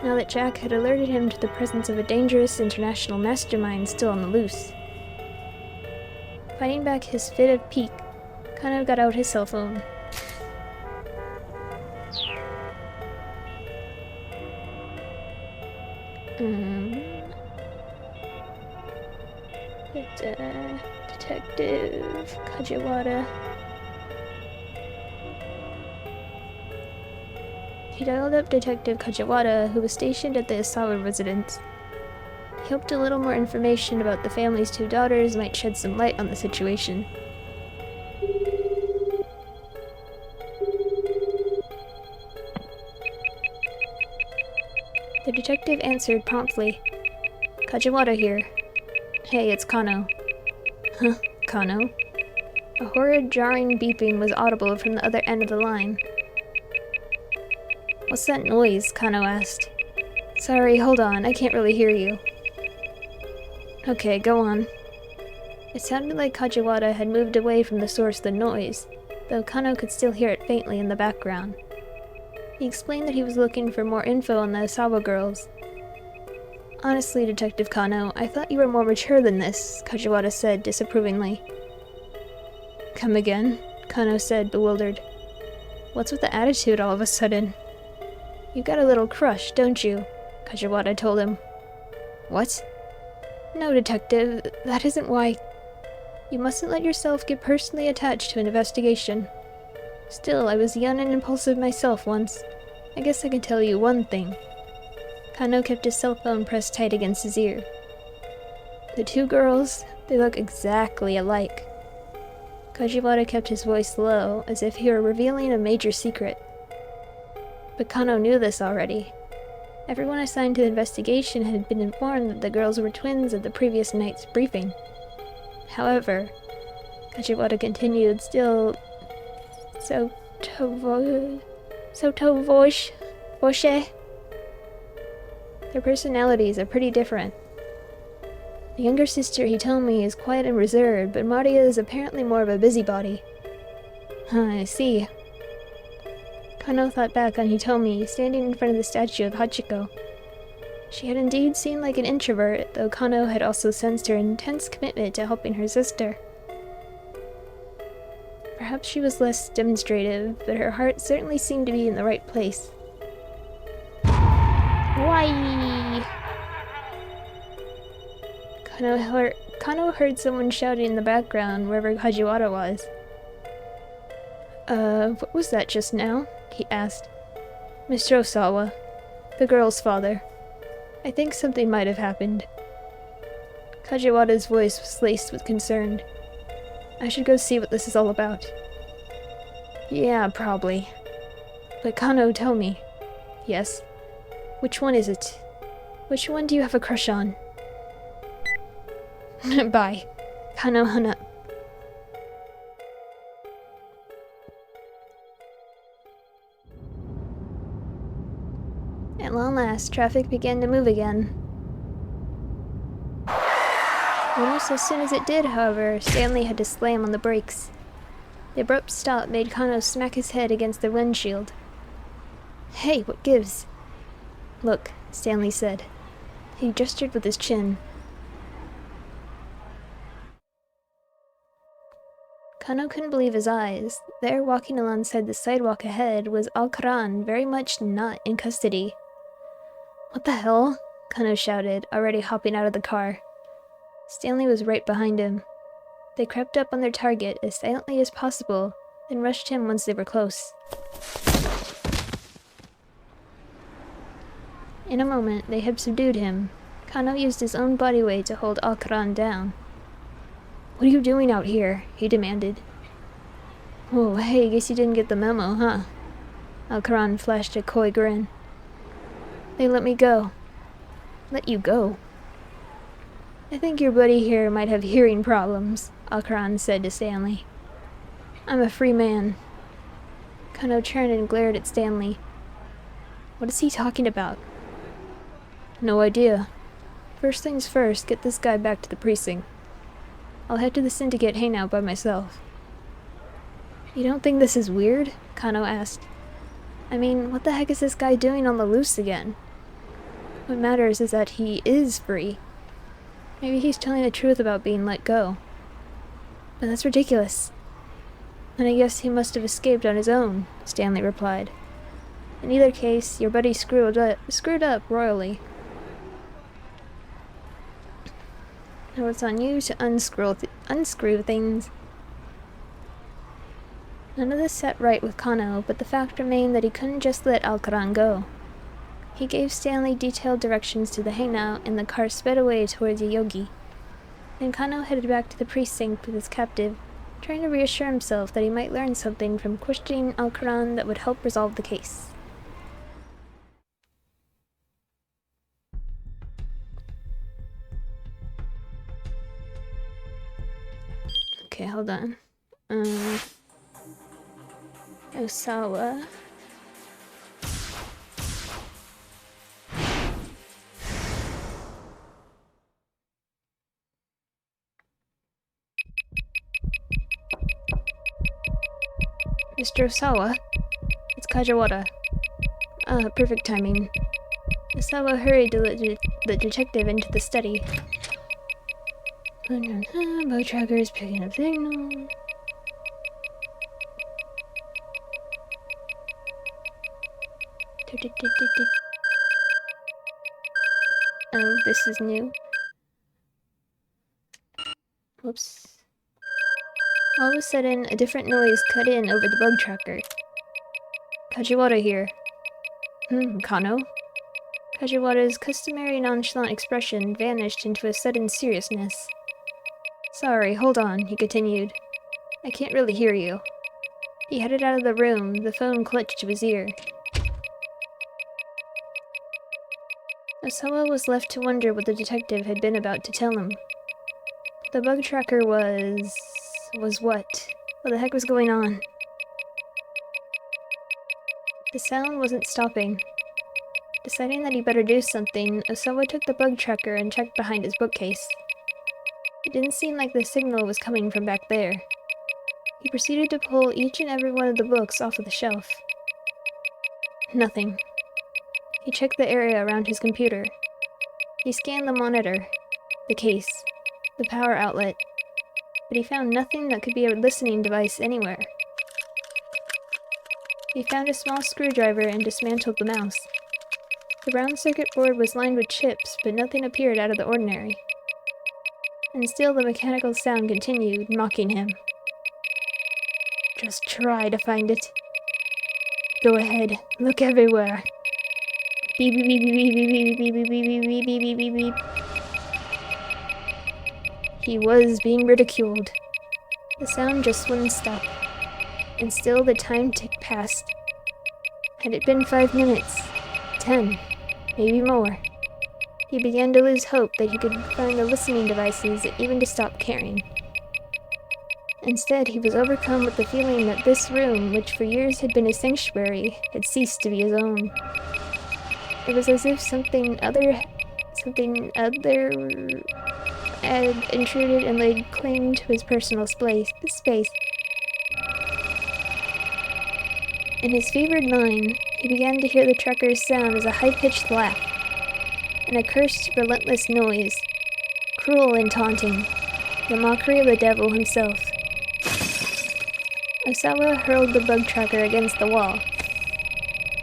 Now that Jack had alerted him to the presence of a dangerous international mastermind still on the loose. Fighting back his fit of pique, Kano got out his cell phone. Detective Kajiwara. He dialed up Detective Kajiwara, who was stationed at the Isawa residence. He hoped a little more information about the family's 2 daughters might shed some light on the situation. The detective answered promptly. Kajiwara here. Hey, it's Kano. Huh, Kano? A horrid, jarring beeping was audible from the other end of the line. What's that noise? Kano asked. Sorry, hold on, I can't really hear you. Okay, go on. It sounded like Kajiwara had moved away from the source of the noise, though Kano could still hear it faintly in the background. He explained that he was looking for more info on the Asawa girls. Honestly, Detective Kano, I thought you were more mature than this, Kajiwara said disapprovingly. Come again? Kano said, bewildered. What's with the attitude all of a sudden? You got a little crush, don't you? Kajiwara told him. What? No, Detective, that isn't why. You mustn't let yourself get personally attached to an investigation. Still, I was young and impulsive myself once. I guess I can tell you one thing. Kano kept his cell phone pressed tight against his ear. The 2 girls, they look exactly alike. Kajiwara kept his voice low, as if he were revealing a major secret. But Kano knew this already. Everyone assigned to the investigation had been informed that the girls were twins at the previous night's briefing. However, Kajiwara continued, still so Voshe. Their personalities are pretty different. The younger sister, Hitomi, is quiet and reserved, but Maria is apparently more of a busybody. I see. Kano thought back on Hitomi, standing in front of the statue of Hachiko. She had indeed seemed like an introvert, though Kano had also sensed her intense commitment to helping her sister. Perhaps she was less demonstrative, but her heart certainly seemed to be in the right place. Why? Kano heard someone shouting in the background wherever Kajiwara was. What was that just now? He asked. Mr. Osawa, the girl's father. I think something might have happened. Kajiwara's voice was laced with concern. I should go see what this is all about. Yeah, probably. But Kano, tell me. Yes? Which one is it? Which one do you have a crush on? Bye. Kano hung up. At long last, traffic began to move again. Almost as soon as it did, however, Stanley had to slam on the brakes. The abrupt stop made Kano smack his head against the windshield. Hey, what gives? Look, Stanley said. He gestured with his chin. Kano couldn't believe his eyes. There, walking alongside the sidewalk ahead, was Al-Quran, very much not in custody. What the hell? Kano shouted, already hopping out of the car. Stanley was right behind him. They crept up on their target as silently as possible, then rushed him once they were close. In a moment, they had subdued him. Kano used his own body weight to hold Al-Quran down. "What are you doing out here?" he demanded. "Oh, hey, guess you didn't get the memo, huh?" Al-Quran flashed a coy grin. "They let me go." "Let you go?" "I think your buddy here might have hearing problems," Al-Quran said to Stanley. "I'm a free man." Kano turned and glared at Stanley. What is he talking about? No idea. First things first, get this guy back to the precinct. I'll head to the syndicate hangout by myself. You don't think this is weird? Kano asked. I mean, what the heck is this guy doing on the loose again? What matters is that he is free. Maybe he's telling the truth about being let go. But that's ridiculous. Then I guess he must have escaped on his own, Stanley replied. In either case, your buddy screwed up royally. Now it's on you to unscrew things. None of this sat right with Kano, but the fact remained that he couldn't just let Al-Quran go. He gave Stanley detailed directions to the hangout, and the car sped away towards Yogi. Then Kano headed back to the precinct with his captive, trying to reassure himself that he might learn something from questioning Al-Quran that would help resolve the case. Okay, hold on. Osawa. Mr. Osawa? It's Kajiwara. Perfect timing. Osawa hurried to let the detective into the study. Boat tracker is picking up signal. Oh, this is new. Whoops. All of a sudden, a different noise cut in over the bug tracker. Kajiwara here. Kano? Kajiwara's customary nonchalant expression vanished into a sudden seriousness. Sorry, hold on, he continued. I can't really hear you. He headed out of the room, the phone clutched to his ear. Osawa was left to wonder what the detective had been about to tell him. The bug tracker was what? What the heck was going on? The sound wasn't stopping. Deciding that he better do something, Osawa took the bug tracker and checked behind his bookcase. It didn't seem like the signal was coming from back there. He proceeded to pull each and every one of the books off of the shelf. Nothing. He checked the area around his computer. He scanned the monitor, the case, the power outlet, but he found nothing that could be a listening device anywhere. He found a small screwdriver and dismantled the mouse. The brown circuit board was lined with chips, but nothing appeared out of the ordinary. And still the mechanical sound continued, mocking him. Just try to find it. Go ahead, look everywhere. Beep beep beep beep beep beep beep beep beep beep beep beep beep beep. He was being ridiculed. The sound just wouldn't stop. And still the time ticked past. Had it been 5 minutes, 10, maybe more, he began to lose hope that he could find the listening devices, even to stop caring. Instead, he was overcome with the feeling that this room, which for years had been his sanctuary, had ceased to be his own. It was as if something other had intruded and laid claim to his personal space. In his fevered mind, He began to hear the tracker's sound as a high-pitched laugh, an accursed, relentless noise, cruel and taunting, the mockery of the devil himself. Osawa hurled the bug tracker against the wall.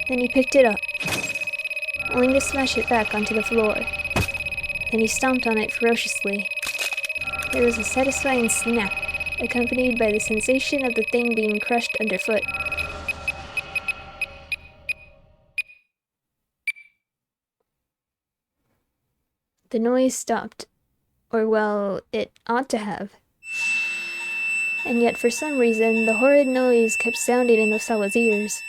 Then he picked it up, only to smash it back onto the floor. Then he stomped on it ferociously. There was a satisfying snap, accompanied by the sensation of the thing being crushed underfoot. The noise stopped. Or, well, it ought to have. And yet, for some reason, the horrid noise kept sounding in Osawa's ears.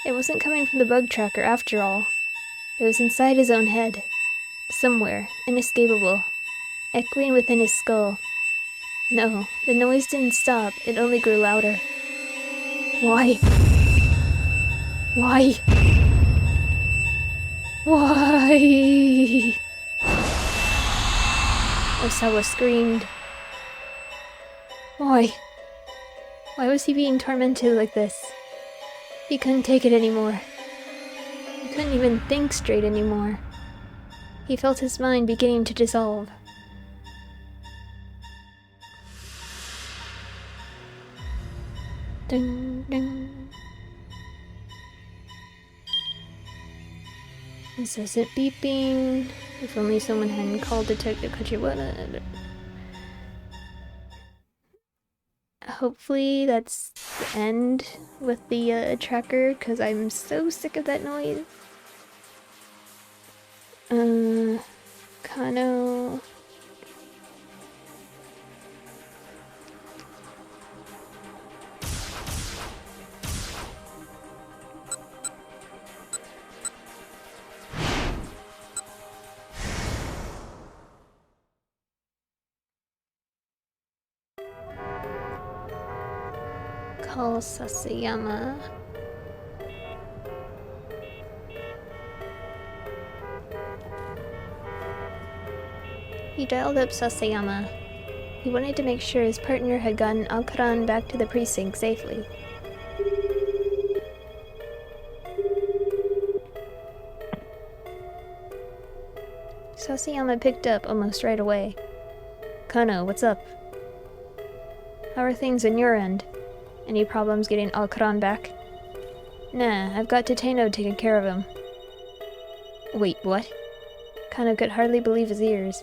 It wasn't coming from the bug tracker after all. It was inside his own head. Somewhere, inescapable, echoing within his skull. No, the noise didn't stop, it only grew louder. Why? Why? Why? Osawa screamed. Why? Why was he being tormented like this? He couldn't take it anymore. He couldn't even think straight anymore. He felt his mind beginning to dissolve. Ding, ding. Incessant beeping. If only someone hadn't called Detective Kachiwara. Hopefully that's the end with the tracker, because I'm so sick of that noise. Kano... Call Sasayama. He dialed up Sasayama. He wanted to make sure his partner had gotten Alcaran back to the precinct safely. Sasayama picked up almost right away. Kano, what's up? How are things on your end? Any problems getting Alcaran back? Nah, I've got Tateno taking care of him. Wait, what? Kano could hardly believe his ears.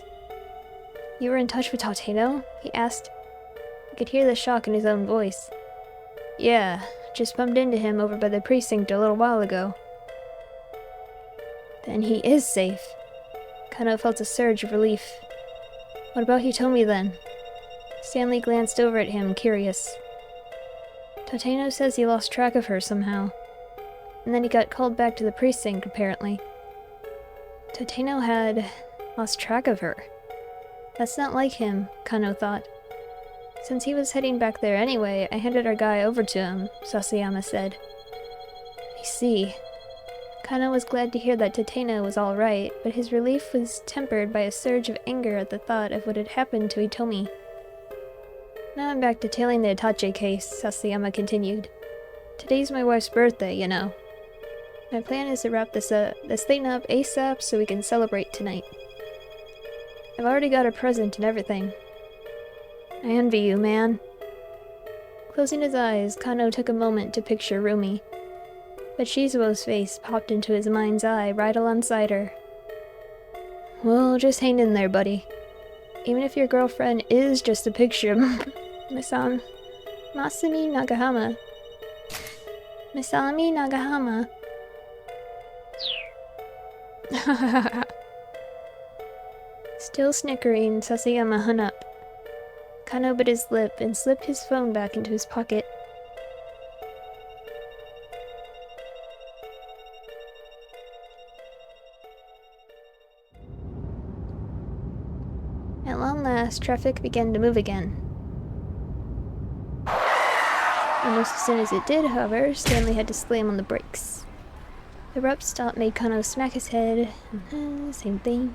You were in touch with Tateno? He asked. He could hear the shock in his own voice. Yeah, just bumped into him over by the precinct a little while ago. Then he is safe. Kano felt a surge of relief. What about Hitomi then? Stanley glanced over at him, curious. Tateno says he lost track of her somehow. And then he got called back to the precinct, apparently. Tateno had lost track of her. That's not like him, Kano thought. Since he was heading back there anyway, I handed our guy over to him, Sasayama said. I see. Kano was glad to hear that Tateno was alright, but his relief was tempered by a surge of anger at the thought of what had happened to Hitomi. Now I'm back detailing the Itachi case, Sasayama continued. Today's my wife's birthday, you know. My plan is to wrap this thing up ASAP so we can celebrate tonight. I've already got a present and everything. I envy you, man. Closing his eyes, Kano took a moment to picture Rumi. But Shizuo's face popped into his mind's eye right alongside her. Well, just hang in there, buddy. Even if your girlfriend is just a picture of Masami Nagahama. Masami Nagahama. Still snickering, Sasayama hung up. Kano bit his lip and slipped his phone back into his pocket. At long last, traffic began to move again. Almost as soon as it did, however, Stanley had to slam on the brakes. The abrupt stop made Kano smack his head. Same thing.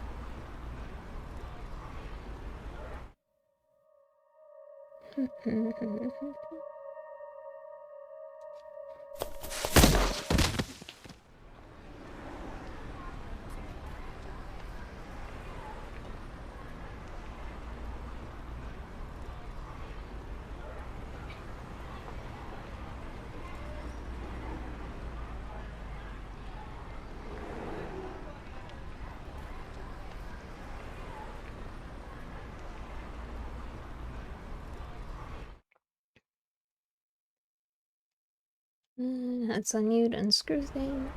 That's on mute, unscrew thing.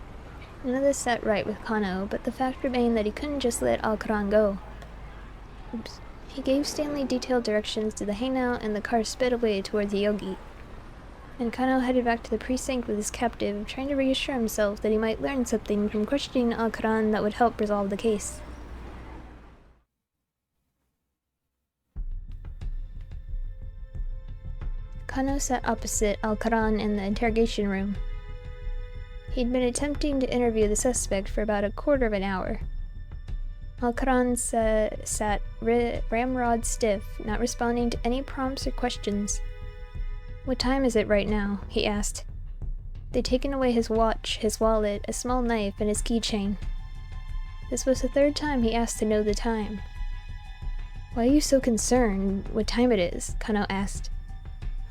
None of this sat right with Kano, but the fact remained that he couldn't just let Alcaran go. Oops. He gave Stanley detailed directions to the hangout, and the car sped away towards the Yogi. And Kano headed back to the precinct with his captive, trying to reassure himself that he might learn something from questioning Alcaran that would help resolve the case. Kano sat opposite Alcaran in the interrogation room. He'd been attempting to interview the suspect for about a quarter of an hour. Alcaran sat ramrod stiff, not responding to any prompts or questions. "What time is it right now?" he asked. They'd taken away his watch, his wallet, a small knife, and his keychain. This was the third time he asked to know the time. "Why are you so concerned what time it is?" Kano asked.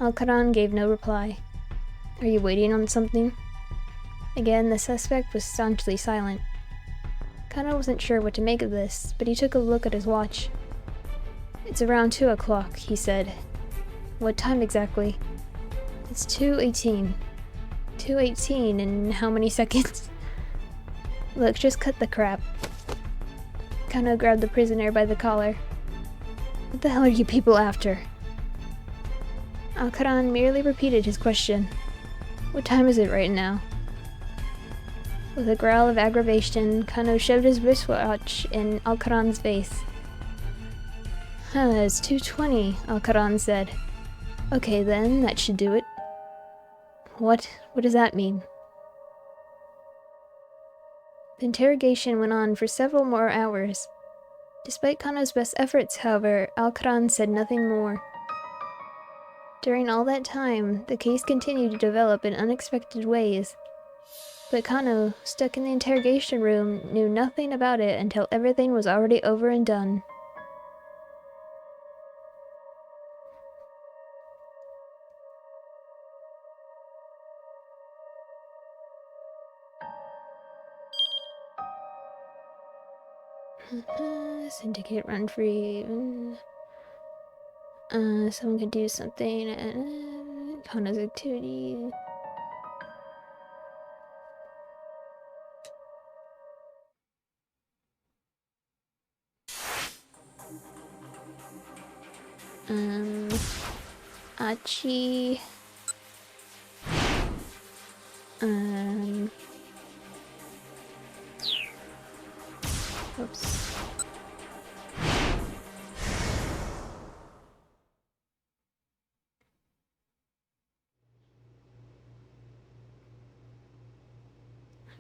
Alcaran gave no reply. "Are you waiting on something?" Again, the suspect was staunchly silent. Kano wasn't sure what to make of this, but he took a look at his watch. "It's around 2 o'clock, he said. "What time exactly?" "It's 2:18. 2:18 in how many seconds?" "Look, just cut the crap." Kano grabbed the prisoner by the collar. "What the hell are you people after?" Alcaran merely repeated his question. "What time is it right now?" With a growl of aggravation, Kano shoved his wristwatch in Alcaran's face. It's 2:20, Alcaran said. "Okay then, that should do it." What does that mean?" The interrogation went on for several more hours. Despite Kano's best efforts, however, Alcaran said nothing more. During all that time, the case continued to develop in unexpected ways. But Kano, stuck in the interrogation room, knew nothing about it until everything was already over and done. Syndicate run free. Someone could do something. Kano's activity. Achi. Oops.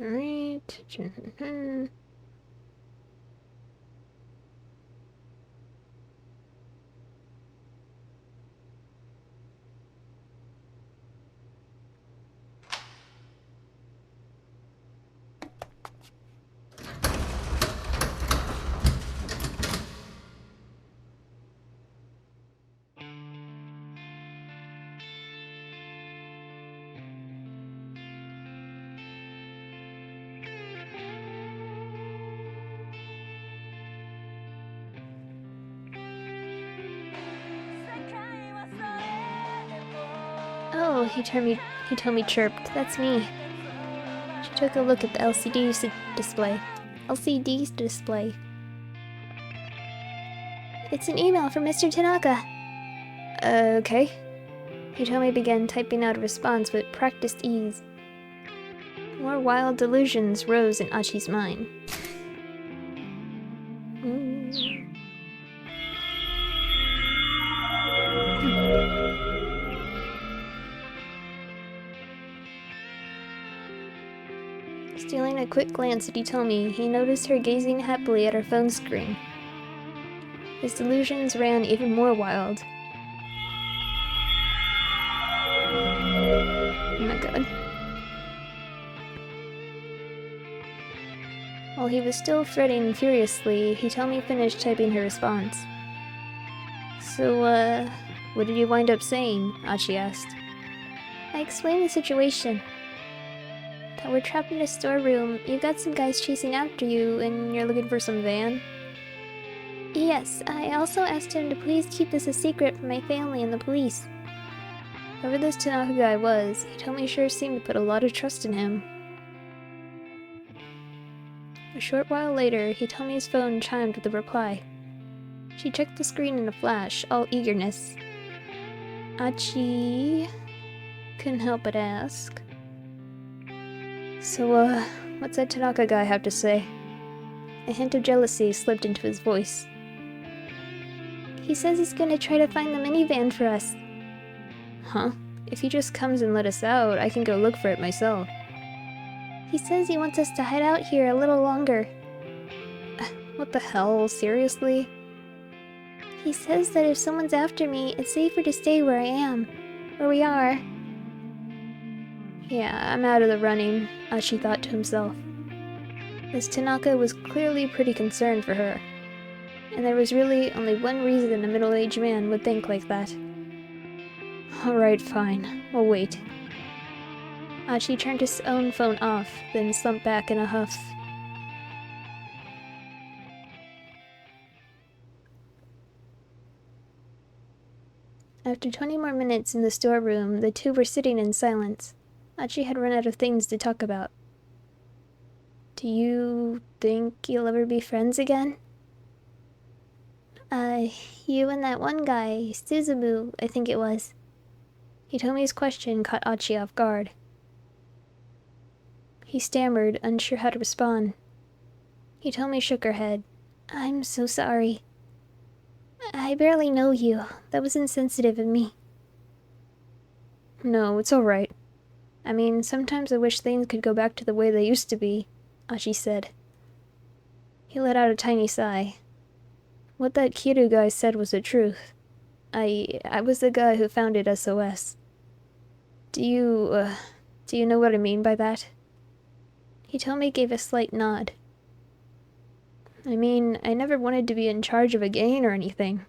Alright. Oh, he told me chirped. That's me. She took a look at the LCD display. It's an email from Mr. Tanaka. Okay. Hitomi began typing out a response with practiced ease. More wild delusions rose in Achi's mind. Stealing a quick glance at Hitomi, he noticed her gazing happily at her phone screen. His delusions ran even more wild. Oh my god. While he was still fretting furiously, Hitomi finished typing her response. So, what did you wind up saying? Achi asked. I explained the situation. That we're trapped in a storeroom, you've got some guys chasing after you, and you're looking for some van? Yes, I also asked him to please keep this a secret from my family and the police. Whoever this Tanaka guy was, he told me sure seemed to put a lot of trust in him. A short while later, he told me his phone chimed with a reply. She checked the screen in a flash, all eagerness. Achi... couldn't help but ask. So, what's that Tanaka guy have to say? A hint of jealousy slipped into his voice. He says he's gonna try to find the minivan for us. Huh? If he just comes and let us out, I can go look for it myself. He says he wants us to hide out here a little longer. What the hell? Seriously? He says that if someone's after me, it's safer to stay where I am. Where we are. Yeah, I'm out of the running, Ashi thought to himself. This Tanaka was clearly pretty concerned for her. And there was really only one reason a middle-aged man would think like that. Alright, fine. We'll wait. Achi turned his own phone off, then slumped back in a huff. After 20 more minutes in the storeroom, the two were sitting in silence. Achi had run out of things to talk about. Do you think you'll ever be friends again? You and that one guy, Suzumu, I think it was. Hitomi's question caught Achi off guard. He stammered, unsure how to respond. Hitomi shook her head. I'm so sorry. I barely know you. That was insensitive of me. No, it's alright. I mean, sometimes I wish things could go back to the way they used to be, Achi said. He let out a tiny sigh. What that Kiru guy said was the truth. I was the guy who founded SOS. Do you know what I mean by that? Hitomi gave a slight nod. I mean, I never wanted to be in charge of a gang or anything.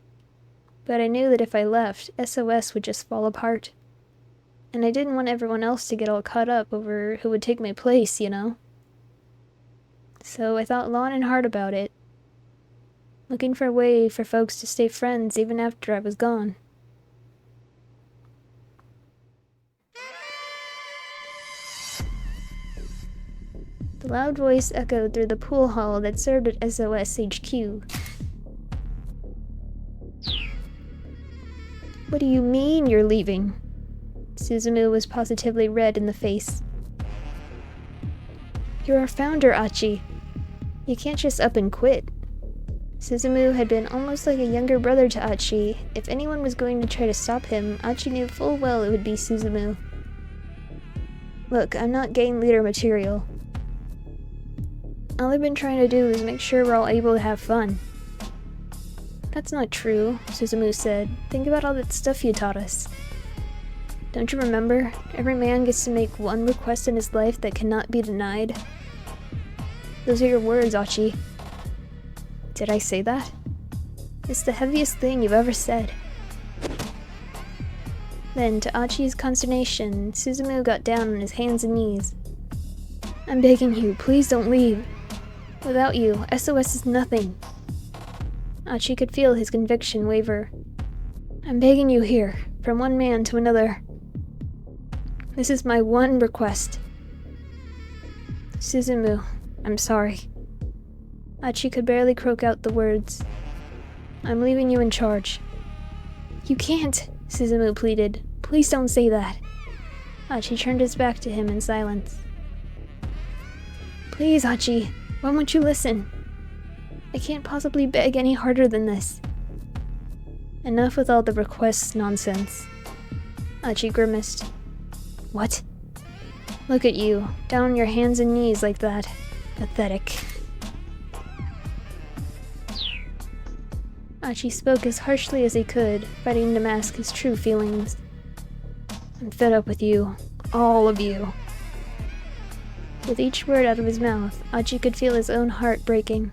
But I knew that if I left, SOS would just fall apart. And I didn't want everyone else to get all caught up over who would take my place, you know? So I thought long and hard about it. Looking for a way for folks to stay friends even after I was gone. The loud voice echoed through the pool hall that served at SOS HQ. What do you mean you're leaving? Suzumu was positively red in the face. You're our founder, Achi. You can't just up and quit. Suzumu had been almost like a younger brother to Achi. If anyone was going to try to stop him, Achi knew full well it would be Suzumu. Look, I'm not gang leader material. All I've been trying to do is make sure we're all able to have fun. That's not true, Suzumu said. Think about all that stuff you taught us. Don't you remember? Every man gets to make one request in his life that cannot be denied. Those are your words, Achi. Did I say that? It's the heaviest thing you've ever said. Then, to Achi's consternation, Suzumu got down on his hands and knees. I'm begging you, please don't leave. Without you, SOS is nothing. Achi could feel his conviction waver. I'm begging you here, from one man to another. This is my one request. Suzumu, I'm sorry. Achi could barely croak out the words. I'm leaving you in charge. You can't, Suzumu pleaded. Please don't say that. Achi turned his back to him in silence. Please, Achi, why won't you listen? I can't possibly beg any harder than this. Enough with all the requests nonsense. Achi grimaced. What? Look at you, down on your hands and knees like that. Pathetic. Achi spoke as harshly as he could, fighting to mask his true feelings. I'm fed up with you. All of you. With each word out of his mouth, Achi could feel his own heart breaking.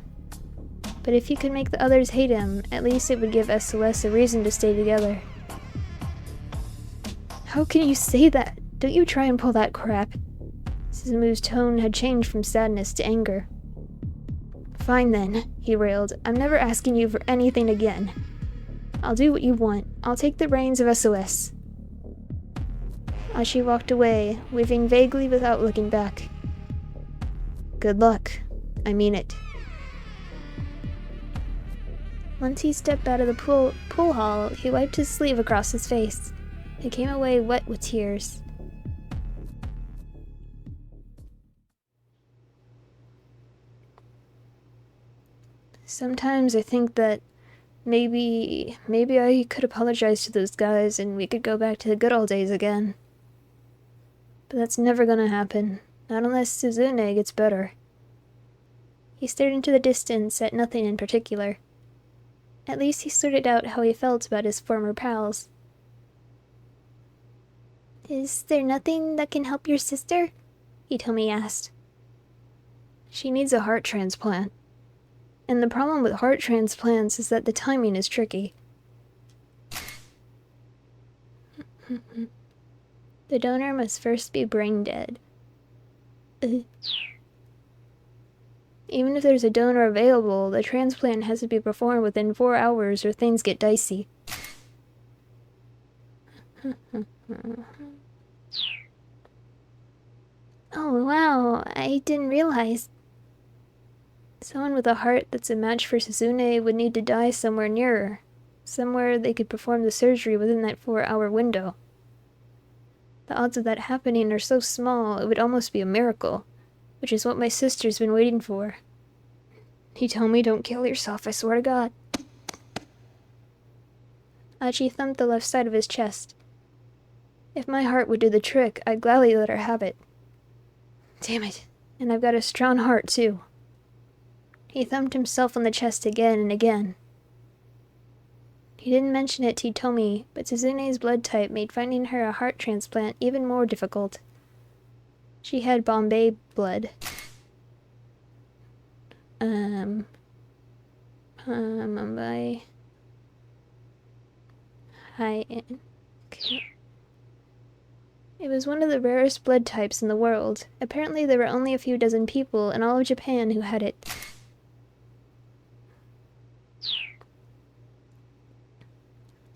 But if he could make the others hate him, at least it would give SOS a reason to stay together. How can you say that? Don't you try and pull that crap. Suzumu's tone had changed from sadness to anger. Fine then, he railed. I'm never asking you for anything again. I'll do what you want. I'll take the reins of SOS. Ashi walked away, waving vaguely without looking back. Good luck. I mean it. Once he stepped out of the pool hall, he wiped his sleeve across his face. He came away wet with tears. Sometimes I think that maybe I could apologize to those guys and we could go back to the good old days again. But that's never gonna happen, not unless Suzune gets better. He stared into the distance at nothing in particular. At least he sorted out how he felt about his former pals. Is there nothing that can help your sister? Hitomi asked. She needs a heart transplant. And the problem with heart transplants is that the timing is tricky. The donor must first be brain dead. Even if there's a donor available, the transplant has to be performed within 4 hours or things get dicey. Oh wow, I didn't realize. Someone with a heart that's a match for Suzune would need to die somewhere nearer. Somewhere they could perform the surgery within that 4-hour window. The odds of that happening are so small, it would almost be a miracle, which is what my sister's been waiting for. He told me don't kill yourself, I swear to God. Achi thumped the left side of his chest. If my heart would do the trick, I'd gladly let her have it. Damn it, and I've got a strong heart too. He thumped himself on the chest again and again. He didn't mention it to Hitomi, but Suzune's blood type made finding her a heart transplant even more difficult. She had Bombay blood. Bombay. Okay. It was one of the rarest blood types in the world. Apparently there were only a few dozen people in all of Japan who had it.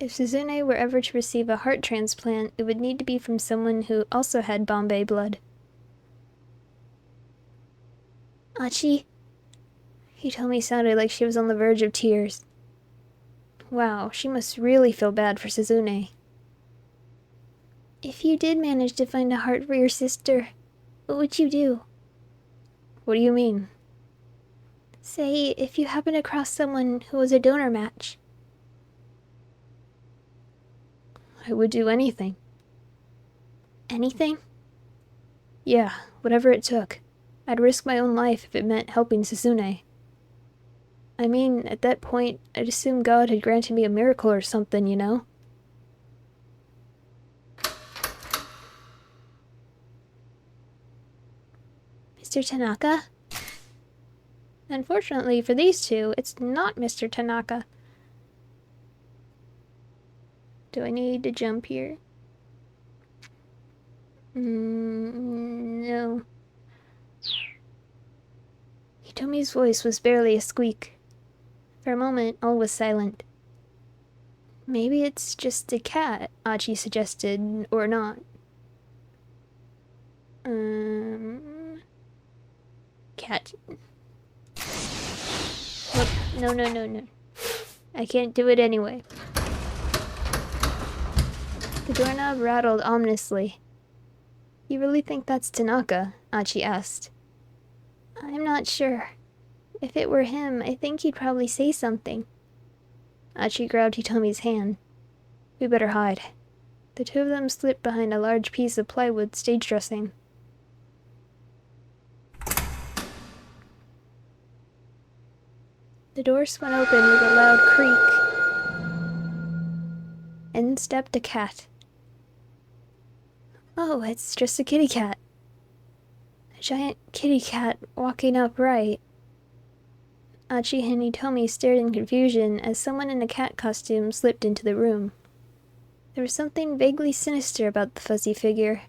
If Suzune were ever to receive a heart transplant, it would need to be from someone who also had Bombay blood. Achi? Hitomi sounded like she was on the verge of tears. Wow, she must really feel bad for Suzune. If you did manage to find a heart for your sister, what would you do? What do you mean? Say, if you happened across someone who was a donor match. I would do anything. Anything? Yeah, whatever it took. I'd risk my own life if it meant helping Suzune. I mean, at that point, I'd assume God had granted me a miracle or something, you know? Mr. Tanaka? Unfortunately for these two, it's not Mr. Tanaka. Do I need to jump here? No. Hitomi's voice was barely a squeak. For a moment, all was silent. Maybe it's just a cat, Achi suggested, or not. Cat. Look, no. I can't do it anyway. The doorknob rattled ominously. You really think that's Tanaka? Achi asked. I'm not sure. If it were him, I think he'd probably say something. Achi grabbed Hitomi's hand. We better hide. The two of them slipped behind a large piece of plywood stage dressing. The door swung open with a loud creak. In stepped a cat. Oh, it's just a kitty cat. A giant kitty cat walking upright. Achi and Hitomi stared in confusion as someone in a cat costume slipped into the room. There was something vaguely sinister about the fuzzy figure.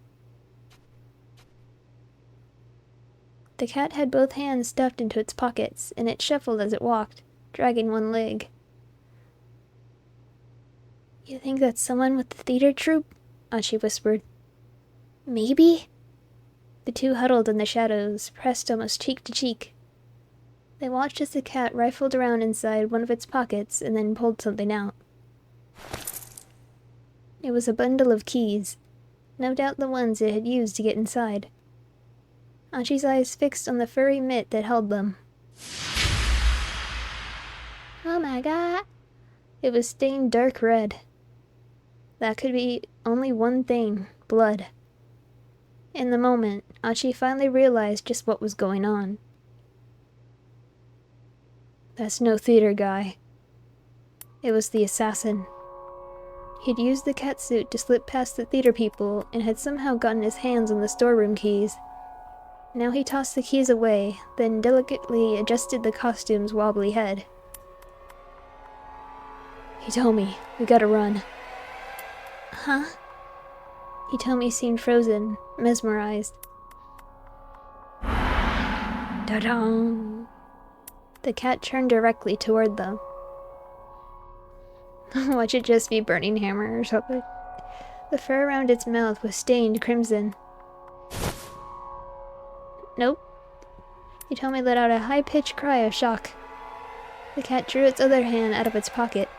The cat had both hands stuffed into its pockets, and it shuffled as it walked, dragging one leg. You think that's someone with the theater troupe? Achi whispered. Maybe? The two huddled in the shadows, pressed almost cheek to cheek. They watched as the cat rifled around inside one of its pockets and then pulled something out. It was a bundle of keys, no doubt the ones it had used to get inside. Achi's eyes fixed on the furry mitt that held them. Oh my god! It was stained dark red. That could be only one thing: blood. In the moment, Achi finally realized just what was going on. That's no theater guy. It was the assassin. He'd used the catsuit to slip past the theater people and had somehow gotten his hands on the storeroom keys. Now he tossed the keys away, then delicately adjusted the costume's wobbly head. Hitomi, we gotta run. Huh? Hitomi seemed frozen, mesmerized. Da-dong! The cat turned directly toward them. Watch it just be Burning Hammer or something. The fur around its mouth was stained crimson. Nope. Hitomi let out a high-pitched cry of shock. The cat drew its other hand out of its pocket.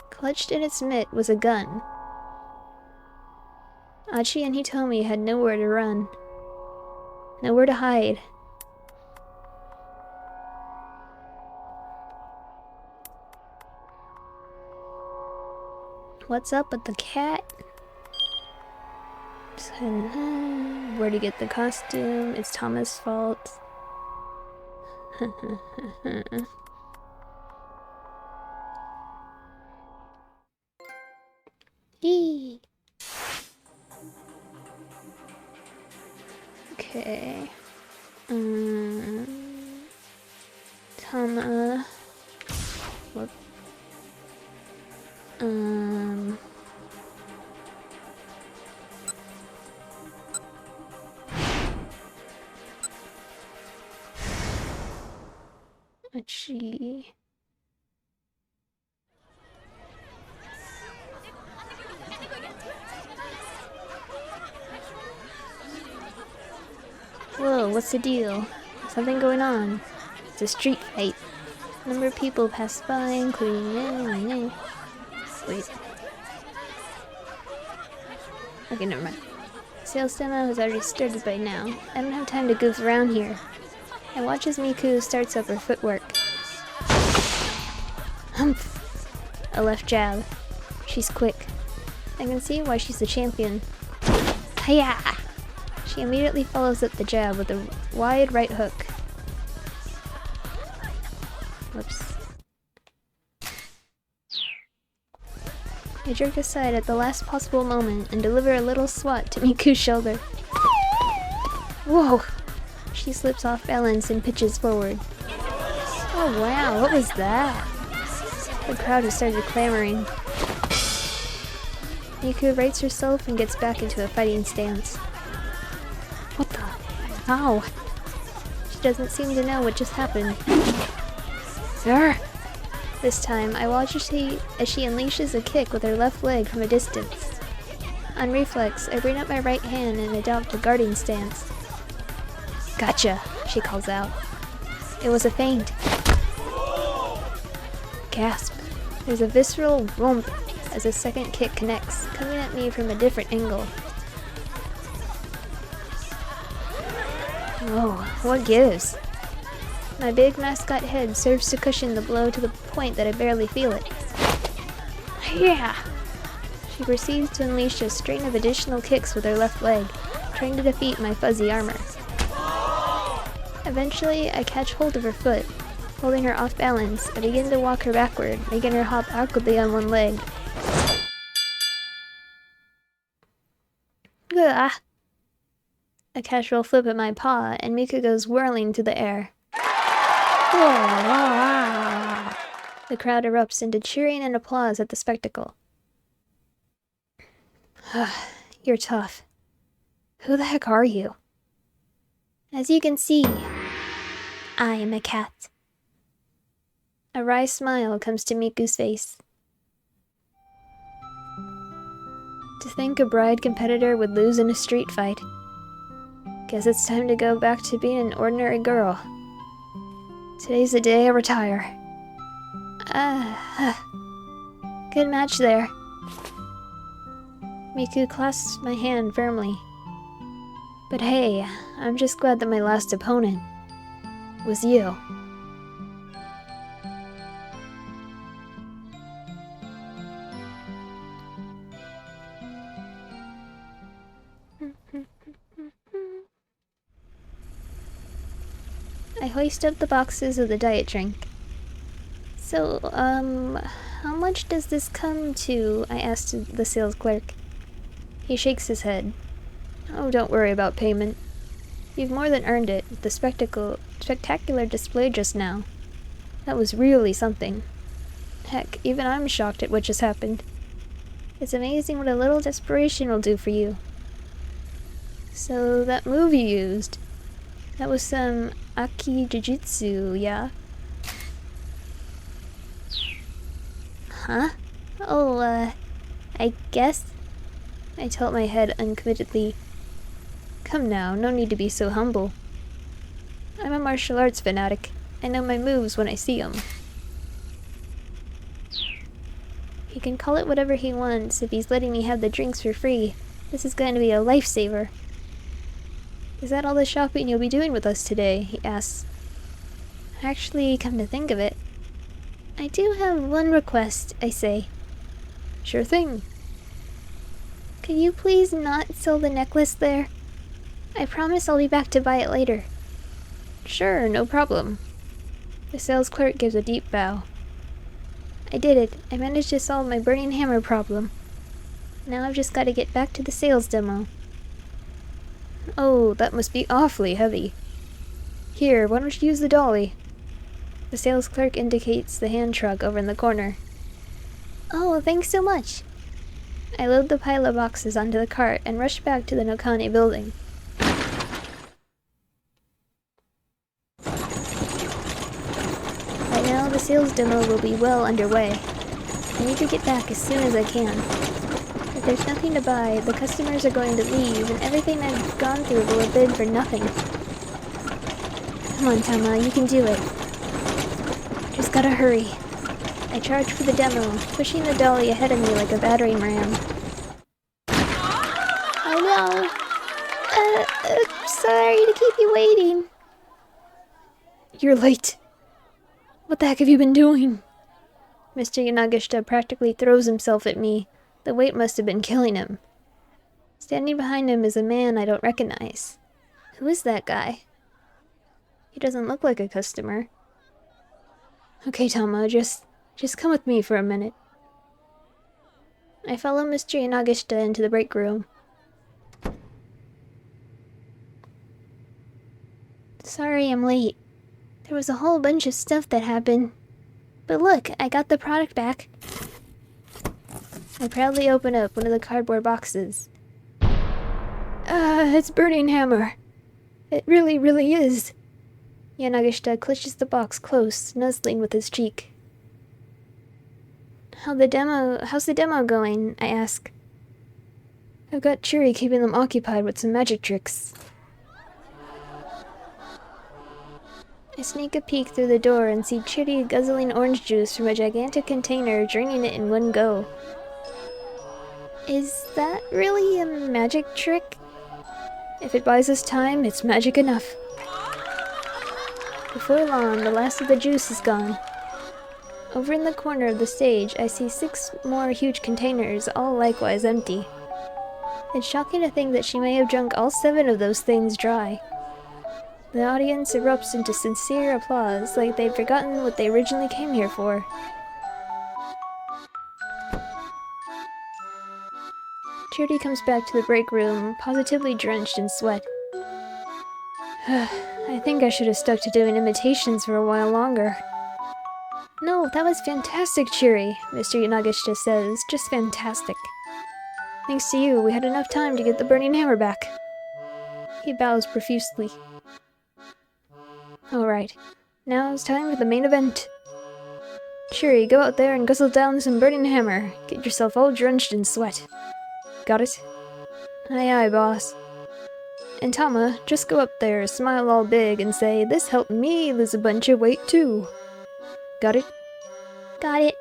Clutched in its mitt was a gun. Achi and Hitomi had nowhere to run. Nowhere to hide. What's up with the cat? Where'd he get the costume? It's Thomas' fault. Yee. Okay. Tama. Whoop. Achi. Whoa, what's the deal? Something going on. It's a street fight. A number of people pass by, including me. Wait. Okay, never mind. Sales demo has already started by now. I don't have time to goof around here. I watch as Miku starts up her footwork. Humph! A left jab. She's quick. I can see why she's the champion. Hiya! She immediately follows up the jab with a wide right hook. Whoops. I jerk aside at the last possible moment and deliver a little swat to Miku's shoulder. Whoa! She slips off balance and pitches forward. Oh wow, what was that? The crowd has started clamoring. Miku rights herself and gets back into a fighting stance. What the? Ow! She doesn't seem to know what just happened. Arrgh! This time, I watch as she unleashes a kick with her left leg from a distance. On reflex, I bring up my right hand and adopt a guarding stance. Gotcha! She calls out. It was a feint. Gasp. There's a visceral whomp as a second kick connects, coming at me from a different angle. Oh, what gives? My big mascot head serves to cushion the blow to the point that I barely feel it. Yeah! She proceeds to unleash a string of additional kicks with her left leg, trying to defeat my fuzzy armor. Eventually, I catch hold of her foot. Holding her off balance, I begin to walk her backward, making her hop awkwardly on one leg. Ugh. A casual flip at my paw, and Miku goes whirling to the air. Whoa. The crowd erupts into cheering and applause at the spectacle. You're tough. Who the heck are you? As you can see, I am a cat. A wry smile comes to Miku's face. To think a bride competitor would lose in a street fight. Guess it's time to go back to being an ordinary girl. Today's the day I retire. Good match there. Miku clasps my hand firmly. But hey, I'm just glad that my last opponent was you. I hoist up the boxes of the diet drink. So, how much does this come to? I asked the sales clerk. He shakes his head. Oh, don't worry about payment. You've more than earned it with the spectacular display just now. That was really something. Heck, even I'm shocked at what just happened. It's amazing what a little desperation will do for you. So, that move you used, that was some Aki Jujutsu, yeah? Huh? Oh, I guess? I tilt my head uncommittedly. Come now, no need to be so humble. I'm a martial arts fanatic. I know my moves when I see them. He can call it whatever he wants if he's letting me have the drinks for free. This is going to be a lifesaver. Is that all the shopping you'll be doing with us today? He asks. Actually, come to think of it, I do have one request, I say. Sure thing. Could you please not sell the necklace there? I promise I'll be back to buy it later. Sure, no problem. The sales clerk gives a deep bow. I did it. I managed to solve my burning hammer problem. Now I've just got to get back to the sales demo. Oh, that must be awfully heavy. Here, why don't you use the dolly? The sales clerk indicates the hand truck over in the corner. Oh, thanks so much. I load the pile of boxes onto the cart and rush back to the Nokane building. By now, the sales demo will be well underway. I need to get back as soon as I can. If there's nothing to buy, the customers are going to leave, and everything I've gone through will have been for nothing. Come on, Tama, you can do it. Just gotta hurry. I charge for the demo, pushing the dolly ahead of me like a battering ram. Oh no! Sorry to keep you waiting. You're late. What the heck have you been doing? Mr. Yanagishita practically throws himself at me. The weight must have been killing him. Standing behind him is a man I don't recognize. Who is that guy? He doesn't look like a customer. Okay, Tama, just come with me for a minute. I follow Mr. Yanagishita into the break room. Sorry I'm late. There was a whole bunch of stuff that happened. But look, I got the product back. I proudly open up one of the cardboard boxes. It's burning hammer. It really, really is. Yanagishita clutches the box close, nuzzling with his cheek. How's the demo going? I ask. I've got Chiri keeping them occupied with some magic tricks. I sneak a peek through the door and see Chiri guzzling orange juice from a gigantic container, draining it in one go. Is that really a magic trick? If it buys us time, it's magic enough. Before long, the last of the juice is gone. Over in the corner of the stage, I see 6 more huge containers, all likewise empty. It's shocking to think that she may have drunk all 7 of those things dry. The audience erupts into sincere applause, like they'd forgotten what they originally came here for. Chiri comes back to the break room, positively drenched in sweat. I think I should have stuck to doing imitations for a while longer. No, that was fantastic, Chiri, Mr. Yanagishita says. Just fantastic. Thanks to you, we had enough time to get the burning hammer back. He bows profusely. Alright, now it's time for the main event. Chiri, go out there and guzzle down some burning hammer. Get yourself all drenched in sweat. Got it? Aye, aye, boss. And Tama, just go up there, smile all big, and say, "This helped me lose a bunch of weight too." Got it? Got it.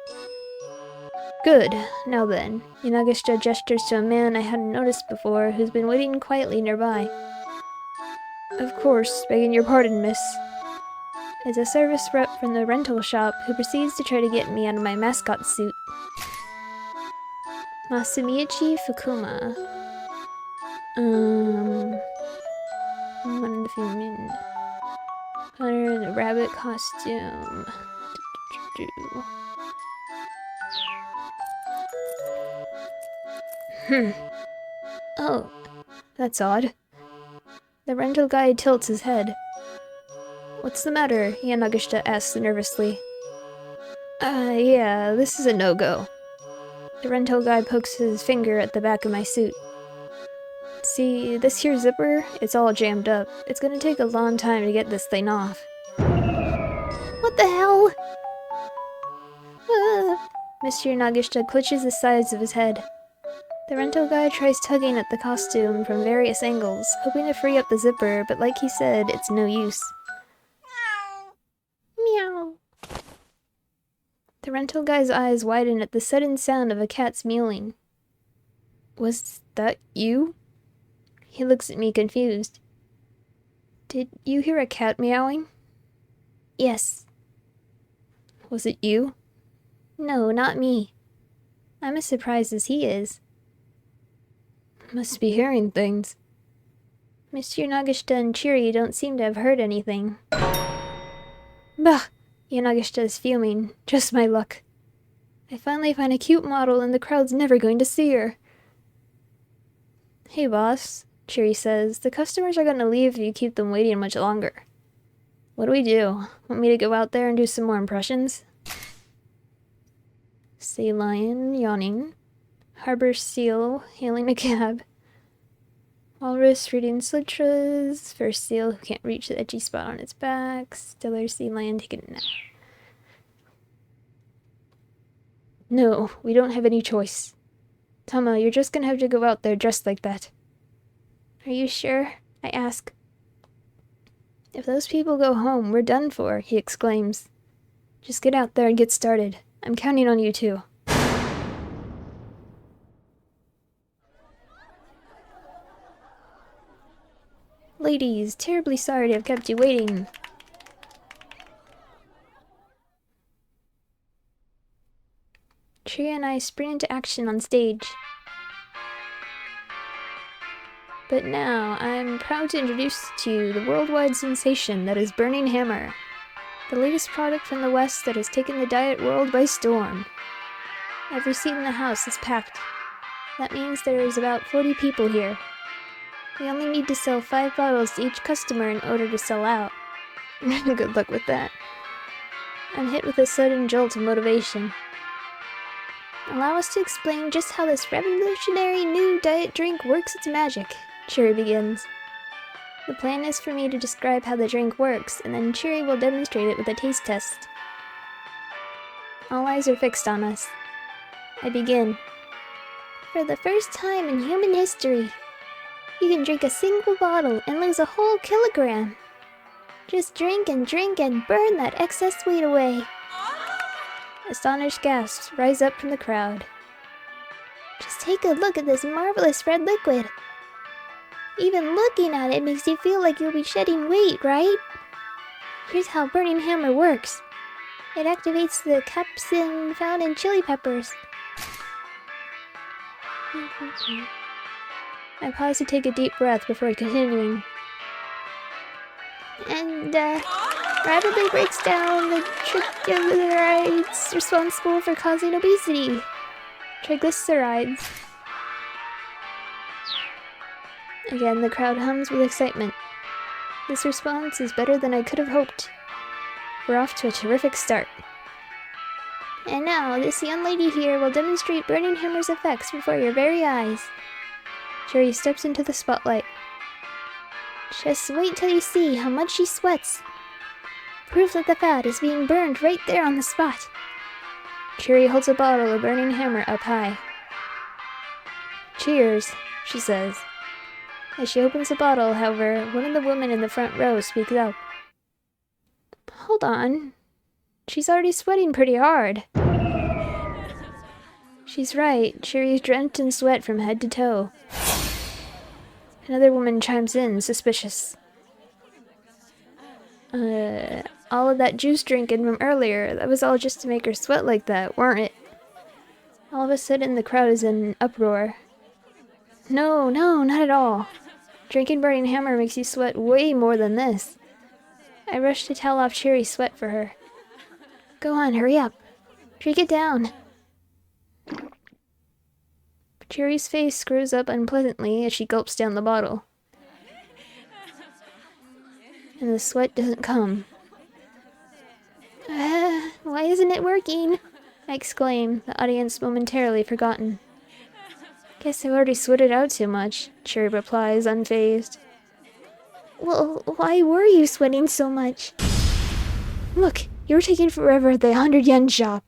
Good. Now then, Yanagishita gestures to a man I hadn't noticed before, who's been waiting quietly nearby. Of course, begging your pardon, miss. It's a service rep from the rental shop who proceeds to try to get me out of my mascot suit. Masumichi Fukuma. One of the few Hunter in a rabbit costume. Oh, that's odd. The rental guy tilts his head. What's the matter? Yanagishita asks nervously. Yeah, this is a no-go. The rental guy pokes his finger at the back of my suit. See, this here zipper, it's all jammed up. It's gonna take a long time to get this thing off. What the hell? Mr. Yanagishita clutches the sides of his head. The rental guy tries tugging at the costume from various angles, hoping to free up the zipper, but like he said, it's no use. Meow. The rental guy's eyes widen at the sudden sound of a cat's mewling. Was that you? He looks at me confused. Did you hear a cat meowing? Yes. Was it you? No, not me. I'm as surprised as he is. Must be hearing things. Mr. Yanagishita and Chiri don't seem to have heard anything. Bah! Yanagishita is fuming. Just my luck. I finally find a cute model and the crowd's never going to see her. Hey boss, Chiri says, the customers are gonna leave if you keep them waiting much longer. What do we do? Want me to go out there and do some more impressions? Sea lion yawning. Harbor seal hailing a cab. Walrus reading sutras. First seal who can't reach the edgy spot on its back. Stellar sea lion taking a nap. No, we don't have any choice. Tama, you're just gonna have to go out there dressed like that. Are you sure? I ask. If those people go home, we're done for, he exclaims. Just get out there and get started. I'm counting on you too. Ladies, terribly sorry to have kept you waiting. Chiri and I sprint into action on stage. But now, I'm proud to introduce to you the worldwide sensation that is Burning Hammer, the latest product from the West that has taken the diet world by storm. Every seat in the house is packed. That means there is about 40 people here. We only need to sell 5 bottles to each customer in order to sell out. Good luck with that. I'm hit with a sudden jolt of motivation. Allow us to explain just how this revolutionary new diet drink works its magic, Chiri begins. The plan is for me to describe how the drink works, and then Chiri will demonstrate it with a taste test. All eyes are fixed on us. I begin. For the first time in human history, you can drink a single bottle and lose a whole kilogram. Just drink and burn that excess weight away. Astonished gasps rise up from the crowd. Just take a look at this marvelous red liquid. Even looking at it makes you feel like you'll be shedding weight, right? Here's how Burning Hammer works. It activates the capsaicin found in chili peppers. I pause to take a deep breath before continuing. And, rapidly breaks down the triglycerides responsible for causing obesity. Triglycerides. Again, the crowd hums with excitement. This response is better than I could have hoped. We're off to a terrific start. And now, this young lady here will demonstrate Burning Hammer's effects before your very eyes. Chiri steps into the spotlight. Just wait till you see how much she sweats. Proof that the fat is being burned right there on the spot. Chiri holds a bottle of Burning Hammer up high. Cheers, she says. As she opens the bottle, however, one of the women in the front row speaks up. Hold on. She's already sweating pretty hard. She's right. Cherry's drenched in sweat from head to toe. Another woman chimes in, suspicious. All of that juice drinking from earlier, that was all just to make her sweat like that, weren't it? All of a sudden, the crowd is in an uproar. No, not at all. Drinking Burning Hammer makes you sweat way more than this. I rush to towel off Cherry's sweat for her. Go on, hurry up. Drink it down. Cherry's face screws up unpleasantly as she gulps down the bottle. And the sweat doesn't come. Why isn't it working? I exclaim, the audience momentarily forgotten. Guess I already sweated out too much, Cherry replies, unfazed. Well, why were you sweating so much? Look, you're taking forever at the 100 yen shop.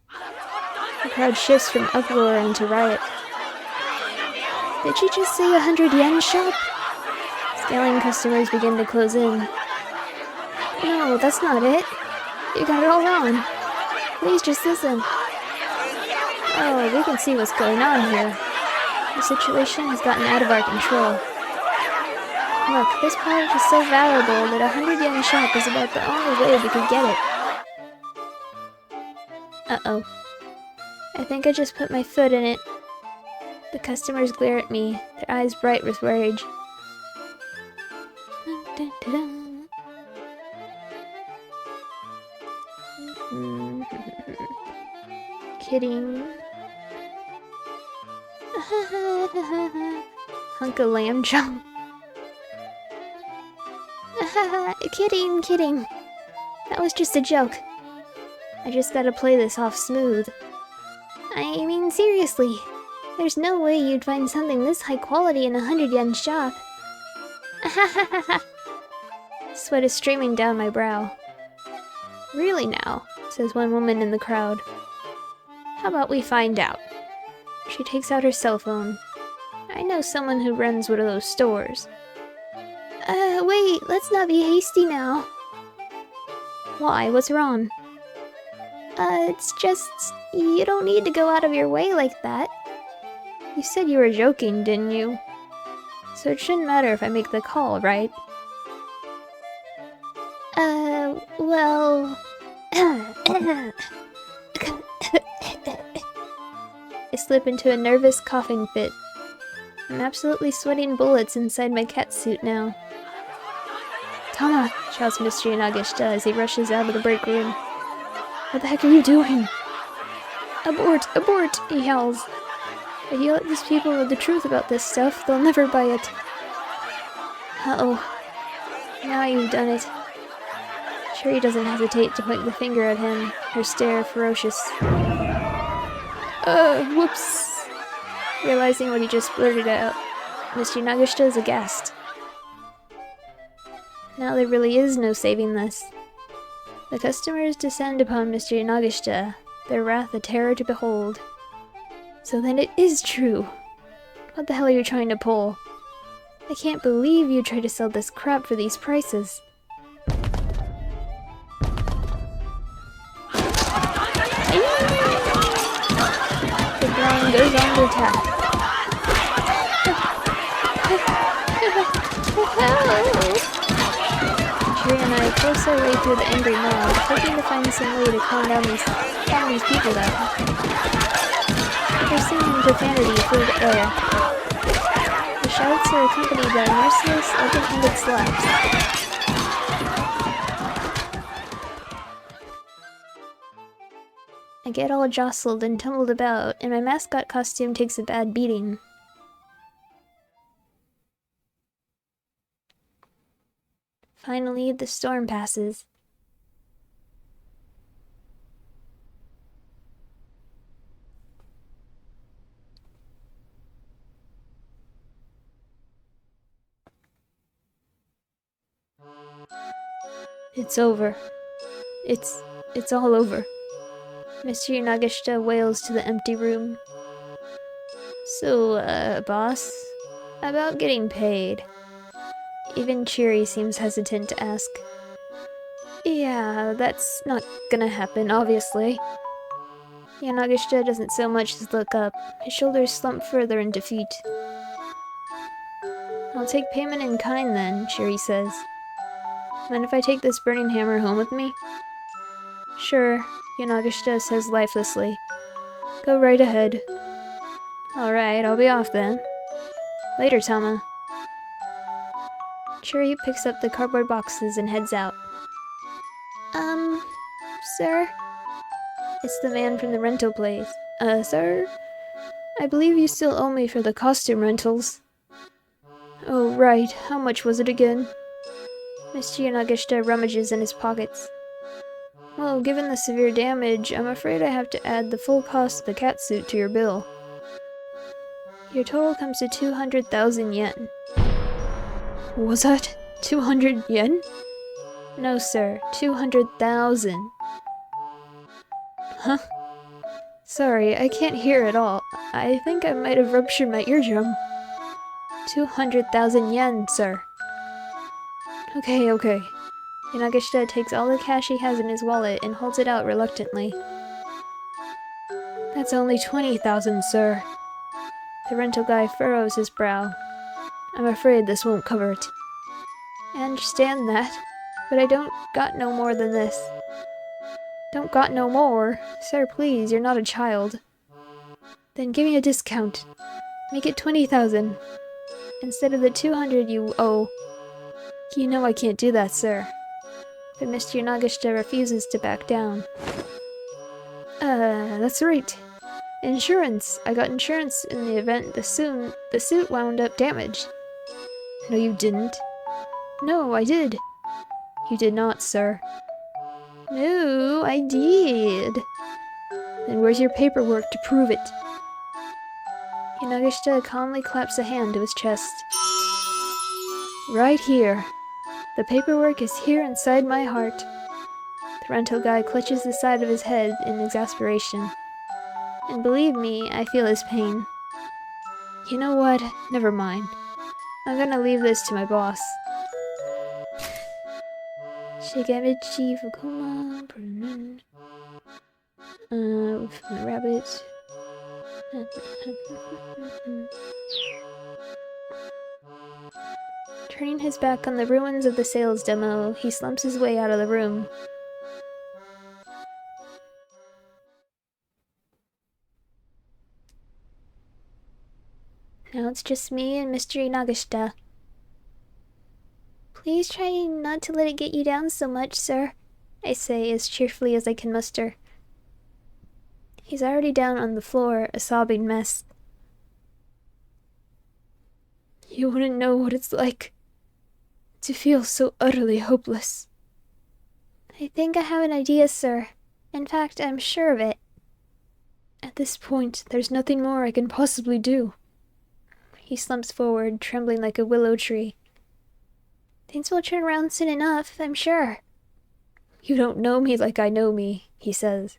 The crowd shifts from uproar into riot. Did she just say 100 yen shop? Scaling customers begin to close in. No, that's not it. You got it all wrong. Please just listen. Oh, we can see what's going on here. The situation has gotten out of our control. Look, this product is so valuable that 100 yen shop is about the only way we could get it. Uh-oh. I think I just put my foot in it. The customers glare at me, their eyes bright with rage. Kidding. Hunk of lamb chop. Kidding. That was just a joke. I just gotta play this off smooth. I mean, seriously. There's no way you'd find something this high quality in a 100 yen shop. Sweat is streaming down my brow. Really now, says one woman in the crowd. How about we find out? She takes out her cell phone. I know someone who runs one of those stores. Wait, let's not be hasty now. Why? What's wrong? It's just... you don't need to go out of your way like that. You said you were joking, didn't you? So it shouldn't matter if I make the call, right? Well... I slip into a nervous coughing fit. I'm absolutely sweating bullets inside my catsuit now. Tama! Shouts Mr. Yanagishita as he rushes out of the break room. What the heck are you doing? Abort! Abort! He howls. If you let these people know the truth about this stuff, they'll never buy it. Uh-oh. Now you've done it. Cherry doesn't hesitate to point the finger at him, her stare ferocious. Whoops. Realizing what he just blurted out, Mr. Nagashita is aghast. Now there really is no saving this. The customers descend upon Mr. Nagashita, their wrath a terror to behold. So then it is true! What the hell are you trying to pull? I can't believe you tried to sell this crap for these prices. The ground goes on to attack. Cherry and I force our way through the angry mob, hoping to find some way to calm these people down. They're singing profanity through the air. The shouts are accompanied by merciless, open-handed slaps. I get all jostled and tumbled about, and my mascot costume takes a bad beating. Finally, the storm passes. It's over. It's all over. Mr. Nagashita wails to the empty room. So, boss? About getting paid. Even Cheery seems hesitant to ask. Yeah, that's not gonna happen, obviously. Yanagishita doesn't so much as look up. His shoulders slump further in defeat. I'll take payment in kind then, Cheery says. Mind if I take this burning hammer home with me? Sure, Yanagishita says lifelessly. Go right ahead. Alright, I'll be off then. Later, Tama. Cheery picks up the cardboard boxes and heads out. Sir? It's the man from the rental place. Sir? I believe you still owe me for the costume rentals. Oh, right. How much was it again? Mr. Yanagishita rummages in his pockets. Well, given the severe damage, I'm afraid I have to add the full cost of the catsuit to your bill. Your total comes to 200,000 yen. Was that 200 yen? No, sir. 200,000. Huh? Sorry, I can't hear at all. I think I might have ruptured my eardrum. 200,000 yen, sir. Okay. Yanagishita takes all the cash he has in his wallet and holds it out reluctantly. That's only 20,000, sir. The rental guy furrows his brow. I'm afraid this won't cover it. I understand that, but I don't got no more than this. Don't got no more? Sir, please, you're not a child. Then give me a discount. Make it 20,000. Instead of the 200 you owe. You know I can't do that, sir. But Mr. Yanagishita refuses to back down. That's right. Insurance. I got insurance in the event the suit wound up damaged. No, you didn't. No, I did. You did not, sir. No, I did. Then where's your paperwork to prove it? Yanagishita calmly claps a hand to his chest. Right here. The paperwork is here inside my heart. The rental guy clutches the side of his head in exasperation. And believe me, I feel his pain. You know what? Never mind. I'm gonna leave this to my boss. Shigemichi Fukuma. With my rabbit. Turning his back on the ruins of the sales demo, he slumps his way out of the room. Now it's just me and Mr. Inagashita. Please try not to let it get you down so much, sir, I say as cheerfully as I can muster. He's already down on the floor, a sobbing mess. You wouldn't know what it's like to feel so utterly hopeless. I think I have an idea, sir. In fact, I'm sure of it. At this point, there's nothing more I can possibly do. He slumps forward, trembling like a willow tree. Things will turn around soon enough, I'm sure. You don't know me like I know me, he says.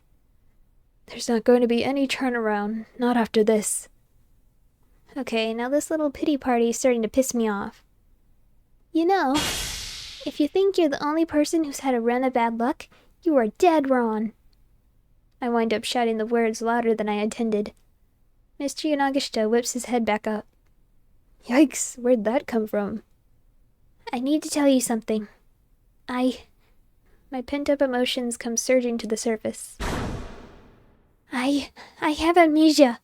There's not going to be any turnaround, not after this. Okay, now this little pity party is starting to piss me off. You know, if you think you're the only person who's had a run of bad luck, you are dead wrong. I wind up shouting the words louder than I intended. Mr. Yanagishita whips his head back up. Yikes, where'd that come from? I need to tell you something. My pent-up emotions come surging to the surface. I have amnesia.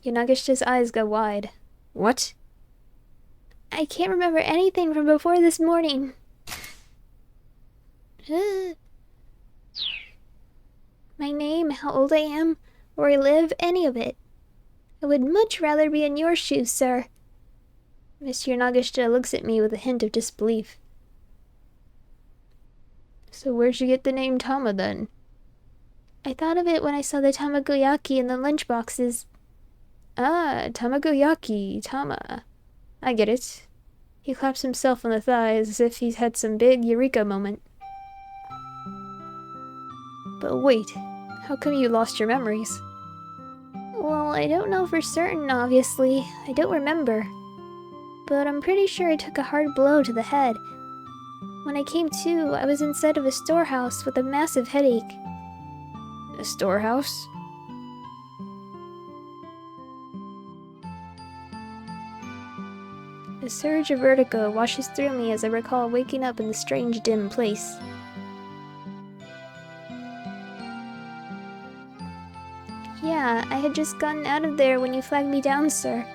Yanagishita's eyes go wide. What? I can't remember anything from before this morning. My name, how old I am, where I live, any of it. I would much rather be in your shoes, sir. Mr. Yanagishita looks at me with a hint of disbelief. So where'd you get the name Tama, then? I thought of it when I saw the tamagoyaki in the lunchboxes. Ah, tamagoyaki, Tama. I get it. He claps himself on the thighs as if he's had some big eureka moment. But wait, how come you lost your memories? Well, I don't know for certain, obviously. I don't remember. But I'm pretty sure I took a hard blow to the head. When I came to, I was inside of a storehouse with a massive headache. A storehouse? A surge of vertigo washes through me as I recall waking up in the strange dim place. Yeah, I had just gotten out of there when you flagged me down, sir.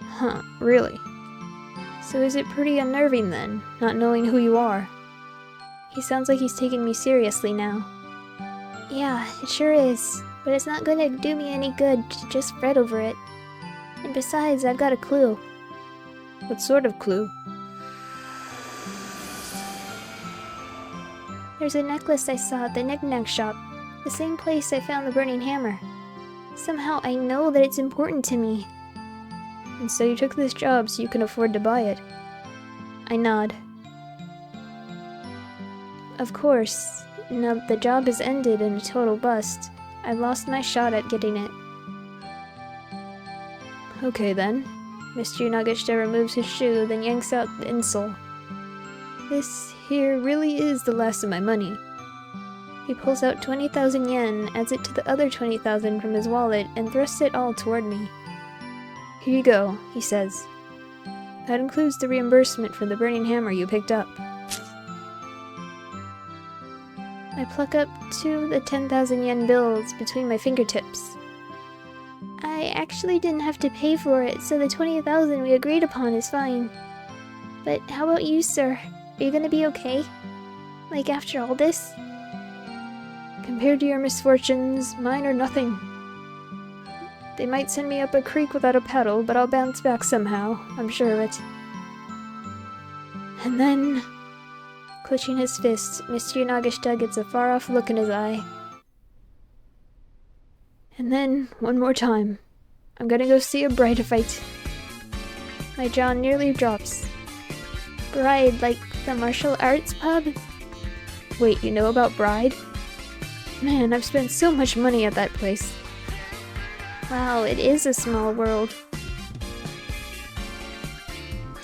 Huh, really? So is it pretty unnerving then, not knowing who you are? He sounds like he's taking me seriously now. Yeah, it sure is, but it's not gonna do me any good to just fret over it. And besides, I've got a clue. What sort of clue? There's a necklace I saw at the knick-knack shop, the same place I found the burning hammer. Somehow I know that it's important to me. And so you took this job so you can afford to buy it. I nod. Of course, now that the job has ended in a total bust, I've lost my shot at getting it. Okay then. Mr. Nagashita removes his shoe, then yanks out the insole. This here really is the last of my money. He pulls out 20,000 yen, adds it to the other 20,000 from his wallet, and thrusts it all toward me. Here you go, he says. That includes the reimbursement for the burning hammer you picked up. I pluck up two of the 10,000 yen bills between my fingertips. I actually didn't have to pay for it, so the 20,000 we agreed upon is fine. But how about you, sir? Are you gonna be okay? Like, after all this? Compared to your misfortunes, mine are nothing. They might send me up a creek without a paddle, but I'll bounce back somehow, I'm sure of it. And then... Clutching his fist, Mr. Nagashita gets a far-off look in his eye. And then, one more time, I'm gonna go see a bride fight. My jaw nearly drops. Bride, like the martial arts pub? Wait, you know about Bride? Man, I've spent so much money at that place. Wow, it is a small world.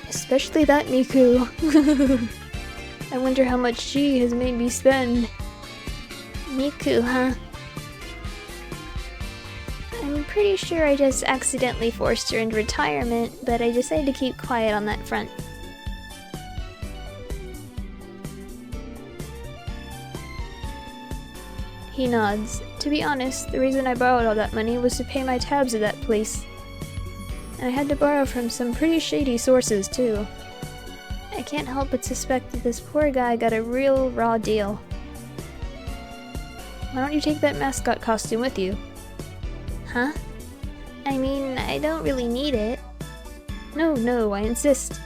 Especially that Miku. I wonder how much she has made me spend. Miku, huh? I'm pretty sure I just accidentally forced her into retirement, but I decided to keep quiet on that front. He nods. To be honest, the reason I borrowed all that money was to pay my tabs at that place. And I had to borrow from some pretty shady sources, too. I can't help but suspect that this poor guy got a real raw deal. Why don't you take that mascot costume with you? Huh? I mean, I don't really need it. No, I insist.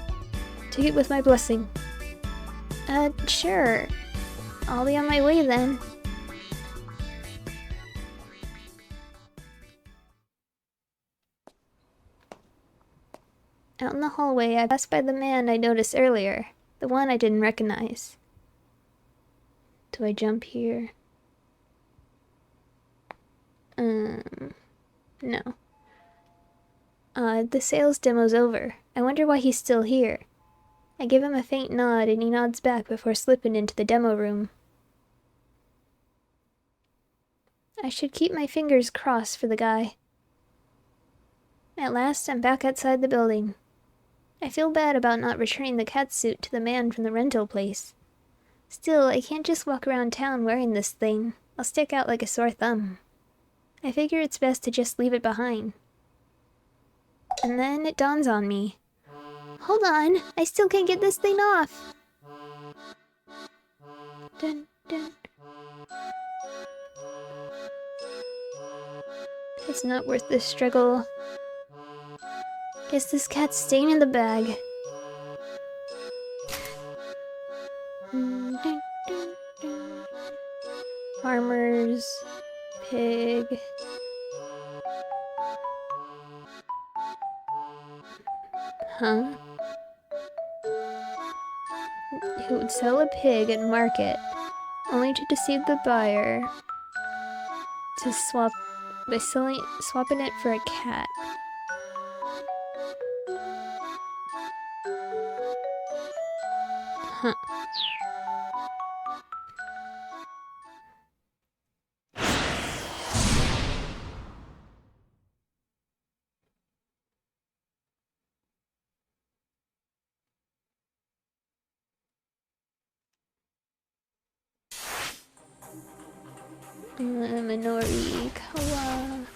Take it with my blessing. Sure. I'll be on my way then. Out in the hallway, I pass by the man I noticed earlier. The one I didn't recognize. Do I jump here? No. The sales demo's over. I wonder why he's still here. I give him a faint nod and he nods back before slipping into the demo room. I should keep my fingers crossed for the guy. At last, I'm back outside the building. I feel bad about not returning the catsuit to the man from the rental place. Still, I can't just walk around town wearing this thing. I'll stick out like a sore thumb. I figure it's best to just leave it behind. And then it dawns on me. Hold on, I still can't get this thing off. Dun, dun. It's not worth the struggle. Guess this cat's staying in the bag. Dun, dun, dun. Farmers, pig. Huh? Who would sell a pig at market, only to deceive the buyer to swap by swapping it for a cat. Huh. Minori Kawa.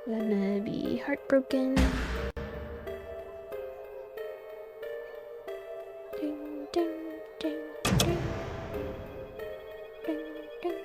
Gonna be heartbroken. Ding, ding, ding, ding. Ding, ding.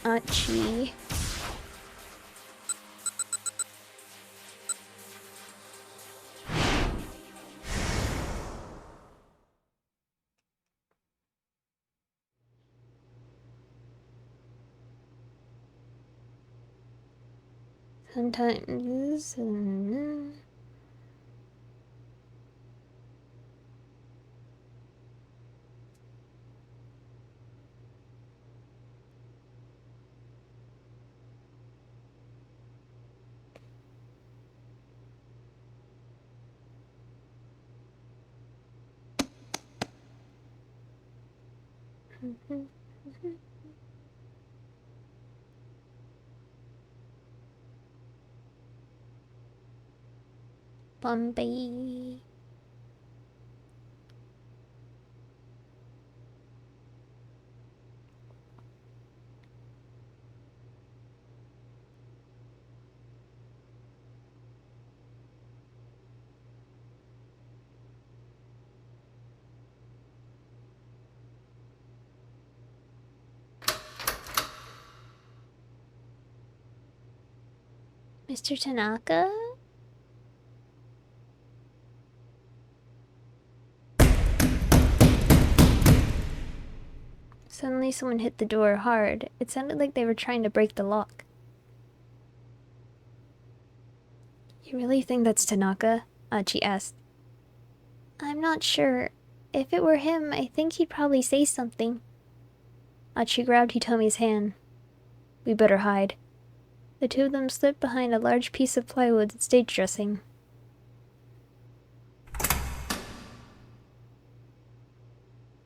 Achi. Sometimes, Bombay. Mr. Tanaka? Suddenly someone hit the door hard. It sounded like they were trying to break the lock. You really think that's Tanaka? Achi asked. I'm not sure. If it were him, I think he'd probably say something. Achi grabbed Hitomi's hand. We better hide. The two of them slipped behind a large piece of plywood and stage dressing.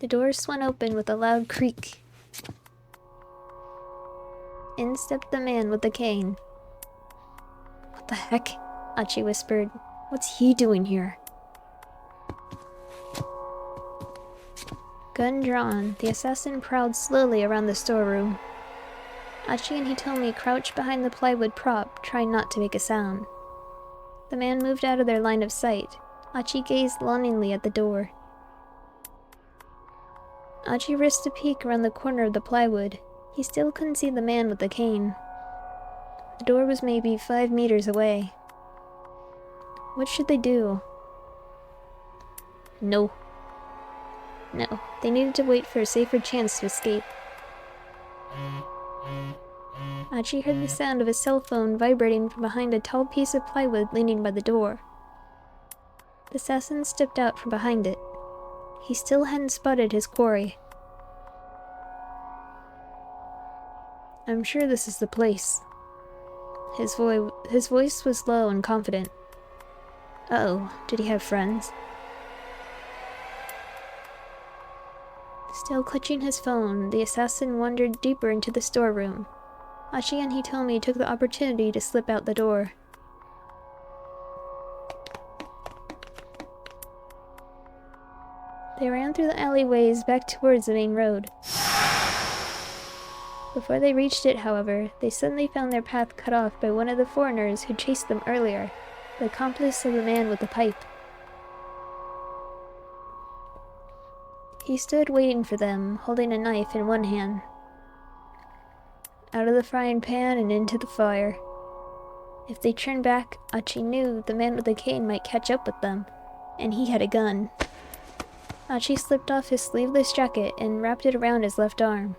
The door swung open with a loud creak. In stepped the man with the cane. What the heck? Achi whispered. What's he doing here? Gun drawn, the assassin prowled slowly around the storeroom. Achi and Hitomi crouched behind the plywood prop, trying not to make a sound. The man moved out of their line of sight. Achi gazed longingly at the door. Achi risked a peek around the corner of the plywood. He still couldn't see the man with the cane. The door was maybe 5 meters away. What should they do? No. No, they needed to wait for a safer chance to escape. Achi heard the sound of a cell phone vibrating from behind a tall piece of plywood leaning by the door. The assassin stepped out from behind it. He still hadn't spotted his quarry. I'm sure this is the place. His voice was low and confident. Uh-oh, did he have friends? Still clutching his phone, the assassin wandered deeper into the storeroom. Achi and Hitomi took the opportunity to slip out the door. They ran through the alleyways back towards the main road. Before they reached it, however, they suddenly found their path cut off by one of the foreigners who chased them earlier. the accomplice of the man with the pipe. He stood waiting for them, holding a knife in one hand. Out of the frying pan and into the fire. If they turned back, Achi knew the man with the cane might catch up with them, and he had a gun. Achi slipped off his sleeveless jacket and wrapped it around his left arm.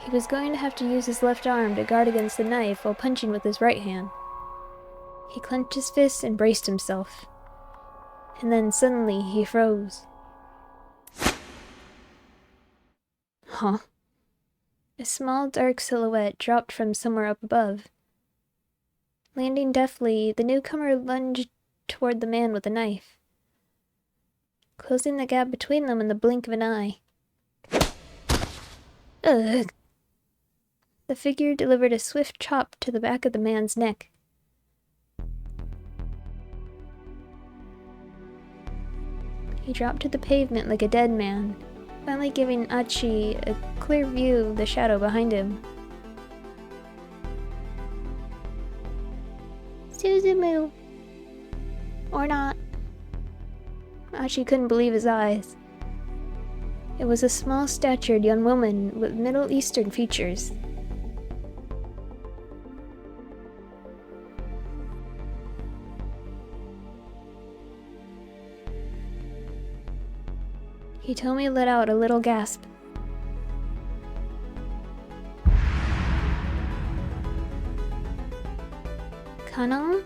He was going to have to use his left arm to guard against the knife while punching with his right hand. He clenched his fists and braced himself. And then suddenly he froze. Huh? A small dark silhouette dropped from somewhere up above. Landing deftly, the newcomer lunged toward the man with the knife, closing the gap between them in the blink of an eye. Ugh! The figure delivered a swift chop to the back of the man's neck. He dropped to the pavement like a dead man, finally giving Achi a clear view of the shadow behind him. Suzumu! Or not. Achi couldn't believe his eyes. It was a small-statured young woman with Middle Eastern features. Hitomi let out a little gasp. Kanon?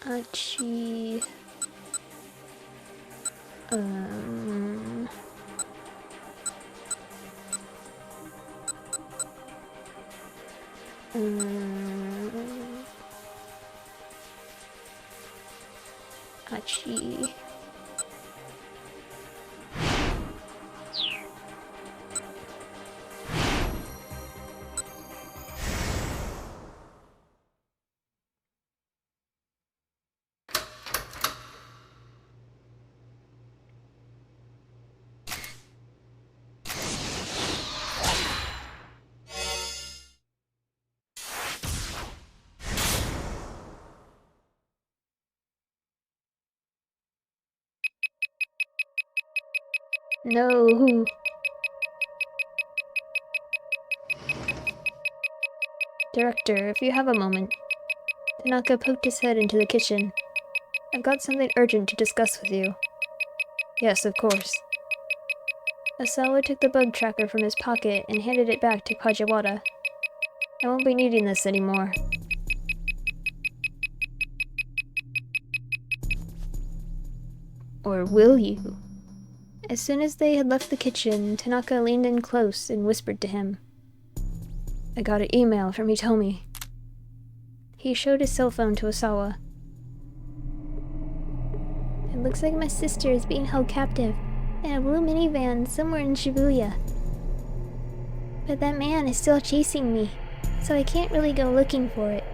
Achi... Achi... No. Director, if you have a moment. Tanaka poked his head into the kitchen. I've got something urgent to discuss with you. Yes, of course. Osawa took the bug tracker from his pocket and handed it back to Kajiwara. I won't be needing this anymore. Or will you? As soon as they had left the kitchen, Tanaka leaned in close and whispered to him. I got an email from Hitomi. He showed his cell phone to Osawa. It looks like my sister is being held captive in a blue minivan somewhere in Shibuya. But that man is still chasing me, so I can't really go looking for it.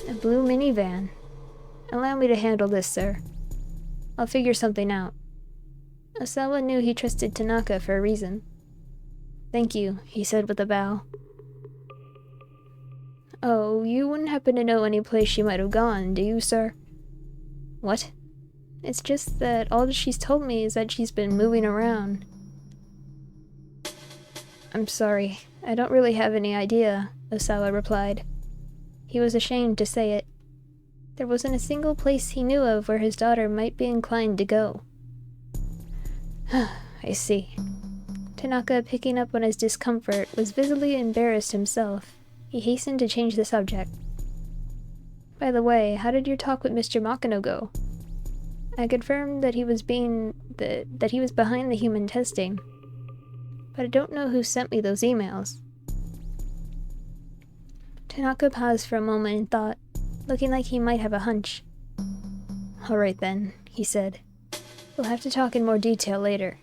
A blue minivan. Allow me to handle this, sir. I'll figure something out. Osawa knew he trusted Tanaka for a reason. Thank you, he said with a bow. Oh, you wouldn't happen to know any place she might have gone, do you, sir? What? It's just that all that she's told me is that she's been moving around. I'm sorry, I don't really have any idea, Osawa replied. He was ashamed to say it. There wasn't a single place he knew of where his daughter might be inclined to go. I see. Tanaka, picking up on his discomfort, was visibly embarrassed himself. He hastened to change the subject. By the way, how did your talk with Mr. Makino go? I confirmed that he was behind the human testing. But I don't know who sent me those emails. Tanaka paused for a moment and thought, looking like he might have a hunch. "Alright then," he said. "We'll have to talk in more detail later."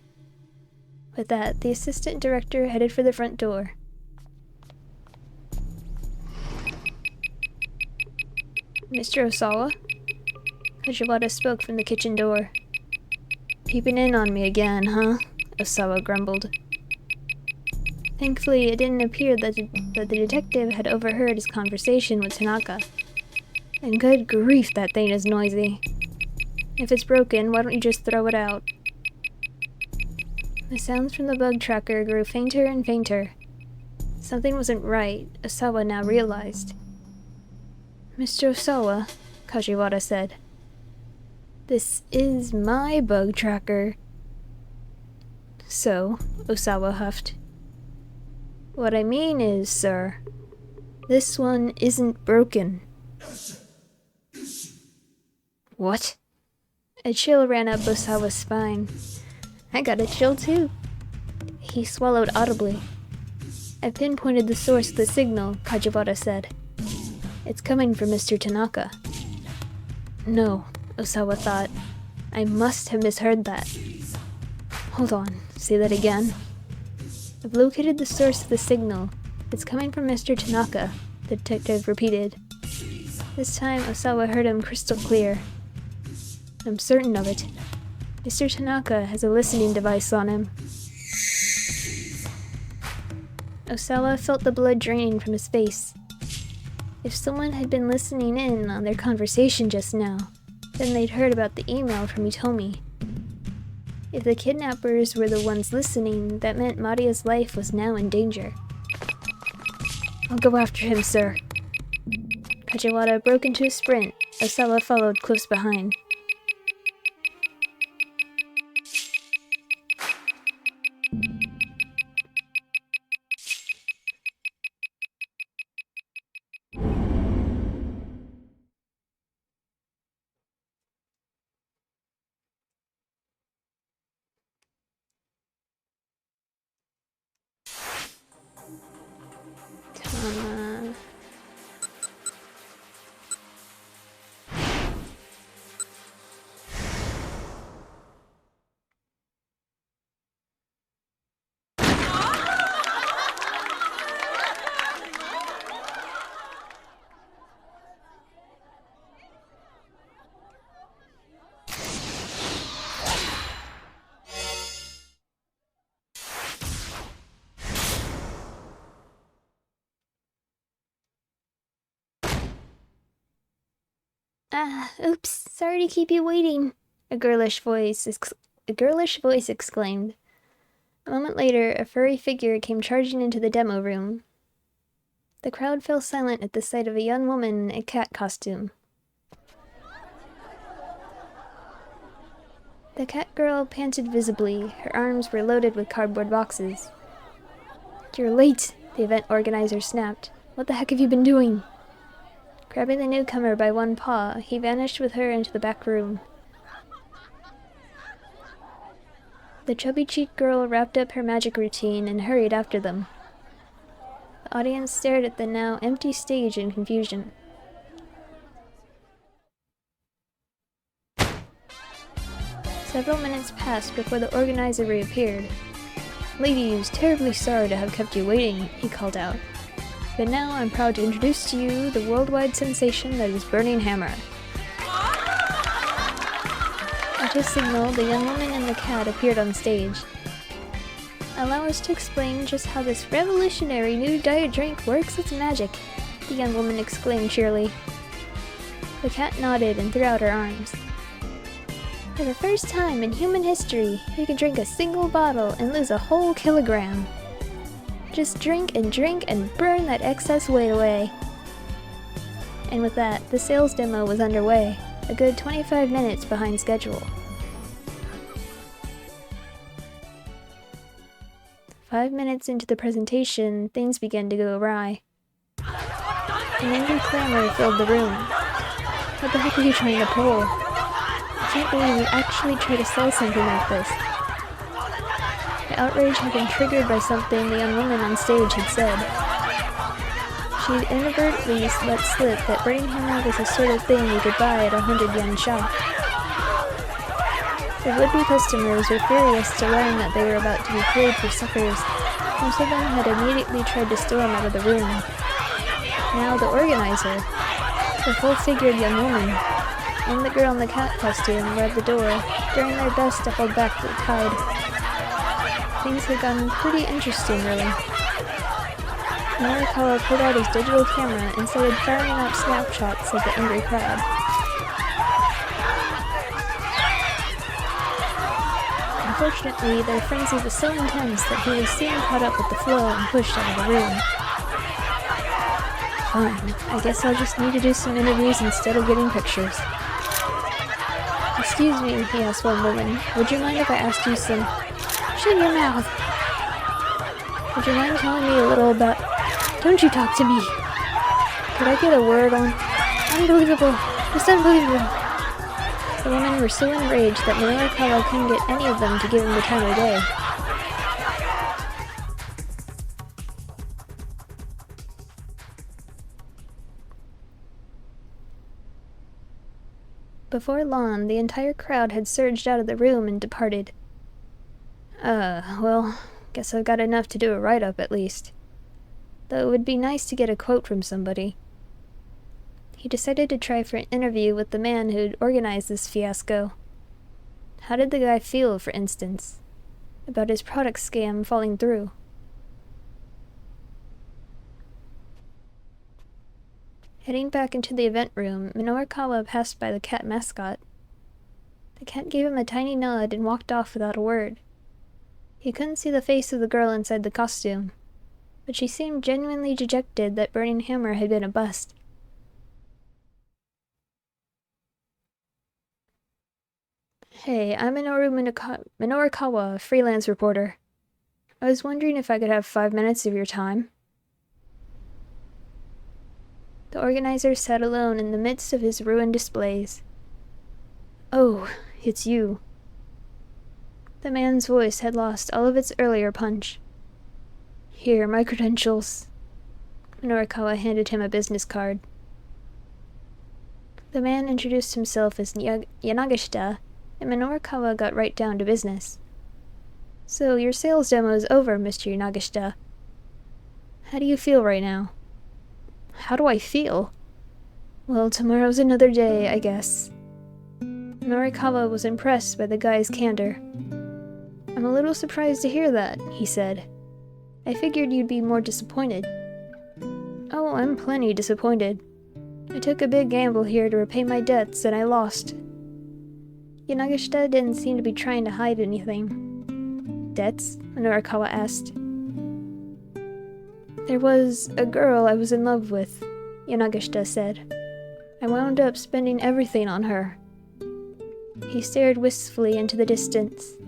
With that, the assistant director headed for the front door. "Mr. Osawa?" Kajiwara spoke from the kitchen door. "Peeping in on me again, huh?" Osawa grumbled. Thankfully, it didn't appear that the detective had overheard his conversation with Tanaka. And good grief, that thing is noisy. If it's broken, why don't you just throw it out? The sounds from the bug tracker grew fainter and fainter. Something wasn't right, Osawa now realized. "Mr. Osawa," Kajiwara said. "This is my bug tracker." "So," Osawa huffed. "What I mean is, sir, this one isn't broken." "What?" A chill ran up Osawa's spine. I got a chill too. He swallowed audibly. "I pinpointed the source of the signal," Kajiwara said. "It's coming from Mr. Tanaka." No, Osawa thought. I must have misheard that. Hold on, say that again. "I've located the source of the signal. It's coming from Mr. Tanaka," the detective repeated. This time Osawa heard him crystal clear. "I'm certain of it. Mr. Tanaka has a listening device on him." Osawa felt the blood draining from his face. If someone had been listening in on their conversation just now, then they'd heard about the email from Itomi. If the kidnappers were the ones listening, that meant Maria's life was now in danger. "I'll go after him, sir." Kajiwara broke into a sprint. Osawa followed close behind. Tama. Oops, sorry to keep you waiting," a girlish voice exclaimed. A moment later, a furry figure came charging into the demo room. The crowd fell silent at the sight of a young woman in a cat costume. The cat girl panted visibly. Her arms were loaded with cardboard boxes. "You're late," the event organizer snapped. "What the heck have you been doing?" Grabbing the newcomer by one paw, he vanished with her into the back room. The chubby-cheeked girl wrapped up her magic routine and hurried after them. The audience stared at the now empty stage in confusion. Several minutes passed before the organizer reappeared. "Ladies, terribly sorry to have kept you waiting," he called out. "But now I'm proud to introduce to you the worldwide sensation that is Burning Hammer." At his signal, the young woman and the cat appeared on stage. "Allow us to explain just how this revolutionary new diet drink works its magic," the young woman exclaimed cheerily. The cat nodded and threw out her arms. "For the first time in human history, you can drink a single bottle and lose a whole kilogram. Just drink and burn that excess weight away." And with that, the sales demo was underway, a good 25 minutes behind schedule. 5 minutes into the presentation, things began to go awry. An angry clamor filled the room. "What the heck are you trying to pull? I can't believe you actually try to sell something like this." The outrage had been triggered by something the young woman on stage had said. She'd inadvertently let slip that burning hammer was the sort of thing you could buy at a 100-yen shop. The would-be customers were furious to learn that they were about to be played for suckers. Most of them had immediately tried to storm out of the room. Now the organizer, the full-figured young woman, and the girl in the cat costume were at the door, doing their best to hold back the tide. Things had gotten pretty interesting, really. Morikawa pulled out his digital camera and started firing up snapshots of the angry crowd. Unfortunately, their frenzy was so intense that he was soon caught up with the flow and pushed out of the room. Fine, I guess I'll just need to do some interviews instead of getting pictures. Excuse me, he asked one woman. Would you mind if I asked you some... Shut your mouth! Would you mind telling me a little about... Don't you talk to me! Could I get a word on... Unbelievable! Just unbelievable! The women were so enraged that Morikawa couldn't get any of them to give him the time of day. Before long, the entire crowd had surged out of the room and departed. Well, guess I've got enough to do a write-up at least. Though it would be nice to get a quote from somebody. He decided to try for an interview with the man who'd organized this fiasco. How did the guy feel, for instance, about his product scam falling through? Heading back into the event room, Morikawa passed by the cat mascot. The cat gave him a tiny nod and walked off without a word. He couldn't see the face of the girl inside the costume, but she seemed genuinely dejected that Burning Hammer had been a bust. Hey, I'm Morikawa, freelance reporter. I was wondering if I could have 5 minutes of your time. The organizer sat alone in the midst of his ruined displays. Oh, it's you. The man's voice had lost all of its earlier punch. Here, my credentials. Morikawa handed him a business card. The man introduced himself as Yanagishita, and Morikawa got right down to business. So, your sales demo is over, Mr. Yanagishita. How do you feel right now? How do I feel? Well, tomorrow's another day, I guess. Morikawa was impressed by the guy's candor. I'm a little surprised to hear that, he said. I figured you'd be more disappointed. Oh, I'm plenty disappointed. I took a big gamble here to repay my debts, and I lost. Yanagishita didn't seem to be trying to hide anything. Debts? Morikawa asked. There was a girl I was in love with, Yanagishita said. I wound up spending everything on her. He stared wistfully into the distance.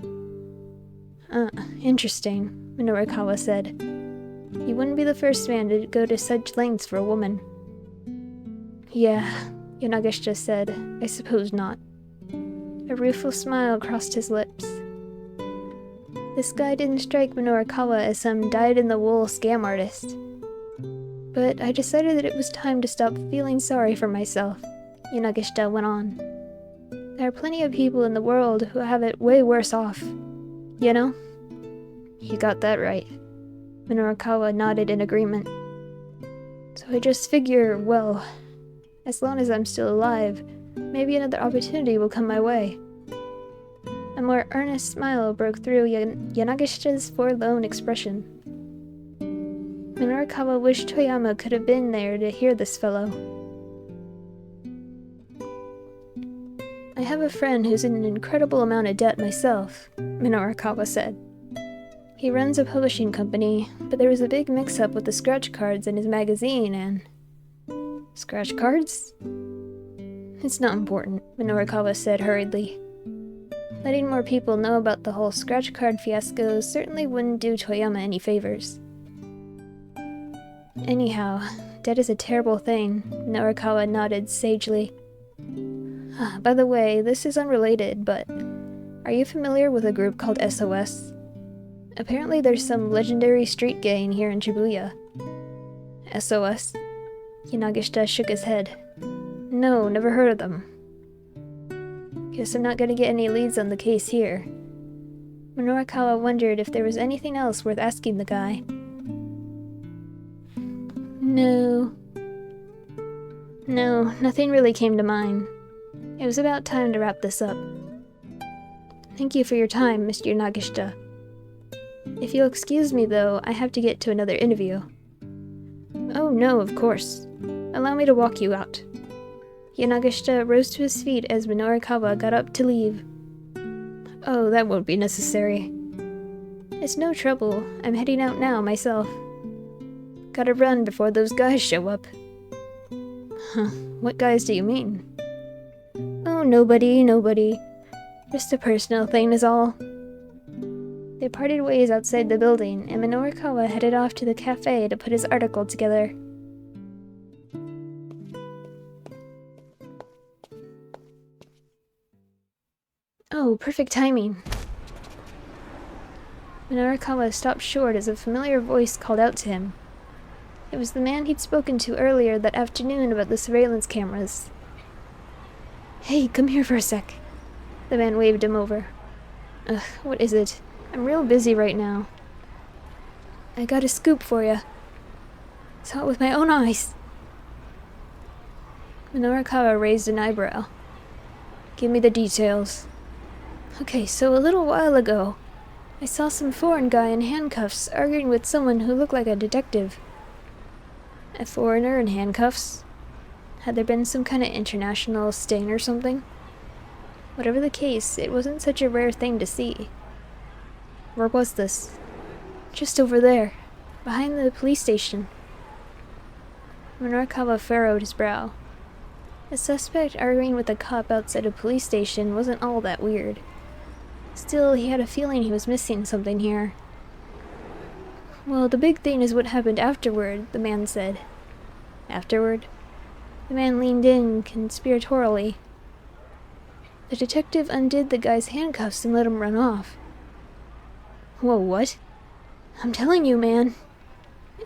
Interesting, Morikawa said. You wouldn't be the first man to go to such lengths for a woman. Yeah, Yanagishita said. I suppose not. A rueful smile crossed his lips. This guy didn't strike Morikawa as some dyed-in-the-wool scam artist. But I decided that it was time to stop feeling sorry for myself, Yanagishita went on. There are plenty of people in the world who have it way worse off. You know? You got that right. Morikawa nodded in agreement. So I just figure, well, as long as I'm still alive, maybe another opportunity will come my way. A more earnest smile broke through Yanagishita's forlorn expression. Morikawa wished Toyama could have been there to hear this fellow. I have a friend who's in an incredible amount of debt myself, Morikawa said. He runs a publishing company, but there was a big mix-up with the scratch cards in his magazine and... Scratch cards? It's not important, Morikawa said hurriedly. Letting more people know about the whole scratch card fiasco certainly wouldn't do Toyama any favors. Anyhow, debt is a terrible thing, Morikawa nodded sagely. By the way, this is unrelated, but are you familiar with a group called SOS? Apparently there's some legendary street gang here in Shibuya. SOS? Yanagishita shook his head. No, never heard of them. Guess I'm not gonna get any leads on the case here. Minorikawa wondered if there was anything else worth asking the guy. No, nothing really came to mind. It was about time to wrap this up. Thank you for your time, Mr. Yanagishita. If you'll excuse me, though, I have to get to another interview. Oh no, of course. Allow me to walk you out. Yanagishita rose to his feet as Minorikawa got up to leave. Oh, that won't be necessary. It's no trouble. I'm heading out now, myself. Gotta run before those guys show up. Huh, what guys do you mean? Oh, nobody. Just a personal thing is all. They parted ways outside the building, and Minorikawa headed off to the cafe to put his article together. Oh, perfect timing. Minorikawa stopped short as a familiar voice called out to him. It was the man he'd spoken to earlier that afternoon about the surveillance cameras. Hey, come here for a sec. The man waved him over. Ugh, what is it? I'm real busy right now. I got a scoop for ya. Saw it with my own eyes. Minorikawa raised an eyebrow. Give me the details. Okay, so a little while ago, I saw some foreign guy in handcuffs arguing with someone who looked like a detective. A foreigner in handcuffs? Had there been some kind of international sting or something? Whatever the case, it wasn't such a rare thing to see. Where was this? Just over there, behind the police station. Minorikawa furrowed his brow. A suspect arguing with a cop outside a police station wasn't all that weird. Still, he had a feeling he was missing something here. Well, the big thing is what happened afterward, the man said. Afterward? The man leaned in conspiratorially. The detective undid the guy's handcuffs and let him run off. Whoa, what? I'm telling you, man.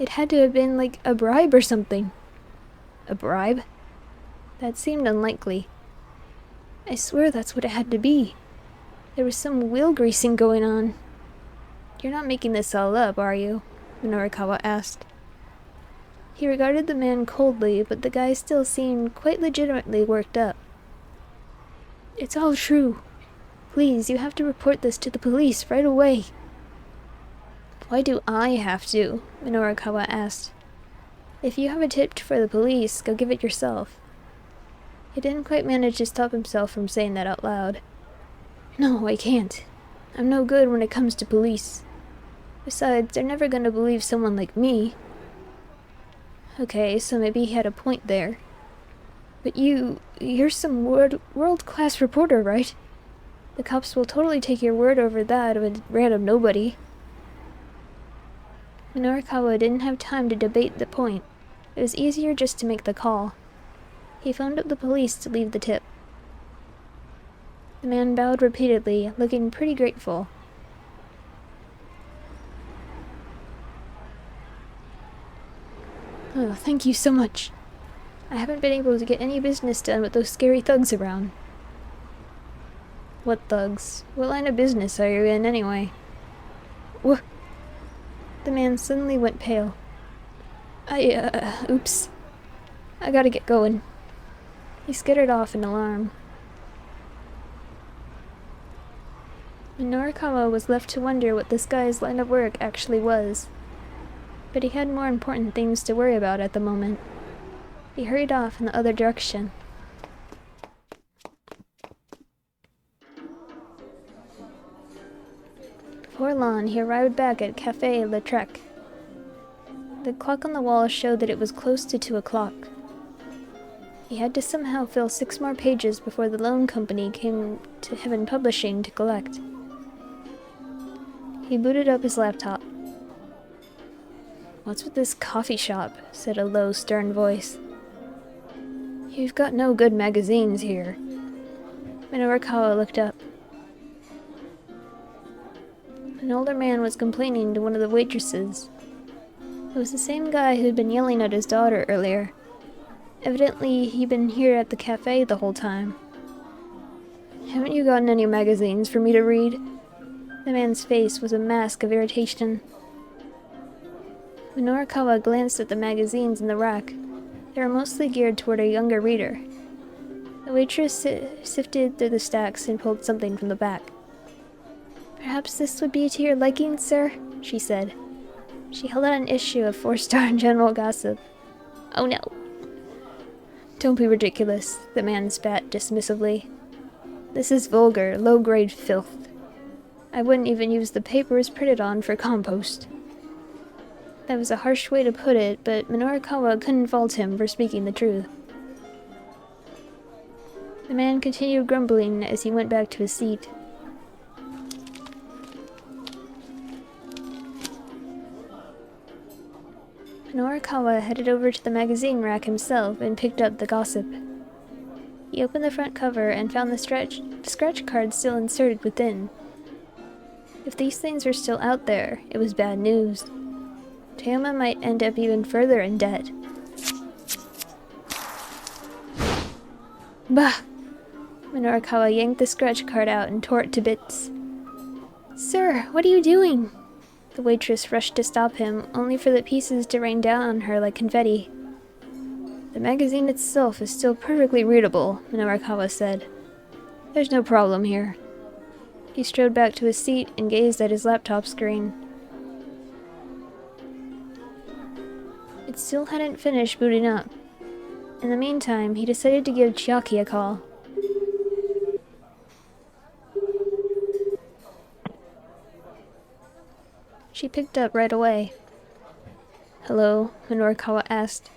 It had to have been like a bribe or something. A bribe? That seemed unlikely. I swear that's what it had to be. There was some wheel greasing going on. You're not making this all up, are you? Minorikawa asked. He regarded the man coldly, but the guy still seemed quite legitimately worked up. It's all true. Please, you have to report this to the police right away. Why do I have to? Minorikawa asked. If you have a tip for the police, go give it yourself. He didn't quite manage to stop himself from saying that out loud. No, I can't. I'm no good when it comes to police. Besides, they're never gonna believe someone like me. Okay, so maybe he had a point there. But you're some world-class reporter, right? The cops will totally take your word over that of a random nobody. Minorikawa didn't have time to debate the point. It was easier just to make the call. He phoned up the police to leave the tip. The man bowed repeatedly, looking pretty grateful. Oh, thank you so much. I haven't been able to get any business done with those scary thugs around. What thugs? What line of business are you in, anyway? What? The man suddenly went pale. Oops. I gotta get going. He skittered off in alarm. Minorikawa was left to wonder what this guy's line of work actually was. But he had more important things to worry about at the moment. He hurried off in the other direction. Before long, he arrived back at Café Le Trek. The clock on the wall showed that it was close to 2 o'clock. He had to somehow fill 6 more pages before the loan company came to Heaven Publishing to collect. He booted up his laptop. What's with this coffee shop? Said a low, stern voice. You've got no good magazines here. Minorikawa looked up. An older man was complaining to one of the waitresses. It was the same guy who'd been yelling at his daughter earlier. Evidently, he'd been here at the cafe the whole time. Haven't you gotten any magazines for me to read? The man's face was a mask of irritation. When Norikawa glanced at the magazines in the rack, they were mostly geared toward a younger reader. The waitress sifted through the stacks and pulled something from the back. "Perhaps this would be to your liking, sir?" she said. She held out an issue of 4-star general gossip. "Oh no." "Don't be ridiculous," the man spat dismissively. "This is vulgar, low-grade filth. I wouldn't even use the papers printed on for compost." That was a harsh way to put it, but Minorikawa couldn't fault him for speaking the truth. The man continued grumbling as he went back to his seat. Minorikawa headed over to the magazine rack himself and picked up the gossip. He opened the front cover and found the scratch card still inserted within. If these things were still out there, it was bad news. Toyama might end up even further in debt. Bah! Minorikawa yanked the scratch card out and tore it to bits. "Sir, what are you doing?" The waitress rushed to stop him, only for the pieces to rain down on her like confetti. "The magazine itself is still perfectly readable," Minorikawa said. "There's no problem here." He strode back to his seat and gazed at his laptop screen. It still hadn't finished booting up. In the meantime, he decided to give Chiaki a call. She picked up right away. "Hello?" Minorikawa asked.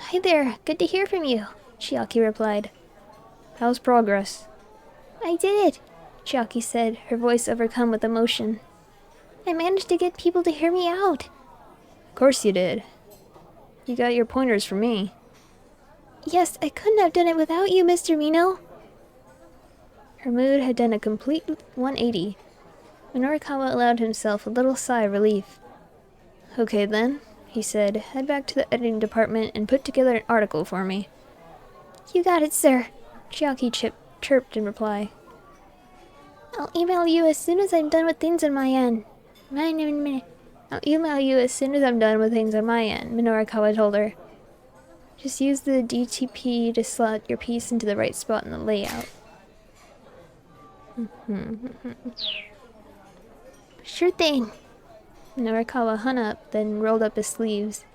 "Hi there, good to hear from you," Chiaki replied. "How's progress?" "I did it," Chiaki said, her voice overcome with emotion. "I managed to get people to hear me out." "Of course you did. You got your pointers from me." "Yes, I couldn't have done it without you, Mr. Mino." Her mood had done a complete 180. Minorikawa allowed himself a little sigh of relief. "Okay then," he said, "head back to the editing department and put together an article for me." "You got it, sir," Chiaki chirped in reply. "I'll email you as soon as I'm done with things on my end." "I'll email you as soon as I'm done with things on my end," Minorikawa told her. "Just use the DTP to slot your piece into the right spot in the layout." "Sure thing." Minorikawa hung up, then rolled up his sleeves.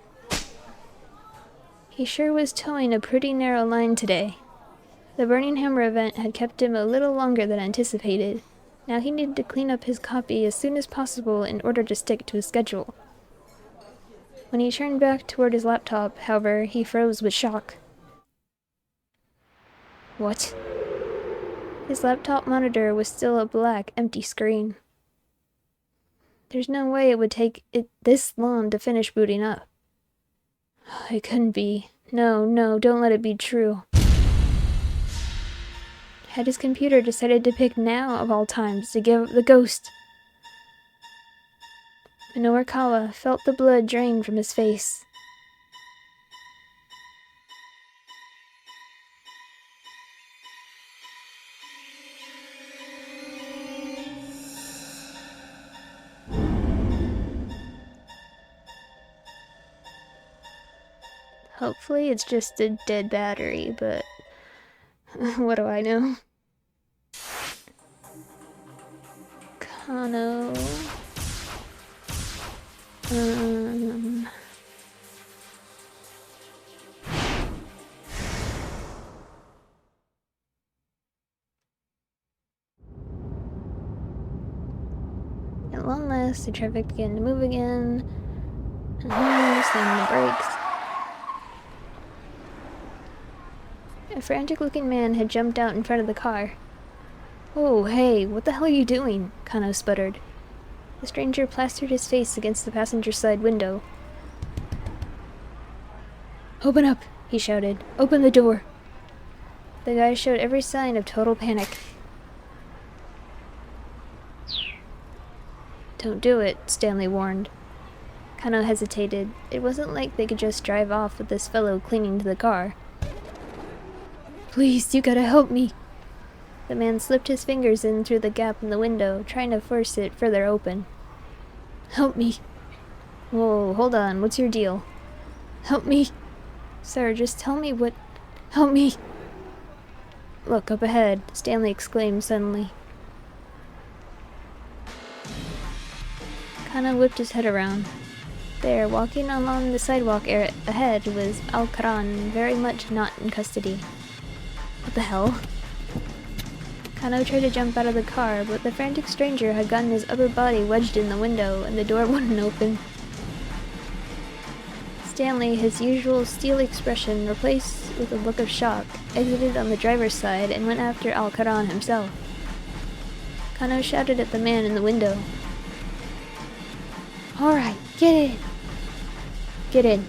He sure was towing a pretty narrow line today. The Burning Hammer event had kept him a little longer than anticipated. Now he needed to clean up his copy as soon as possible in order to stick to his schedule. When he turned back toward his laptop, however, he froze with shock. What? His laptop monitor was still a black, empty screen. There's no way it would take it this long to finish booting up. It couldn't be. No, don't let it be true. Had his computer decided to pick now, of all times, to give up the ghost? Minorikawa felt the blood drain from his face. Hopefully it's just a dead battery, but what do I know? Kano... At long last, the traffic began to move again. Slamming the brakes. A frantic-looking man had jumped out in front of the car. "Oh, hey, what the hell are you doing?" Kano sputtered. The stranger plastered his face against the passenger side window. "Open up!" he shouted. "Open the door!" The guy showed every sign of total panic. "Don't do it," Stanley warned. Kano hesitated. It wasn't like they could just drive off with this fellow clinging to the car. Please, you gotta help me. The man slipped his fingers in through the gap in the window, trying to force it further open. Help me. Whoa, hold on, what's your deal? Help me. Sir, just tell me what... Help me. Look, up ahead, Stanley exclaimed suddenly. Kano whipped his head around. There, walking along the sidewalk ahead was Al-Karan, very much not in custody. What the hell? Kano tried to jump out of the car, but the frantic stranger had gotten his upper body wedged in the window, and the door wouldn't open. Stanley, his usual steely expression replaced with a look of shock, exited on the driver's side and went after Al-Karan himself. Kano shouted at the man in the window. Alright, get in! Get in.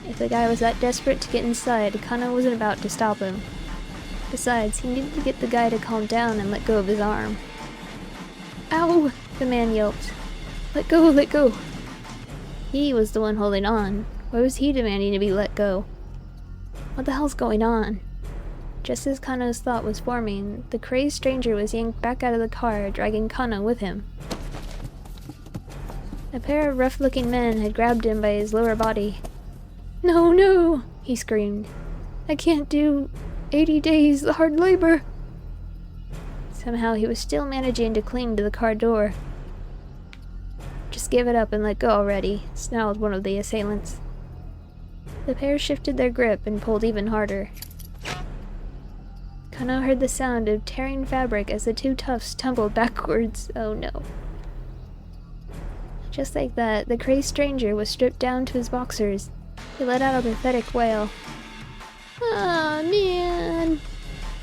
If the guy was that desperate to get inside, Kano wasn't about to stop him. Besides, he needed to get the guy to calm down and let go of his arm. Ow! The man yelped. Let go, let go! He was the one holding on. Why was he demanding to be let go? What the hell's going on? Just as Kano's thought was forming, the crazed stranger was yanked back out of the car, dragging Kano with him. A pair of rough-looking men had grabbed him by his lower body. No, no! He screamed. I can't do 80 days, the hard labor! Somehow he was still managing to cling to the car door. Just give it up and let go already, snarled one of the assailants. The pair shifted their grip and pulled even harder. Kano heard the sound of tearing fabric as the two toughs tumbled backwards. Oh no. Just like that, the crazed stranger was stripped down to his boxers. He let out a pathetic wail. Ah, man!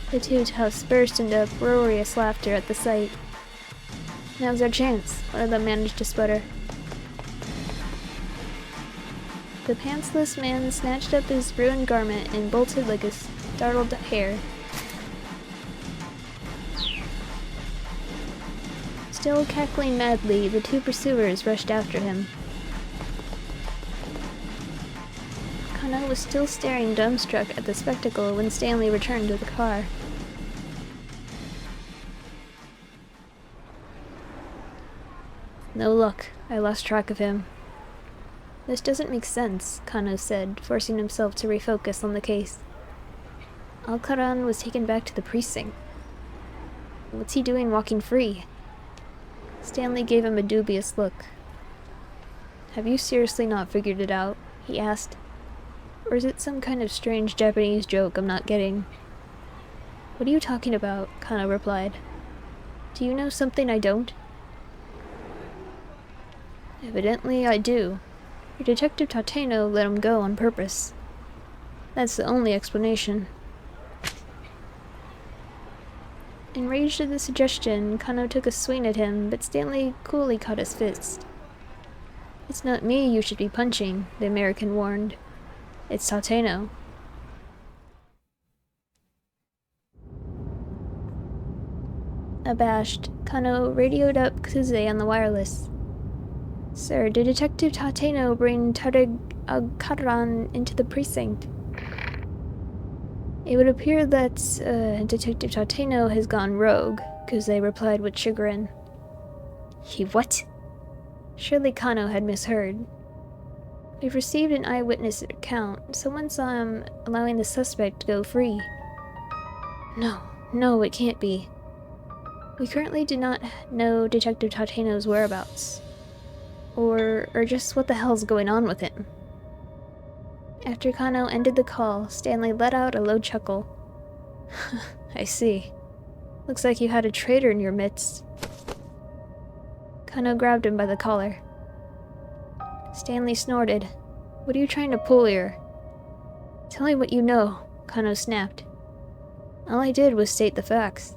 The two toughs burst into uproarious laughter at the sight. Now's our chance, one of them managed to sputter. The pantsless man snatched up his ruined garment and bolted like a startled hare. Still cackling madly, the two pursuers rushed after him. Kano was still staring dumbstruck at the spectacle when Stanley returned to the car. No luck. I lost track of him. This doesn't make sense, Kano said, forcing himself to refocus on the case. Al-Karan was taken back to the precinct. What's he doing walking free? Stanley gave him a dubious look. Have you seriously not figured it out? He asked. Or is it some kind of strange Japanese joke I'm not getting? What are you talking about? Kano replied. Do you know something I don't? Evidently I do. Your Detective Tateno let him go on purpose. That's the only explanation. Enraged at the suggestion, Kano took a swing at him, but Stanley coolly caught his fist. It's not me you should be punching, the American warned. It's Tateno. Abashed, Kano radioed up Kuze on the wireless. Sir, did Detective Tateno bring Al-Karan into the precinct? It would appear that, Detective Tateno has gone rogue, Kuze replied with chagrin. He what? Surely Kano had misheard. We've received an eyewitness account. Someone saw him allowing the suspect to go free. No, it can't be. We currently do not know Detective Tateno's whereabouts. Or just what the hell's going on with him. After Kano ended the call, Stanley let out a low chuckle. I see. Looks like you had a traitor in your midst. Kano grabbed him by the collar. Stanley snorted. What are you trying to pull here? Tell me what you know, Kano snapped. All I did was state the facts.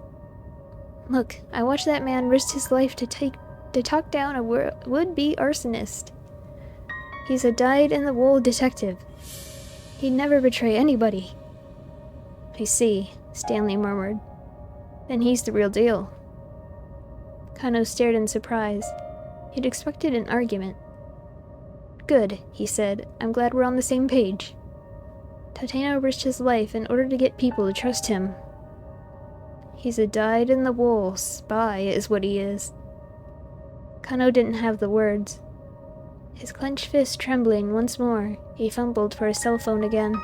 Look, I watched that man risk his life to talk down a would-be arsonist. He's a dyed-in-the-wool detective. He'd never betray anybody. I see, Stanley murmured. Then he's the real deal. Kano stared in surprise. He'd expected an argument. Good, he said. I'm glad we're on the same page. Tateno risked his life in order to get people to trust him. He's a dyed-in-the-wool spy, is what he is. Kano didn't have the words. His clenched fist trembling once more, he fumbled for his cell phone again.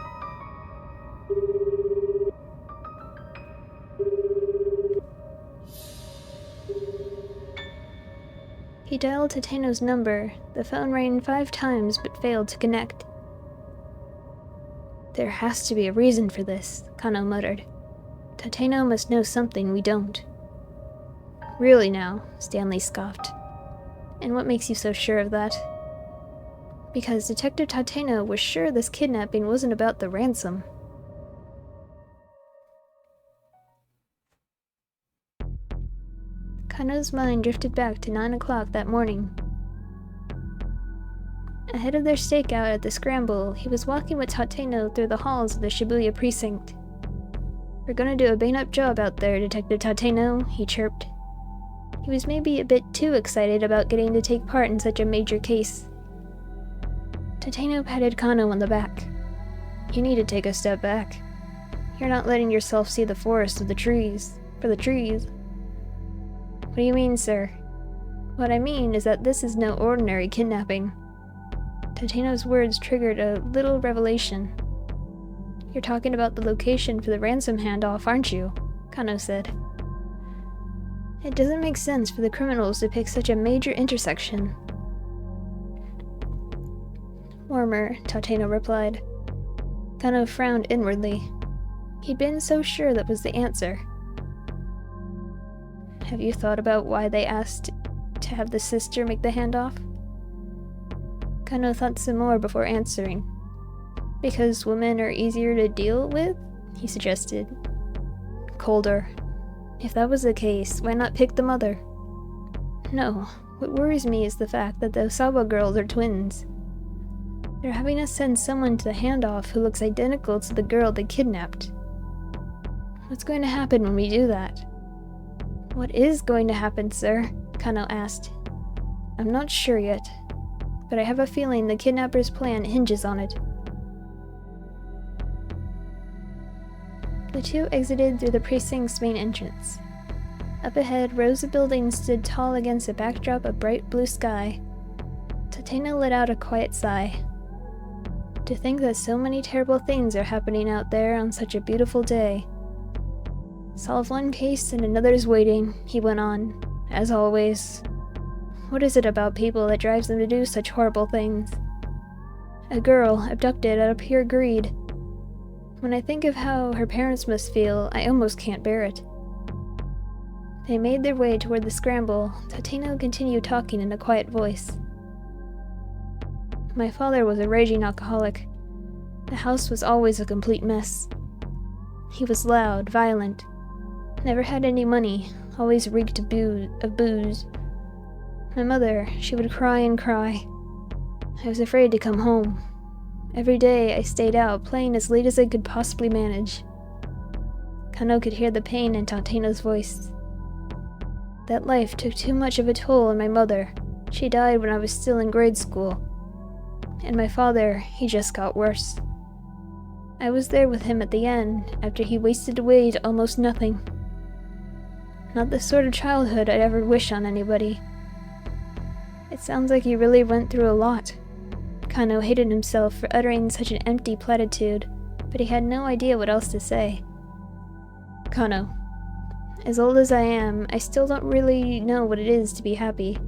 He dialed Tateno's number. The phone rang 5 times but failed to connect. There has to be a reason for this, Kano muttered. Tateno must know something we don't. Really now, Stanley scoffed. And what makes you so sure of that? Because Detective Tateno was sure this kidnapping wasn't about the ransom. Kano's mind drifted back to 9 o'clock that morning. Ahead of their stakeout at the Scramble, he was walking with Tateno through the halls of the Shibuya precinct. We're gonna do a bang-up job out there, Detective Tateno, he chirped. He was maybe a bit too excited about getting to take part in such a major case. Tateno patted Kano on the back. You need to take a step back. You're not letting yourself see the forest of the trees. For the trees. What do you mean, sir? What I mean is that this is no ordinary kidnapping. Tateno's words triggered a little revelation. You're talking about the location for the ransom handoff, aren't you? Kano said. It doesn't make sense for the criminals to pick such a major intersection. Warmer, Tateno replied. Kano frowned inwardly. He'd been so sure that was the answer. Have you thought about why they asked to have the sister make the handoff? Kano thought some more before answering. Because women are easier to deal with? He suggested. Colder. If that was the case, why not pick the mother? No, what worries me is the fact that the Osawa girls are twins. They're having us send someone to the handoff who looks identical to the girl they kidnapped. What's going to happen when we do that? What is going to happen, sir? Kano asked. I'm not sure yet, but I have a feeling the kidnapper's plan hinges on it. The two exited through the precinct's main entrance. Up ahead, rows of buildings stood tall against a backdrop of bright blue sky. Tateno let out a quiet sigh. To think that so many terrible things are happening out there on such a beautiful day. Solve one case and another's waiting, he went on, as always. What is it about people that drives them to do such horrible things? A girl abducted out of pure greed. When I think of how her parents must feel, I almost can't bear it. They made their way toward the Scramble. Tateno continued talking in a quiet voice. My father was a raging alcoholic. The house was always a complete mess. He was loud, violent, never had any money, always reeked of booze. My mother, she would cry and cry. I was afraid to come home. Every day I stayed out, playing as late as I could possibly manage. Kano could hear the pain in Tateno's voice. That life took too much of a toll on my mother. She died when I was still in grade school. And my father, he just got worse. I was there with him at the end, after he wasted away to almost nothing. Not the sort of childhood I'd ever wish on anybody. It sounds like you really went through a lot. Kano hated himself for uttering such an empty platitude, but he had no idea what else to say. Kano, as old as I am, I still don't really know what it is to be happy.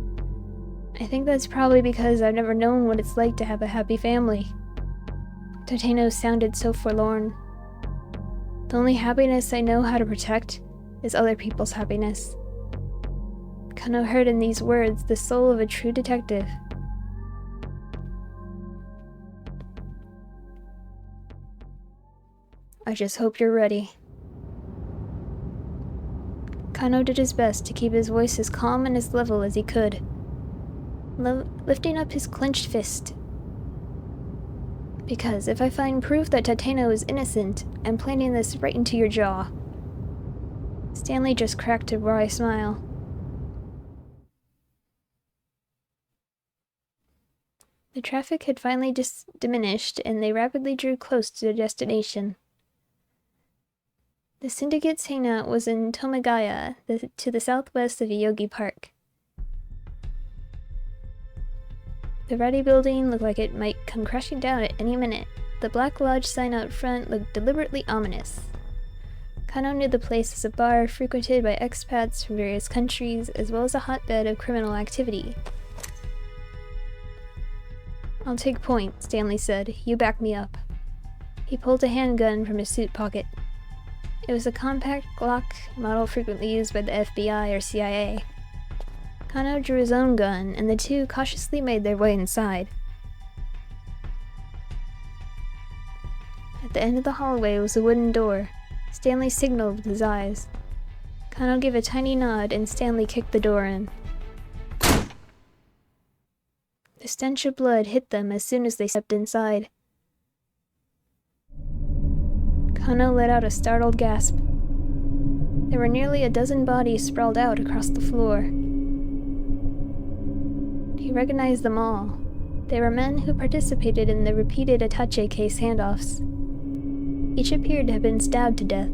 I think that's probably because I've never known what it's like to have a happy family. Tateno sounded so forlorn. The only happiness I know how to protect is other people's happiness. Kano heard in these words the soul of a true detective. I just hope you're ready. Kano did his best to keep his voice as calm and as level as he could, lifting up his clenched fist. Because if I find proof that Tateno is innocent, I'm planting this right into your jaw. Stanley just cracked a wry smile. The traffic had finally diminished, and they rapidly drew close to their destination. The syndicate's hangout was in Tomagaya, to the southwest of Yogi Park. The rowdy building looked like it might come crashing down at any minute. The Black Lodge sign out front looked deliberately ominous. Kano knew the place as a bar frequented by expats from various countries, as well as a hotbed of criminal activity. "I'll take point," Stanley said. "You back me up." He pulled a handgun from his suit pocket. It was a compact Glock model frequently used by the FBI or CIA. Kano drew his own gun, and the two cautiously made their way inside. At the end of the hallway was a wooden door. Stanley signaled with his eyes. Kano gave a tiny nod, and Stanley kicked the door in. The stench of blood hit them as soon as they stepped inside. Kano let out a startled gasp. There were nearly a dozen bodies sprawled out across the floor. He recognized them all. They were men who participated in the repeated attaché case handoffs. Each appeared to have been stabbed to death.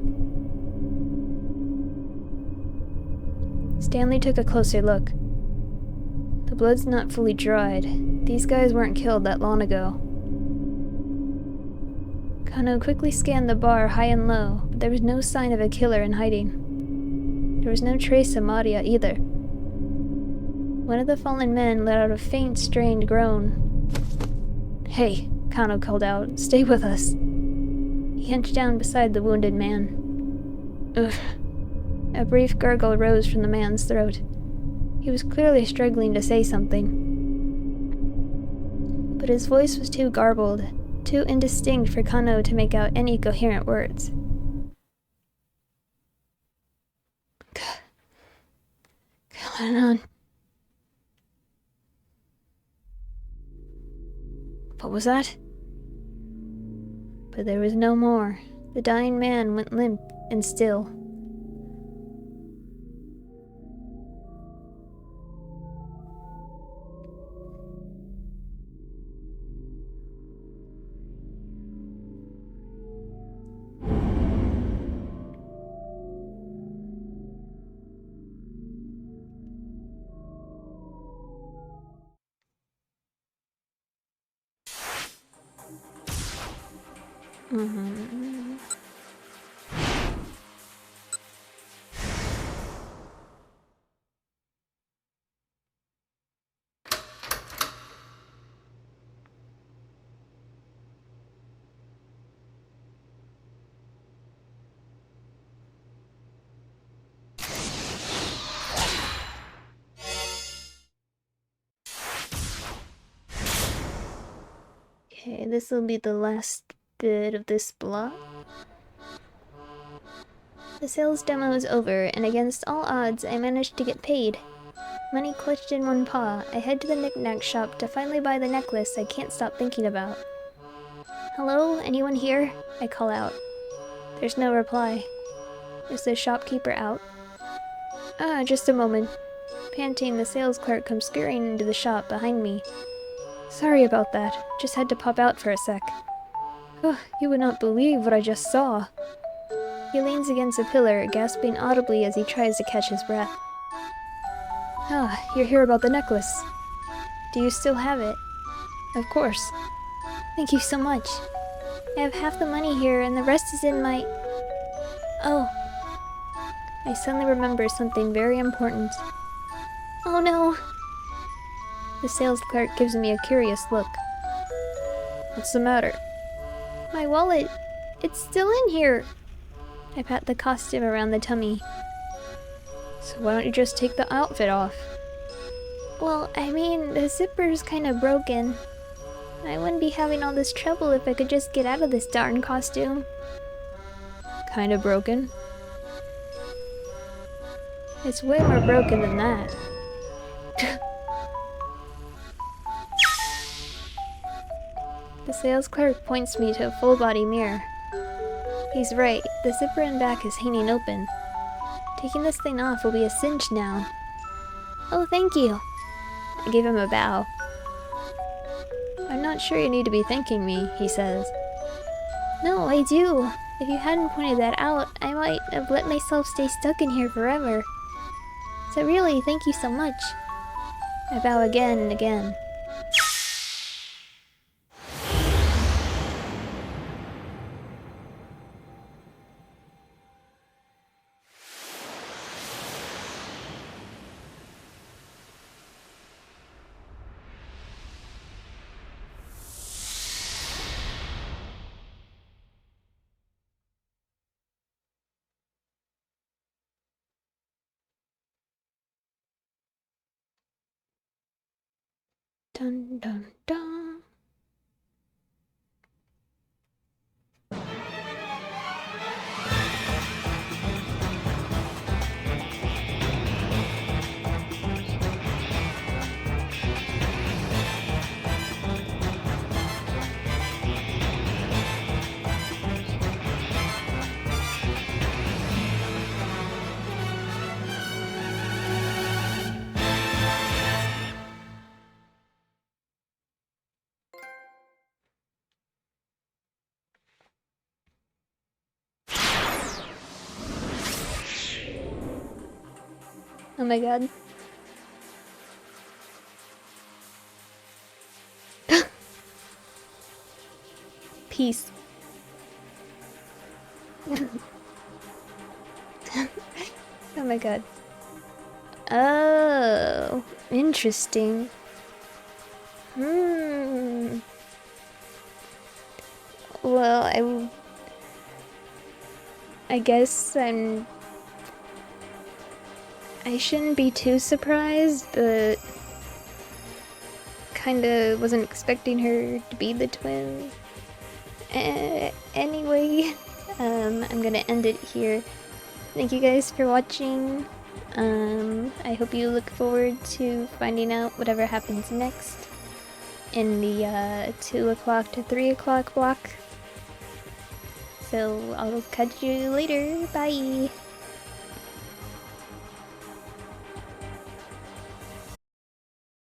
Stanley took a closer look. The blood's not fully dried. These guys weren't killed that long ago. Kano quickly scanned the bar high and low, but there was no sign of a killer in hiding. There was no trace of Maria either. One of the fallen men let out a faint, strained groan. "Hey," Kano called out, "stay with us." He hunched down beside the wounded man. Ugh. A brief gurgle rose from the man's throat. He was clearly struggling to say something. But his voice was too garbled, too indistinct for Kano to make out any coherent words. Come on. What was that? But there was no more. The dying man went limp and still. Okay, this will be the last bit of this block. The sales demo is over, and against all odds, I managed to get paid. Money clutched in one paw, I head to the knick-knack shop to finally buy the necklace I can't stop thinking about. "Hello? Anyone here?" I call out. There's no reply. Is the shopkeeper out? Just a moment. Panting, the sales clerk comes scurrying into the shop behind me. "Sorry about that. Just had to pop out for a sec." "Oh, you would not believe what I just saw." He leans against a pillar, gasping audibly as he tries to catch his breath. You're here about the necklace. Do you still have it?" "Of course." "Thank you so much. I have half the money here and the rest is in my... Oh." I suddenly remember something very important. "Oh no!" The sales clerk gives me a curious look. "What's the matter?" "My wallet. It's still in here." I pat the costume around the tummy. "So why don't you just take the outfit off?" "Well, I mean, the zipper's kinda broken. I wouldn't be having all this trouble if I could just get out of this darn costume." "Kinda broken?" "It's way more broken than that." The sales clerk points me to a full-body mirror. He's right, the zipper in back is hanging open. Taking this thing off will be a cinch now. "Oh, thank you." I give him a bow. not sure you need to be thanking me, he says. No, I do. If you hadn't pointed that out, I might have let myself stay stuck in here forever. So really, thank you so much. I bow again and again. Dun dun dun. Oh my god. Peace. Oh my god. Oh, interesting. Well, I guess I shouldn't be too surprised, but kinda wasn't expecting her to be the twin. Anyway, I'm gonna end it here. Thank you guys for watching. I hope you look forward to finding out whatever happens next in the 2 o'clock to 3 o'clock block. So I'll catch you later. Bye!